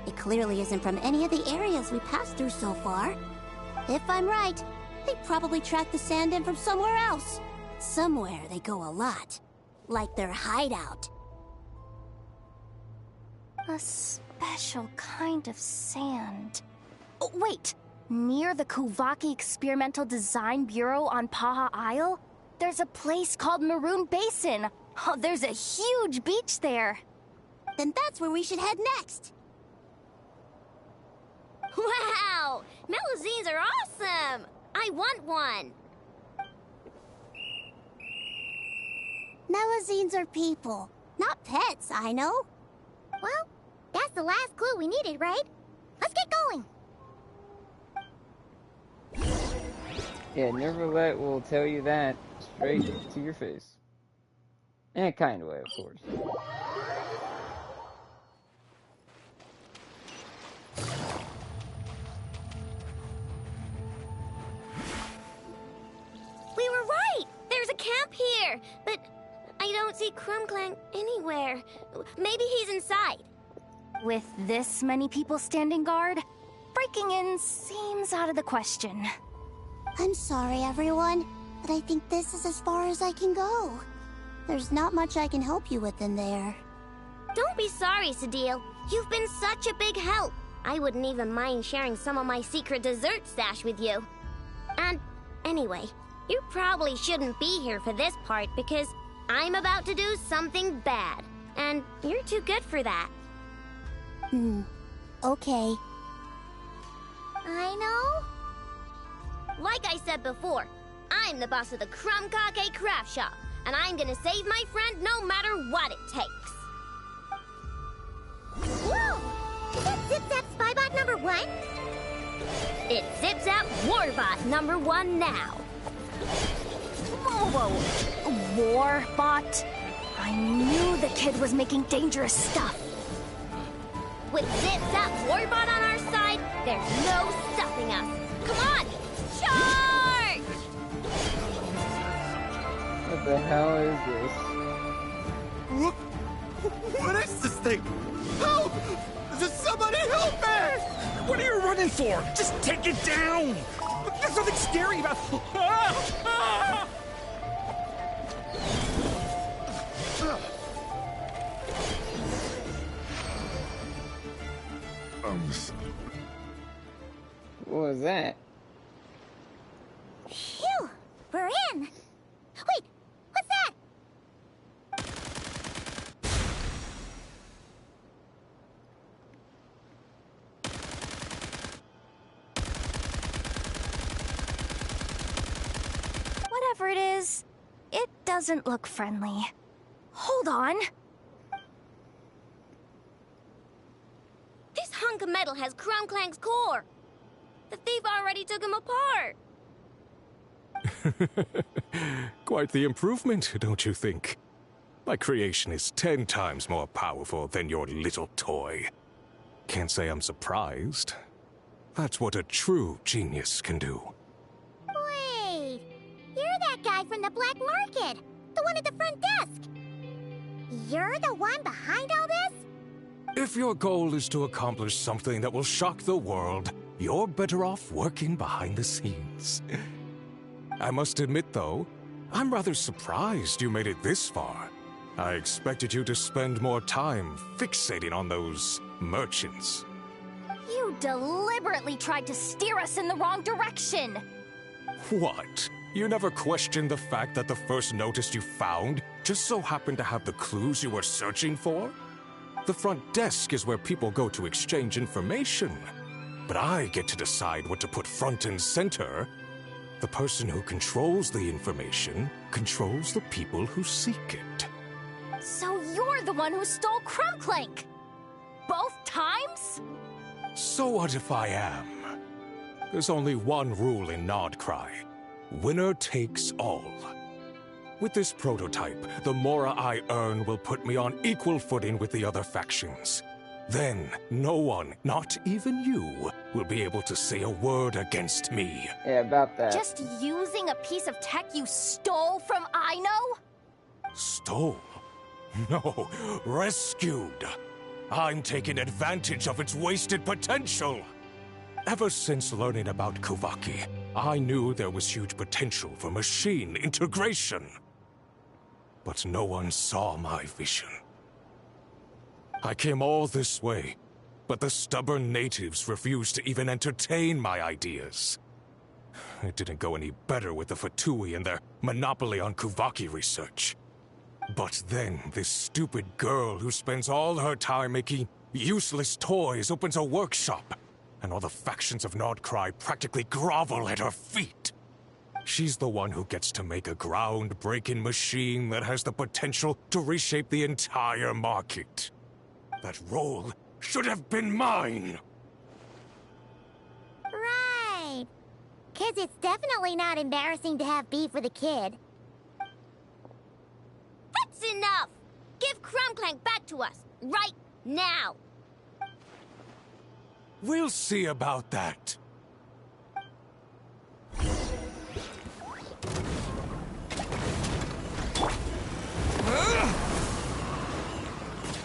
It clearly isn't from any of the areas we passed through so far. If I'm right, they probably tracked the sand in from somewhere else. Somewhere they go a lot. Like their hideout. A special kind of sand. Oh, wait! Near the Kuvaki Experimental Design Bureau on Paha Isle, there's a place called Maroon Basin. Oh, there's a huge beach there. Then that's where we should head next. Wow! Melazines are awesome! I want one! Melazines are people, not pets, I know. Well, that's the last clue we needed, right? Let's get going! Yeah, Neverlet will tell you that straight to your face. In a kind way, of course. We were right! There's a camp here! But I don't see Clank anywhere. Maybe he's inside. With this many people standing guard, breaking in seems out of the question. I'm sorry, everyone, but I think this is as far as I can go. There's not much I can help you with in there. Don't be sorry, Sadil. You've been such a big help. I wouldn't even mind sharing some of my secret dessert stash with you. And anyway, you probably shouldn't be here for this part because I'm about to do something bad. And you're too good for that. Okay. I know. Like I said before, I'm the boss of the Crumb-Kake Craft Shop, and I'm gonna save my friend no matter what it takes. Whoa! Is that Zip-Zap Spybot number 1? It's Zip-Zap Warbot number 1 now. Whoa! Warbot? I knew the kid was making dangerous stuff. With Zip-Zap Warbot on our side, there's no stopping us. Come on! Charge! What the hell is this? What is this thing? Help! Does somebody help me? What are you running for? Just take it down! There's nothing scary about... What was that? Phew! We're in! Wait! What's that? Whatever it is, it doesn't look friendly. Hold on. This hunk of metal has Clank's core. The thief already took him apart. Quite the improvement, don't you think? My creation is 10 times more powerful than your little toy. Can't say I'm surprised. That's what a true genius can do. Wait, in the black market. The one at the front desk. You're the one behind all this? If your goal is to accomplish something that will shock the world, you're better off working behind the scenes. I must admit, though, I'm rather surprised you made it this far. I expected you to spend more time fixating on those merchants. You deliberately tried to steer us in the wrong direction! What? You never questioned the fact that the first notice you found just so happened to have the clues you were searching for? The front desk is where people go to exchange information. But I get to decide what to put front and center. The person who controls the information controls the people who seek it. So you're the one who stole Clank! Both times? So what if I am? There's only one rule in Nod-Krai. Winner takes all. With this prototype, the Mora I earn will put me on equal footing with the other factions. Then, no one, not even you, will be able to say a word against me. Yeah, about that. Just using a piece of tech you stole from Aino? Stole? No, rescued. I'm taking advantage of its wasted potential. Ever since learning about Kuvaki, I knew there was huge potential for machine integration. But no one saw my vision. I came all this way, but the stubborn natives refused to even entertain my ideas. It didn't go any better with the Fatui and their monopoly on Kuvaki research. But then, this stupid girl who spends all her time making useless toys opens a workshop, and all the factions of Nod-Krai practically grovel at her feet. She's the one who gets to make a groundbreaking machine that has the potential to reshape the entire market. That role should have been mine! Right. 'Cause it's definitely not embarrassing to have beef with a kid. That's enough! Give Clank back to us, right now! We'll see about that.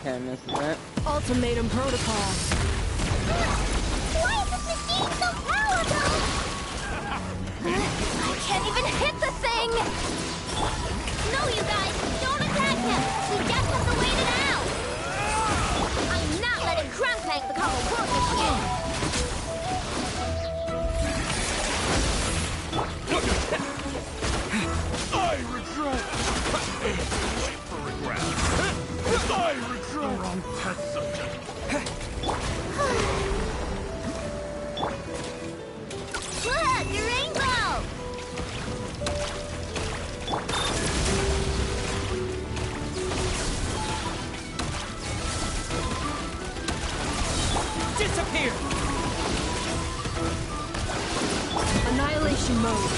Okay, I missed that. Ultimatum protocol. Why is this machine so powerful? I can't even hit the thing! No, you guys, don't attack him! We just have to wait it out! I'm not letting Clank become a work machine! I regret! Wait for regret! I regret! Wrong test subject! Look, your rainbow! Disappear! Annihilation mode.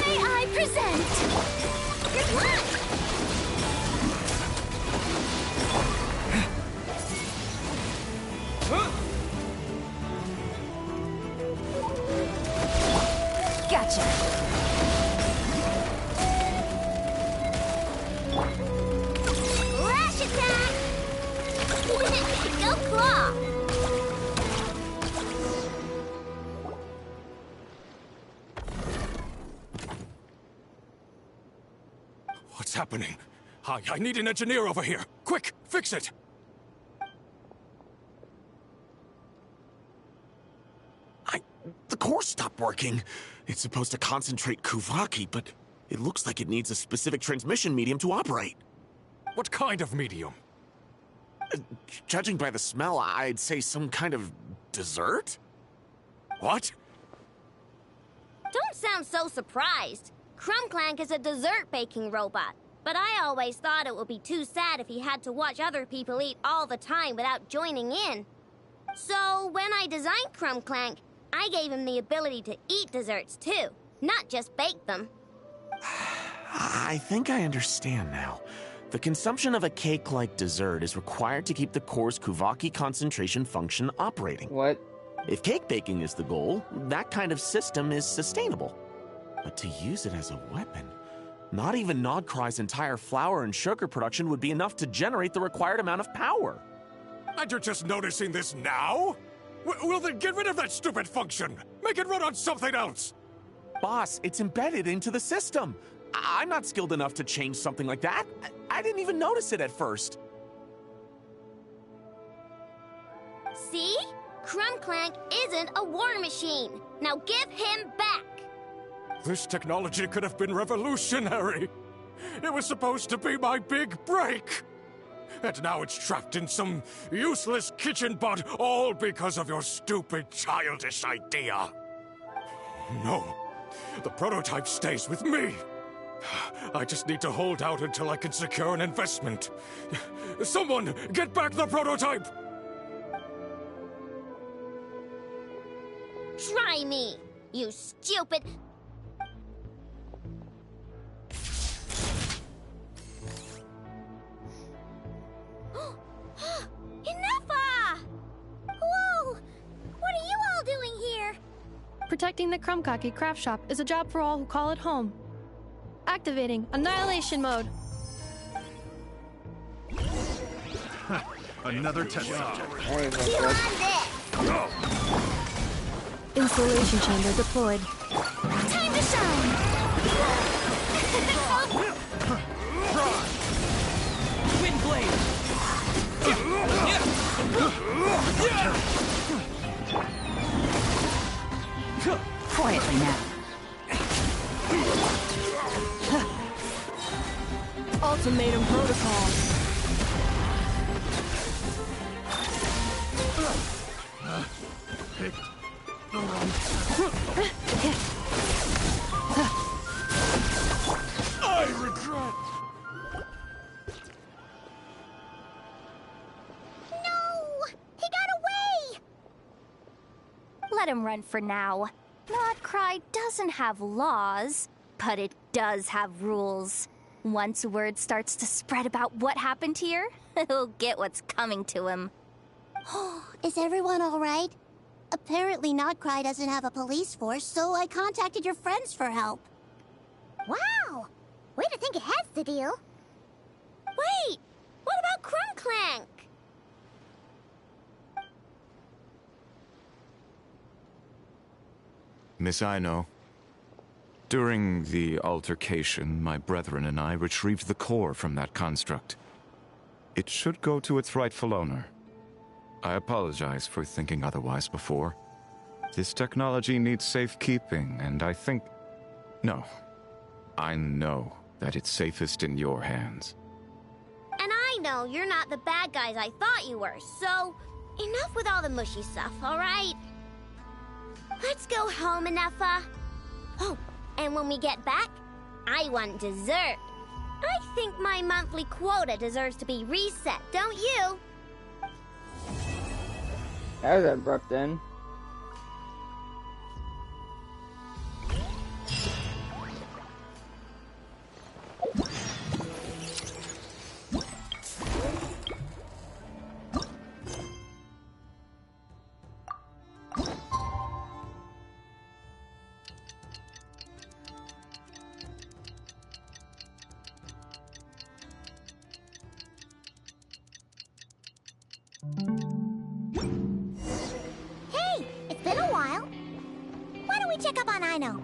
May I present? Good luck! Gotcha. Lash attack! Go claw! What's happening? I need an engineer over here. Quick, fix it! The core stopped working. It's supposed to concentrate Kuvaki, but it looks like it needs a specific transmission medium to operate. What kind of medium? Judging by the smell, I'd say some kind of dessert? What? Don't sound so surprised. Clank is a dessert baking robot, but I always thought it would be too sad if he had to watch other people eat all the time without joining in. So when I designed Clank, I gave him the ability to eat desserts too, not just bake them. I think I understand now. The consumption of a cake-like dessert is required to keep the core's Kuvaki concentration function operating. What? If cake baking is the goal, that kind of system is sustainable. But to use it as a weapon, not even Nod-Krai's entire flour and sugar production would be enough to generate the required amount of power. And you're just noticing this now? Well then get rid of that stupid function! Make it run on something else! Boss, it's embedded into the system. I'm not skilled enough to change something like that. I didn't even notice it at first. See? Clank isn't a war machine. Now give him back. This technology could have been revolutionary. It was supposed to be my big break. And now it's trapped in some useless kitchen bot, all because of your stupid, childish idea. No, the prototype stays with me. I just need to hold out until I can secure an investment. Someone, get back the prototype! Try me, you stupid... Enough! Whoa! What are you all doing here? Protecting the Krumkaki craft shop is a job for all who call it home. Activating Annihilation Mode. Another test subject. Installation chamber deployed. Time to shine! Twin blade! Quietly now. Ultimatum protocol. Picked the wrong... I regret... No! He got away! Let him run for now. Nod-Krai doesn't have laws, but it does have rules. Once word starts to spread about what happened here, he'll get what's coming to him. Is everyone all right? Apparently Nod-Krai doesn't have a police force, so I contacted your friends for help. Wow! Way to think ahead, the deal. Wait! What about Clank? Miss Aino, during the altercation, my brethren and I retrieved the core from that construct. It should go to its rightful owner. I apologize for thinking otherwise before. This technology needs safekeeping, and I think... No. I know that it's safest in your hands. And I know you're not the bad guys I thought you were, so enough with all the mushy stuff, alright? Let's go home, Inefa. Oh, and when we get back, I want dessert. I think my monthly quota deserves to be reset, don't you? That was abrupt then. Hey! It's been a while. Why don't we check up on Aino?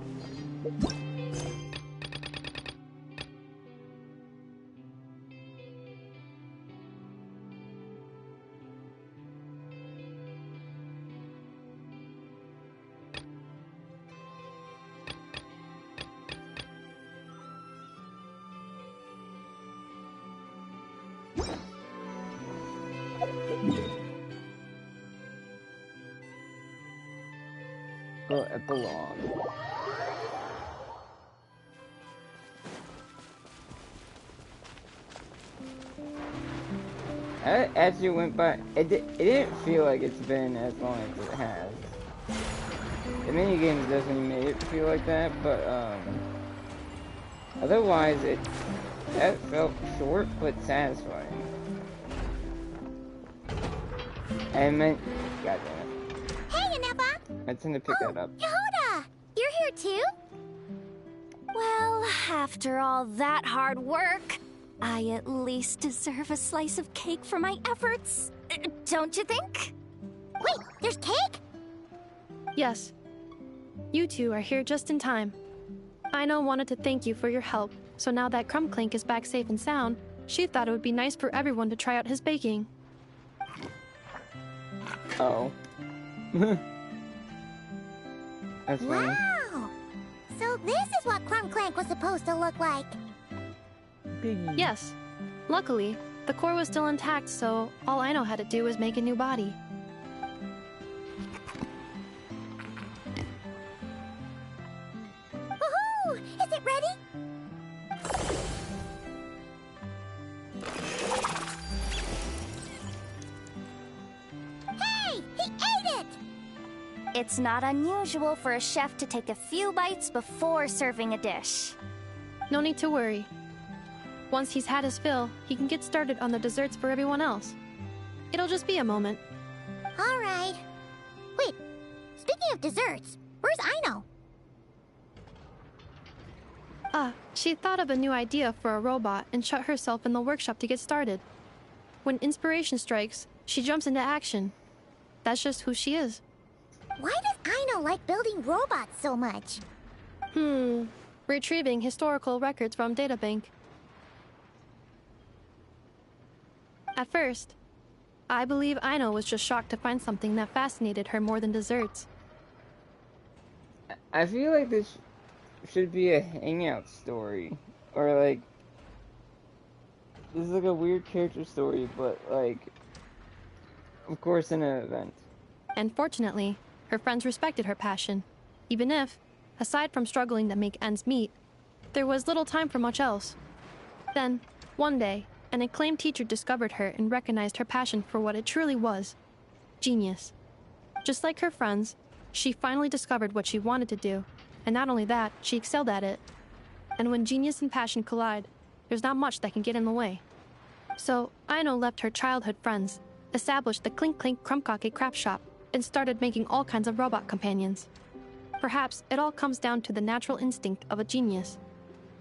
Epilogue. As you went by, it didn't feel like it's been as long as it has. The minigames definitely made it feel like that, but otherwise that felt short but satisfying. And meant, goddamn it. Hey, Inefa! I tend to pick that up. Yehuda! You're here too? Well, after all that hard work, I at least deserve a slice of cake for my efforts. Don't you think? Wait, there's cake? Yes. You two are here just in time. Aino wanted to thank you for your help, so now that Clink is back safe and sound, she thought it would be nice for everyone to try out his baking. Oh. That's funny. Wow! So this is what Clank was supposed to look like. Piggy. Yes. Luckily, the core was still intact, so all Aino had to do was make a new body. Woohoo! Is it ready? Hey! He ate it! It's not unusual for a chef to take a few bites before serving a dish. No need to worry. Once he's had his fill, he can get started on the desserts for everyone else. It'll just be a moment. All right. Wait, speaking of desserts, where's Aino? She thought of a new idea for a robot and shut herself in the workshop to get started. When inspiration strikes, she jumps into action. That's just who she is. Why does Aino like building robots so much? Retrieving historical records from databank. At first, I believe Aino was just shocked to find something that fascinated her more than desserts. I feel like this should be a hangout story. Or like... This is like a weird character story, but like... Of course in an event. And fortunately, her friends respected her passion. Even if, aside from struggling to make ends meet, there was little time for much else. Then, one day, an acclaimed teacher discovered her and recognized her passion for what it truly was. Genius. Just like her friends, she finally discovered what she wanted to do, and not only that, she excelled at it. And when genius and passion collide, there's not much that can get in the way. So, Aino left her childhood friends, established the Clink Crumpkake craft shop, and started making all kinds of robot companions. Perhaps it all comes down to the natural instinct of a genius.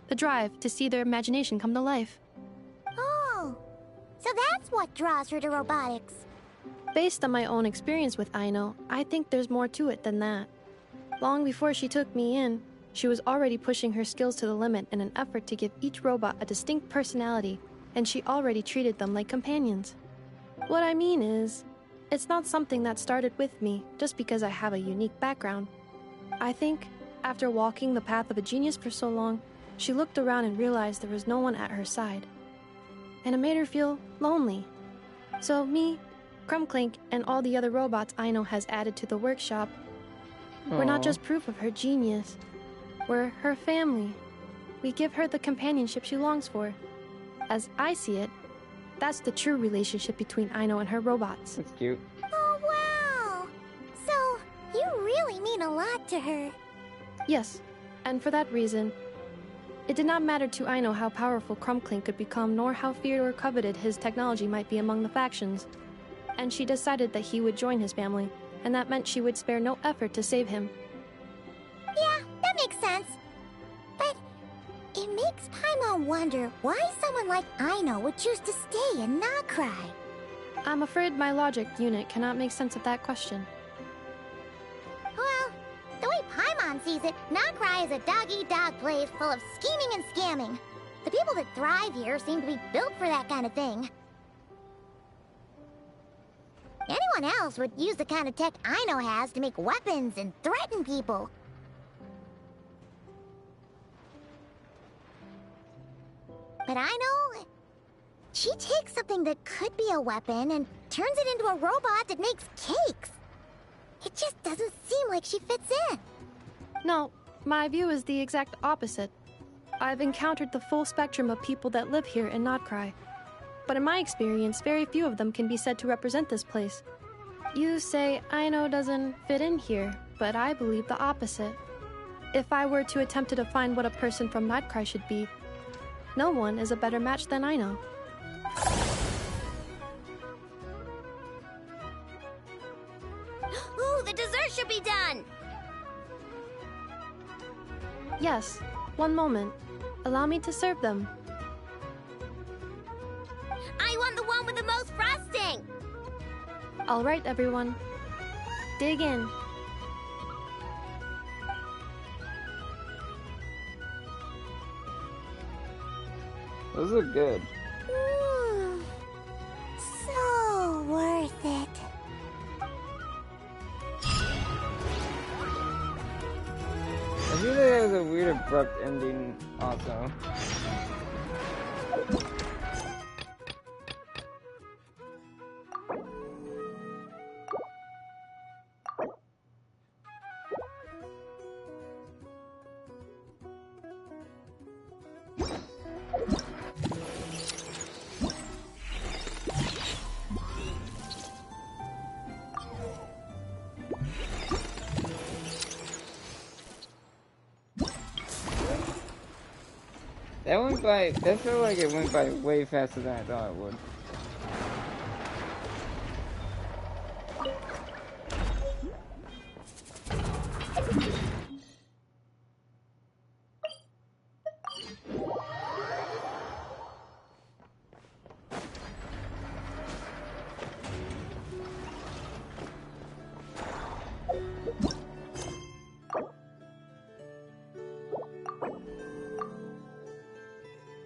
The drive to see their imagination come to life. Oh, so that's what draws her to robotics. Based on my own experience with Aino, I think there's more to it than that. Long before she took me in, she was already pushing her skills to the limit in an effort to give each robot a distinct personality, and she already treated them like companions. What I mean is, it's not something that started with me just because I have a unique background. I think, after walking the path of a genius for so long, she looked around and realized there was no one at her side. And it made her feel lonely. So me, Clink, and all the other robots Aino has added to the workshop, we're not just proof of her genius. We're her family. We give her the companionship she longs for. As I see it, that's the true relationship between Aino and her robots. That's cute. Oh, wow! So, you really mean a lot to her. Yes, and for that reason, it did not matter to Aino how powerful Clink could become, nor how feared or coveted his technology might be among the factions. And she decided that he would join his family, and that meant she would spare no effort to save him. Yeah, that makes sense. But it makes Paimon wonder why someone like Aino would choose to stay in Nod-Krai. I'm afraid my logic unit cannot make sense of that question. Well, the way Paimon sees it, Nod-Krai is a dog-eat-dog place full of scheming and scamming. The people that thrive here seem to be built for that kind of thing. Anyone else would use the kind of tech Aino has to make weapons and threaten people. But Aino, she takes something that could be a weapon and turns it into a robot that makes cakes. It just doesn't seem like she fits in. No, my view is the exact opposite. I've encountered the full spectrum of people that live here in Nod-Krai. But in my experience, very few of them can be said to represent this place. You say Aino doesn't fit in here, but I believe the opposite. If I were to attempt to define what a person from Nod-Krai should be, no one is a better match than Aino. Ooh, the dessert should be done! Yes, one moment. Allow me to serve them. I want the one with the most frosting! All right, everyone. Dig in. Those look good. So worth it. I feel like that was a weird abrupt ending also. That went by, that felt like it went by way faster than I thought it would.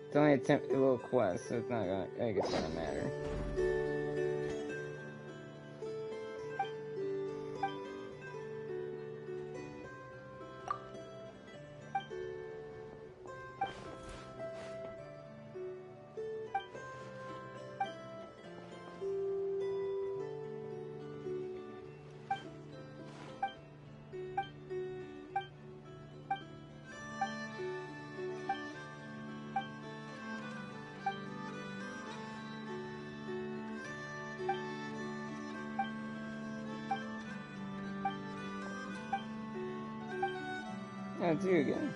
It's only a little quest, so it's not gonna, I think it's gonna matter. Yeah, it's you again.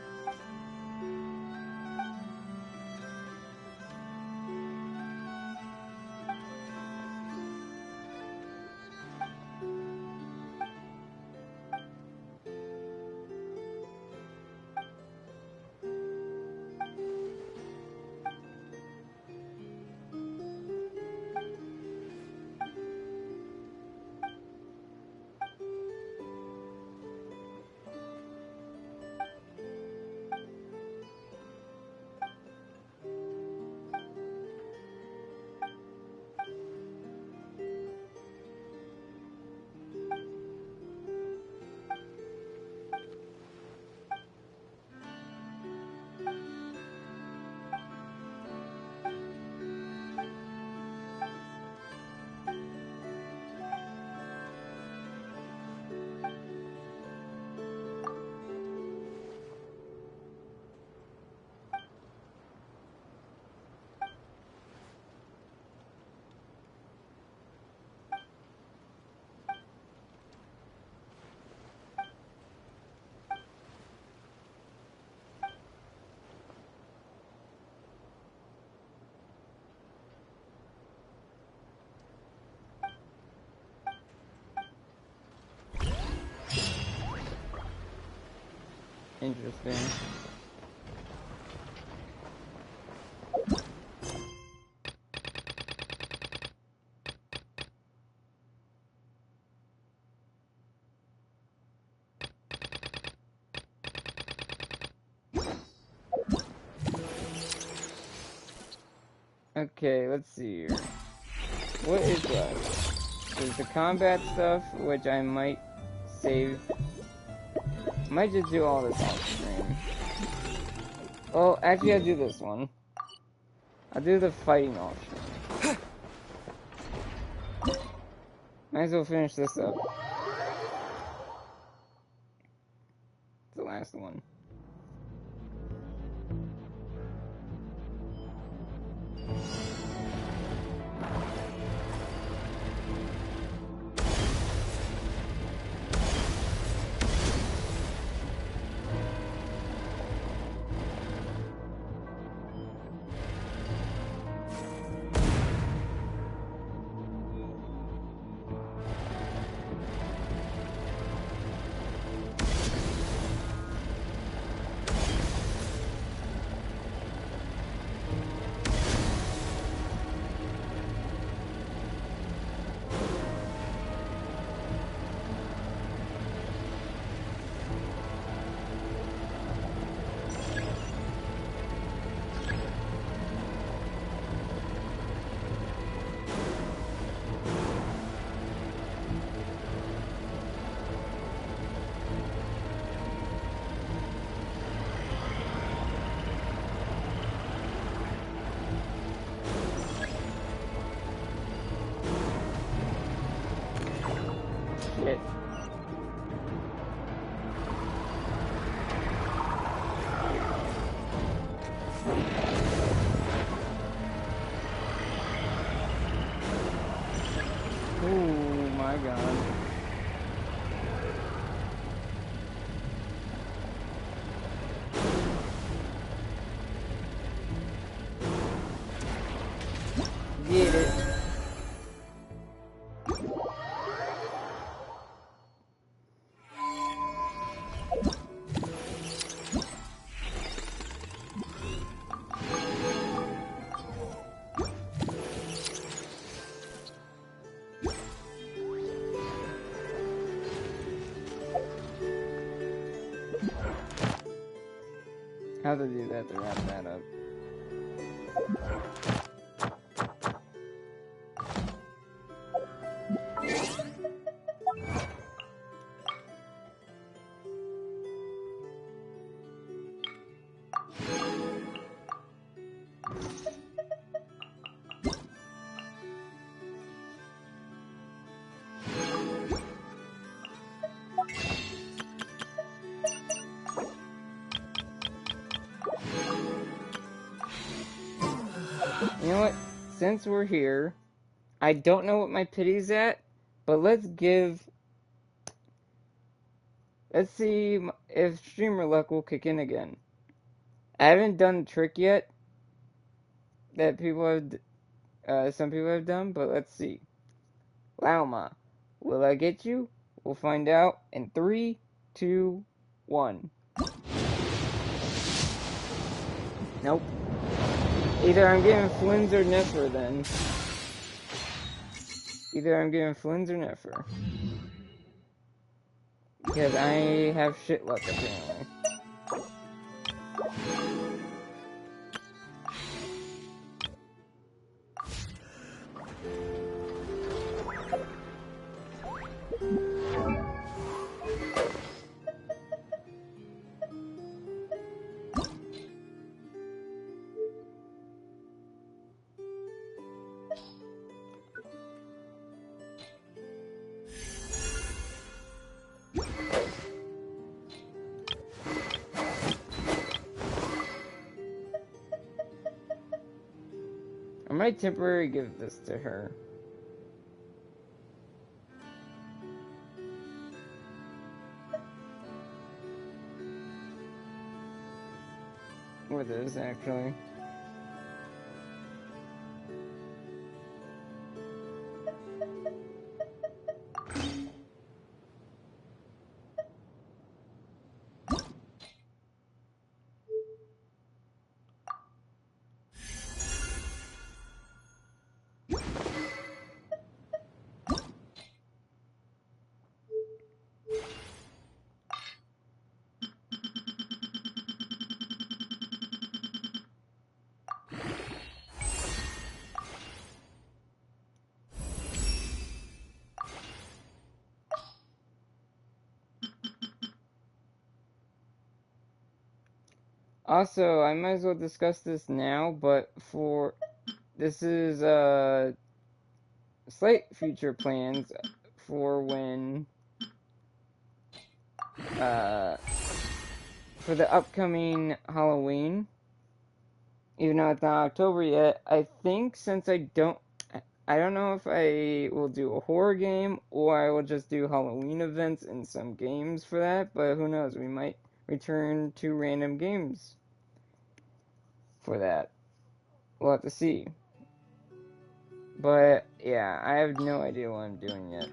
Interesting. Okay, let's see here. What is left? There's the combat stuff, which I might save. Might just do all this off stream. Oh, actually I'll do this one. I'll do the fighting off stream. Might as well finish this up. It's the last one. how to do that to wrap that up. You know what? Since we're here, I don't know what my pity's at, but let's see if streamer luck will kick in again. I haven't done the trick yet that some people have done, but let's see. Lauma, will I get you? We'll find out in 3, 2, 1. Nope. Either I'm getting Flynn's or Nefer then. Either I'm getting Flynn's or Nefer. Because I have shit luck apparently. I might temporarily give this to her. Or this, actually. Also, I might as well discuss this now, but this is slight future plans for when for the upcoming Halloween. Even though it's not October yet, I think since I don't know if I will do a horror game or I will just do Halloween events in some games for that, but who knows, we might return to random games for that. We'll have to see. But yeah, I have no idea what I'm doing yet.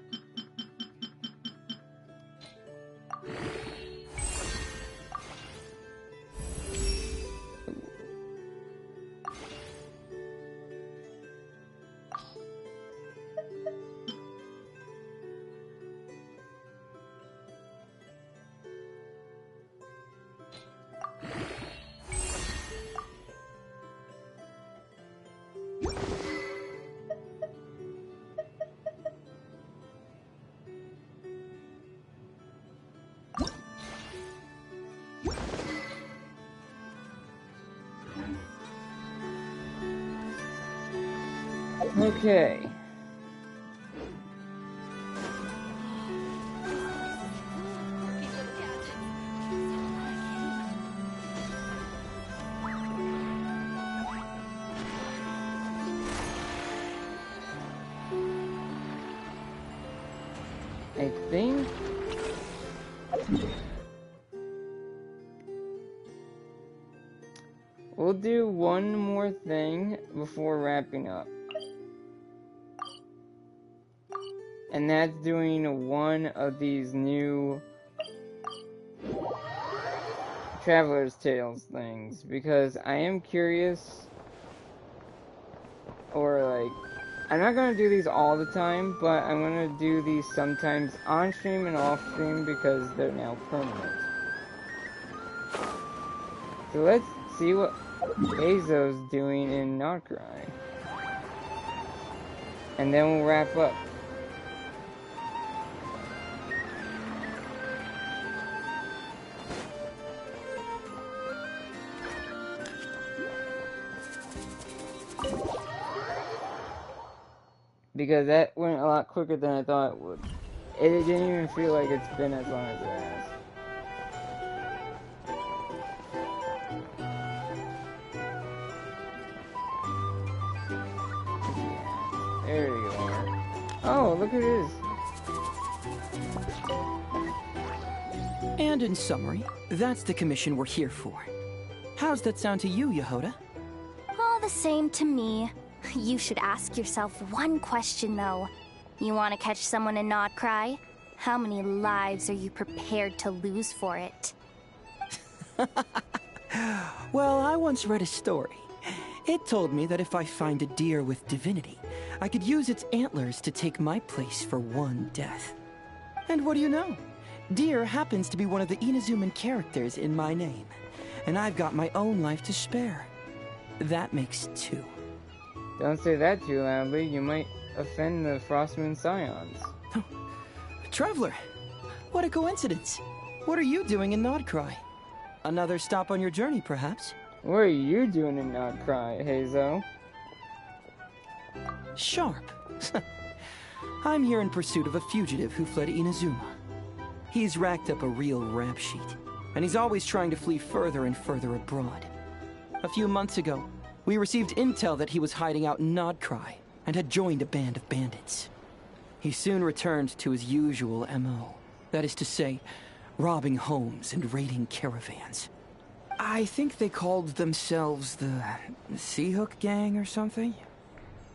Okay. I think we'll do one more thing before wrapping up. And that's doing one of these new Traveler's Tales things, because I am curious, or like, I'm not going to do these all the time, but I'm going to do these sometimes on stream and off stream because they're now permanent. So let's see what Azo's doing in Nod-Krai. And then we'll wrap up. Because that went a lot quicker than I thought it would. It didn't even feel like it's been as long as it has. Yeah, there you are. Oh, look at this. And in summary, that's the commission we're here for. How's that sound to you, Yehoda? All the same to me. You should ask yourself one question, though. You want to catch someone in Nod-Krai? How many lives are you prepared to lose for it? Well, I once read a story. It told me that if I find a deer with divinity, I could use its antlers to take my place for one death. And what do you know? Deer happens to be one of the Inazuman characters in my name. And I've got my own life to spare. That makes 2. Don't say that too loudly, you might offend the Frostmoon Scions. Traveler, what a coincidence. What are you doing in Nod-Krai? Another stop on your journey, perhaps? What are you doing in Nod-Krai, Hazo? Sharp. I'm here in pursuit of a fugitive who fled Inazuma. He's racked up a real rap sheet, and he's always trying to flee further and further abroad. A few months ago, we received intel that he was hiding out in Nod-Krai and had joined a band of bandits. He soon returned to his usual MO. That is to say, robbing homes and raiding caravans. I think they called themselves the Seahook Gang or something.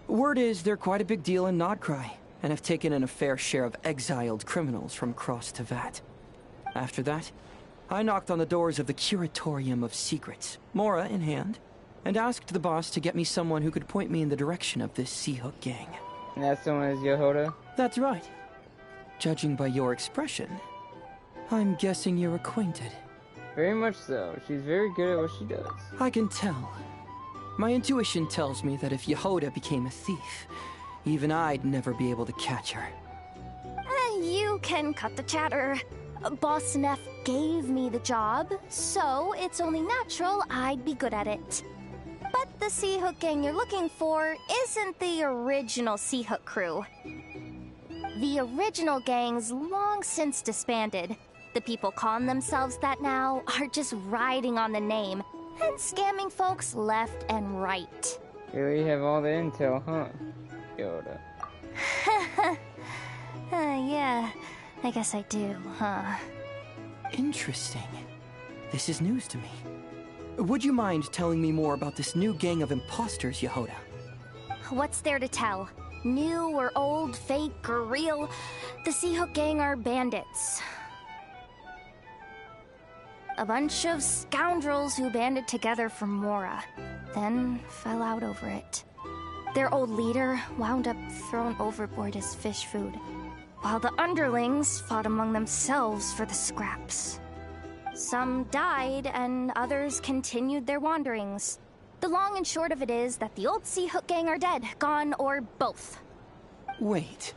Word is they're quite a big deal in Nod-Krai and have taken in a fair share of exiled criminals from across Tevat. After that, I knocked on the doors of the Curatorium of Secrets, Mora in hand, and asked the boss to get me someone who could point me in the direction of this Seahook Gang. And that someone is Yehoda? That's right. Judging by your expression, I'm guessing you're acquainted. Very much so. She's very good at what she does. I can tell. My intuition tells me that if Yehoda became a thief, even I'd never be able to catch her. You can cut the chatter. Boss Neff gave me the job, so it's only natural I'd be good at it. But the Seahook Gang you're looking for isn't the original Seahook crew. The original gang's long since disbanded. The people calling themselves that now are just riding on the name and scamming folks left and right. You really have all the intel, huh, Yoda? Yeah, I guess I do, huh? Interesting. This is news to me. Would you mind telling me more about this new gang of imposters, Yehoda? What's there to tell? New or old, fake or real, the Seahook Gang are bandits. A bunch of scoundrels who banded together for Mora, then fell out over it. Their old leader wound up thrown overboard as fish food, while the underlings fought among themselves for the scraps. Some died, and others continued their wanderings. The long and short of it is that the old Seahook Gang are dead, gone, or both. Wait.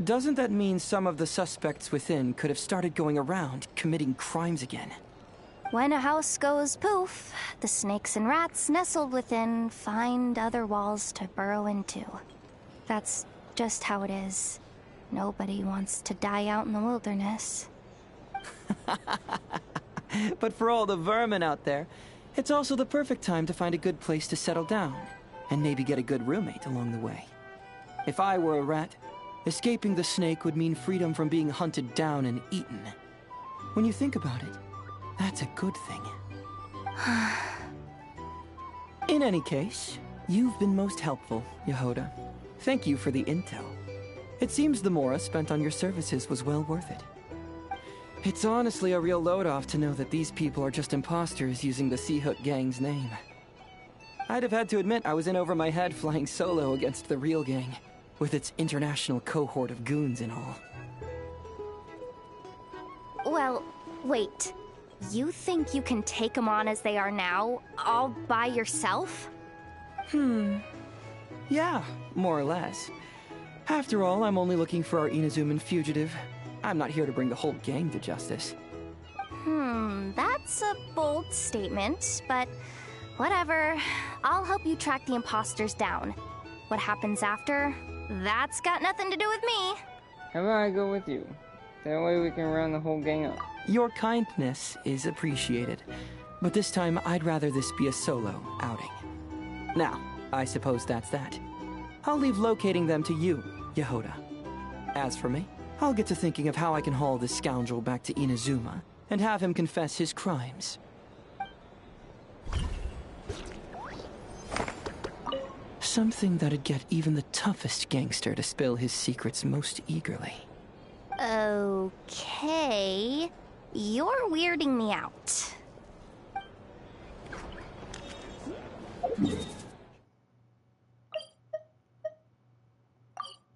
Doesn't that mean some of the suspects within could have started going around, committing crimes again? When a house goes poof, the snakes and rats nestled within find other walls to burrow into. That's just how it is. Nobody wants to die out in the wilderness. But for all the vermin out there, it's also the perfect time to find a good place to settle down, and maybe get a good roommate along the way. If I were a rat, escaping the snake would mean freedom from being hunted down and eaten. When you think about it, that's a good thing. In any case, you've been most helpful, Yehoda. Thank you for the intel. It seems the Mora spent on your services was well worth it. It's honestly a real load-off to know that these people are just imposters using the Seahook Gang's name. I'd have had to admit I was in over my head flying solo against the real gang, with its international cohort of goons and all. Well, wait. You think you can take them on as they are now, all by yourself? Yeah, more or less. After all, I'm only looking for our Inazuman fugitive. I'm not here to bring the whole gang to justice. That's a bold statement, but whatever. I'll help you track the imposters down. What happens after? That's got nothing to do with me. How about I go with you? That way we can round the whole gang up. Your kindness is appreciated, but this time I'd rather this be a solo outing. Now, I suppose that's that. I'll leave locating them to you, Yehoda. As for me, I'll get to thinking of how I can haul this scoundrel back to Inazuma and have him confess his crimes. Something that'd get even the toughest gangster to spill his secrets most eagerly. Okay. You're weirding me out.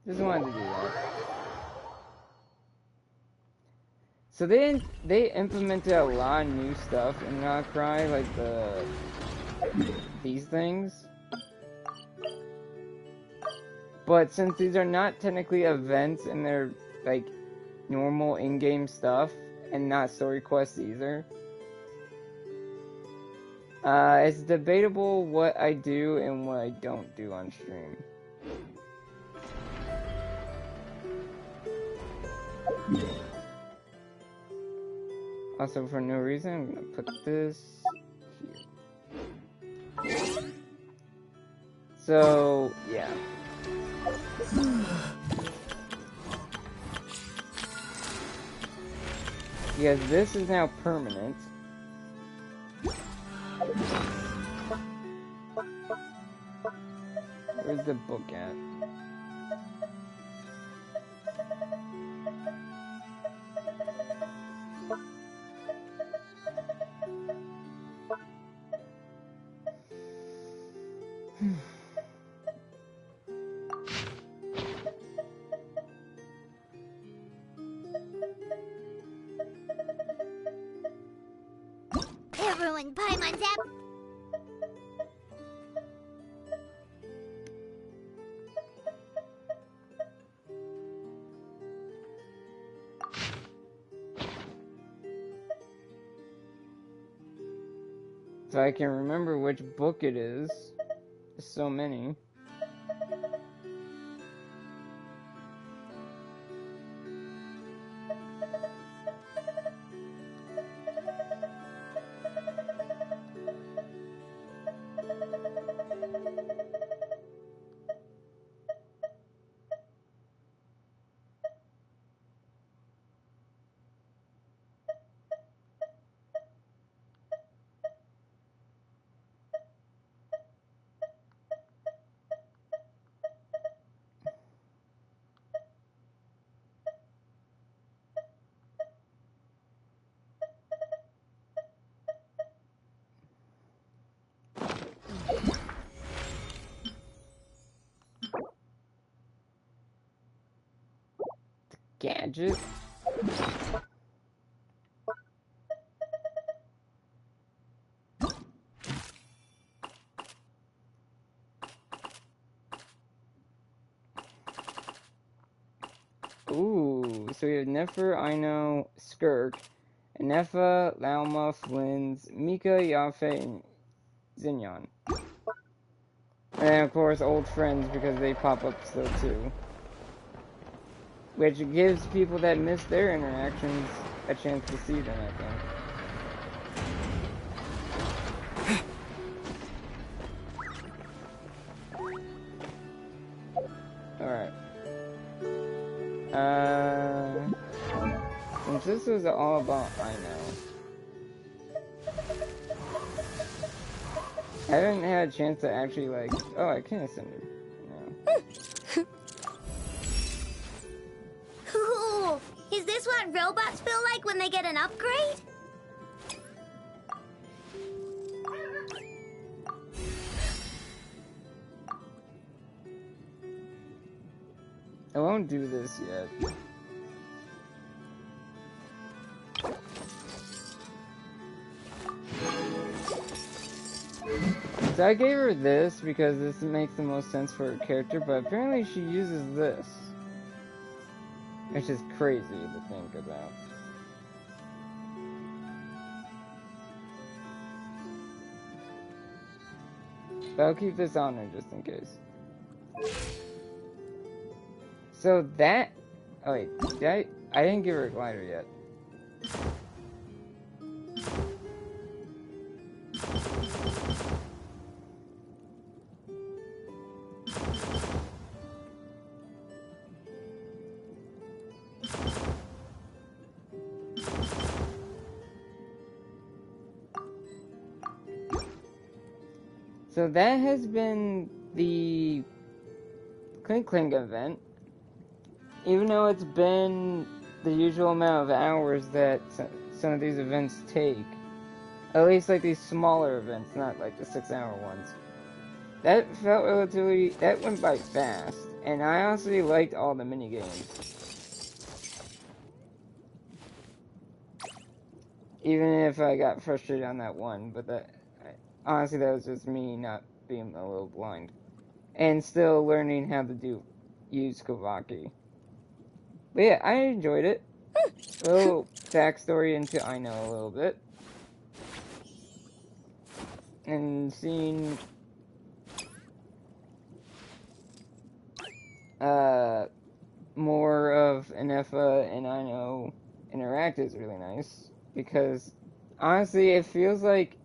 Just wanted to do that. So they implemented a lot of new stuff in Nod-Krai, like these things. But since these are not technically events and they're like normal in-game stuff and not story quests either, it's debatable what I do and what I don't do on stream. Also, for no reason, I'm gonna put this here. So, yeah. Because this is now permanent. Where's the book at? Everyone, Paimon Zap! So I can remember which book it is. There's so many. Gadget? Ooh, so we have Nefer, Aino, Skirk, Nefa, Lauma, Flins, Mika, Yafe, and Zinyan. And of course, old friends because they pop up still too. Which gives people that miss their interactions a chance to see them, I think. Alright. Since this was all about I haven't had a chance to actually, like, oh, I can't send her. No. Ooh, is this what robots feel like when they get an upgrade? I won't do this yet. So I gave her this because this makes the most sense for her character, but apparently she uses this. Which is crazy to think about. But I'll keep this on her just in case. So that... Oh wait, I didn't give her a glider yet. So that has been the Clink event. Even though it's been the usual amount of hours that some of these events take. At least like these smaller events, not like the 6-hour ones. That felt relatively... that went by fast. And I honestly liked all the minigames. Even if I got frustrated on that one, but that... honestly, that was just me not being a little blind. And still learning how to use Kavaki. But yeah, I enjoyed it. A little backstory into I know a little bit. And seeing... more of Anefa and I know interact is really nice. Because, honestly, it feels like...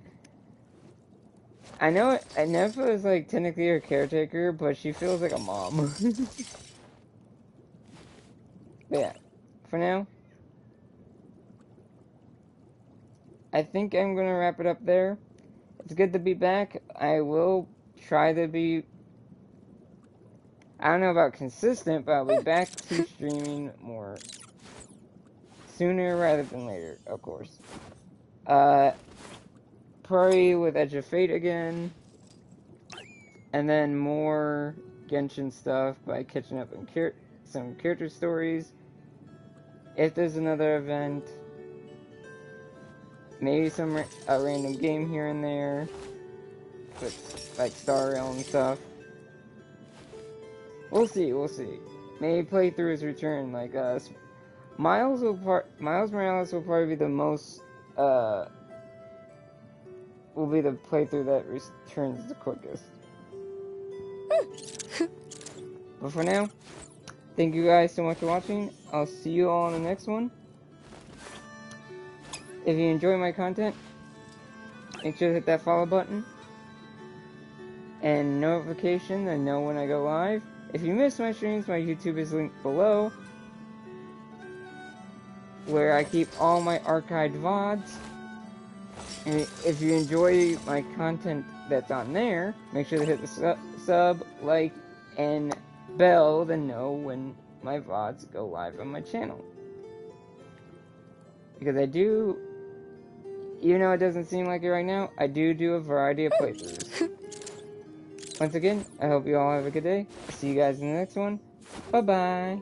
I know Anefa is like technically her caretaker, but she feels like a mom. But yeah, for now, I think I'm gonna wrap it up there. It's good to be back. I will try to be... I don't know about consistent, but I'll be back to streaming more sooner rather than later, of course. Probably with Edge of Fate again, and then more Genshin stuff by catching up on some character stories. If there's another event, maybe a random game here and there, with like Star Realm stuff. We'll see. Maybe playthroughs return. Like Miles Morales will probably be the most. Will be the playthrough that returns the quickest. But for now, thank you guys so much for watching. I'll see you all in the next one. If you enjoy my content, make sure to hit that follow button and notification to know when I go live. If you miss my streams, my YouTube is linked below, where I keep all my archived VODs. And if you enjoy my content that's on there, make sure to hit the sub, like, and bell to know when my VODs go live on my channel. Because I do, even though it doesn't seem like it right now, I do a variety of playthroughs. Once again, I hope you all have a good day. See you guys in the next one. Bye-bye.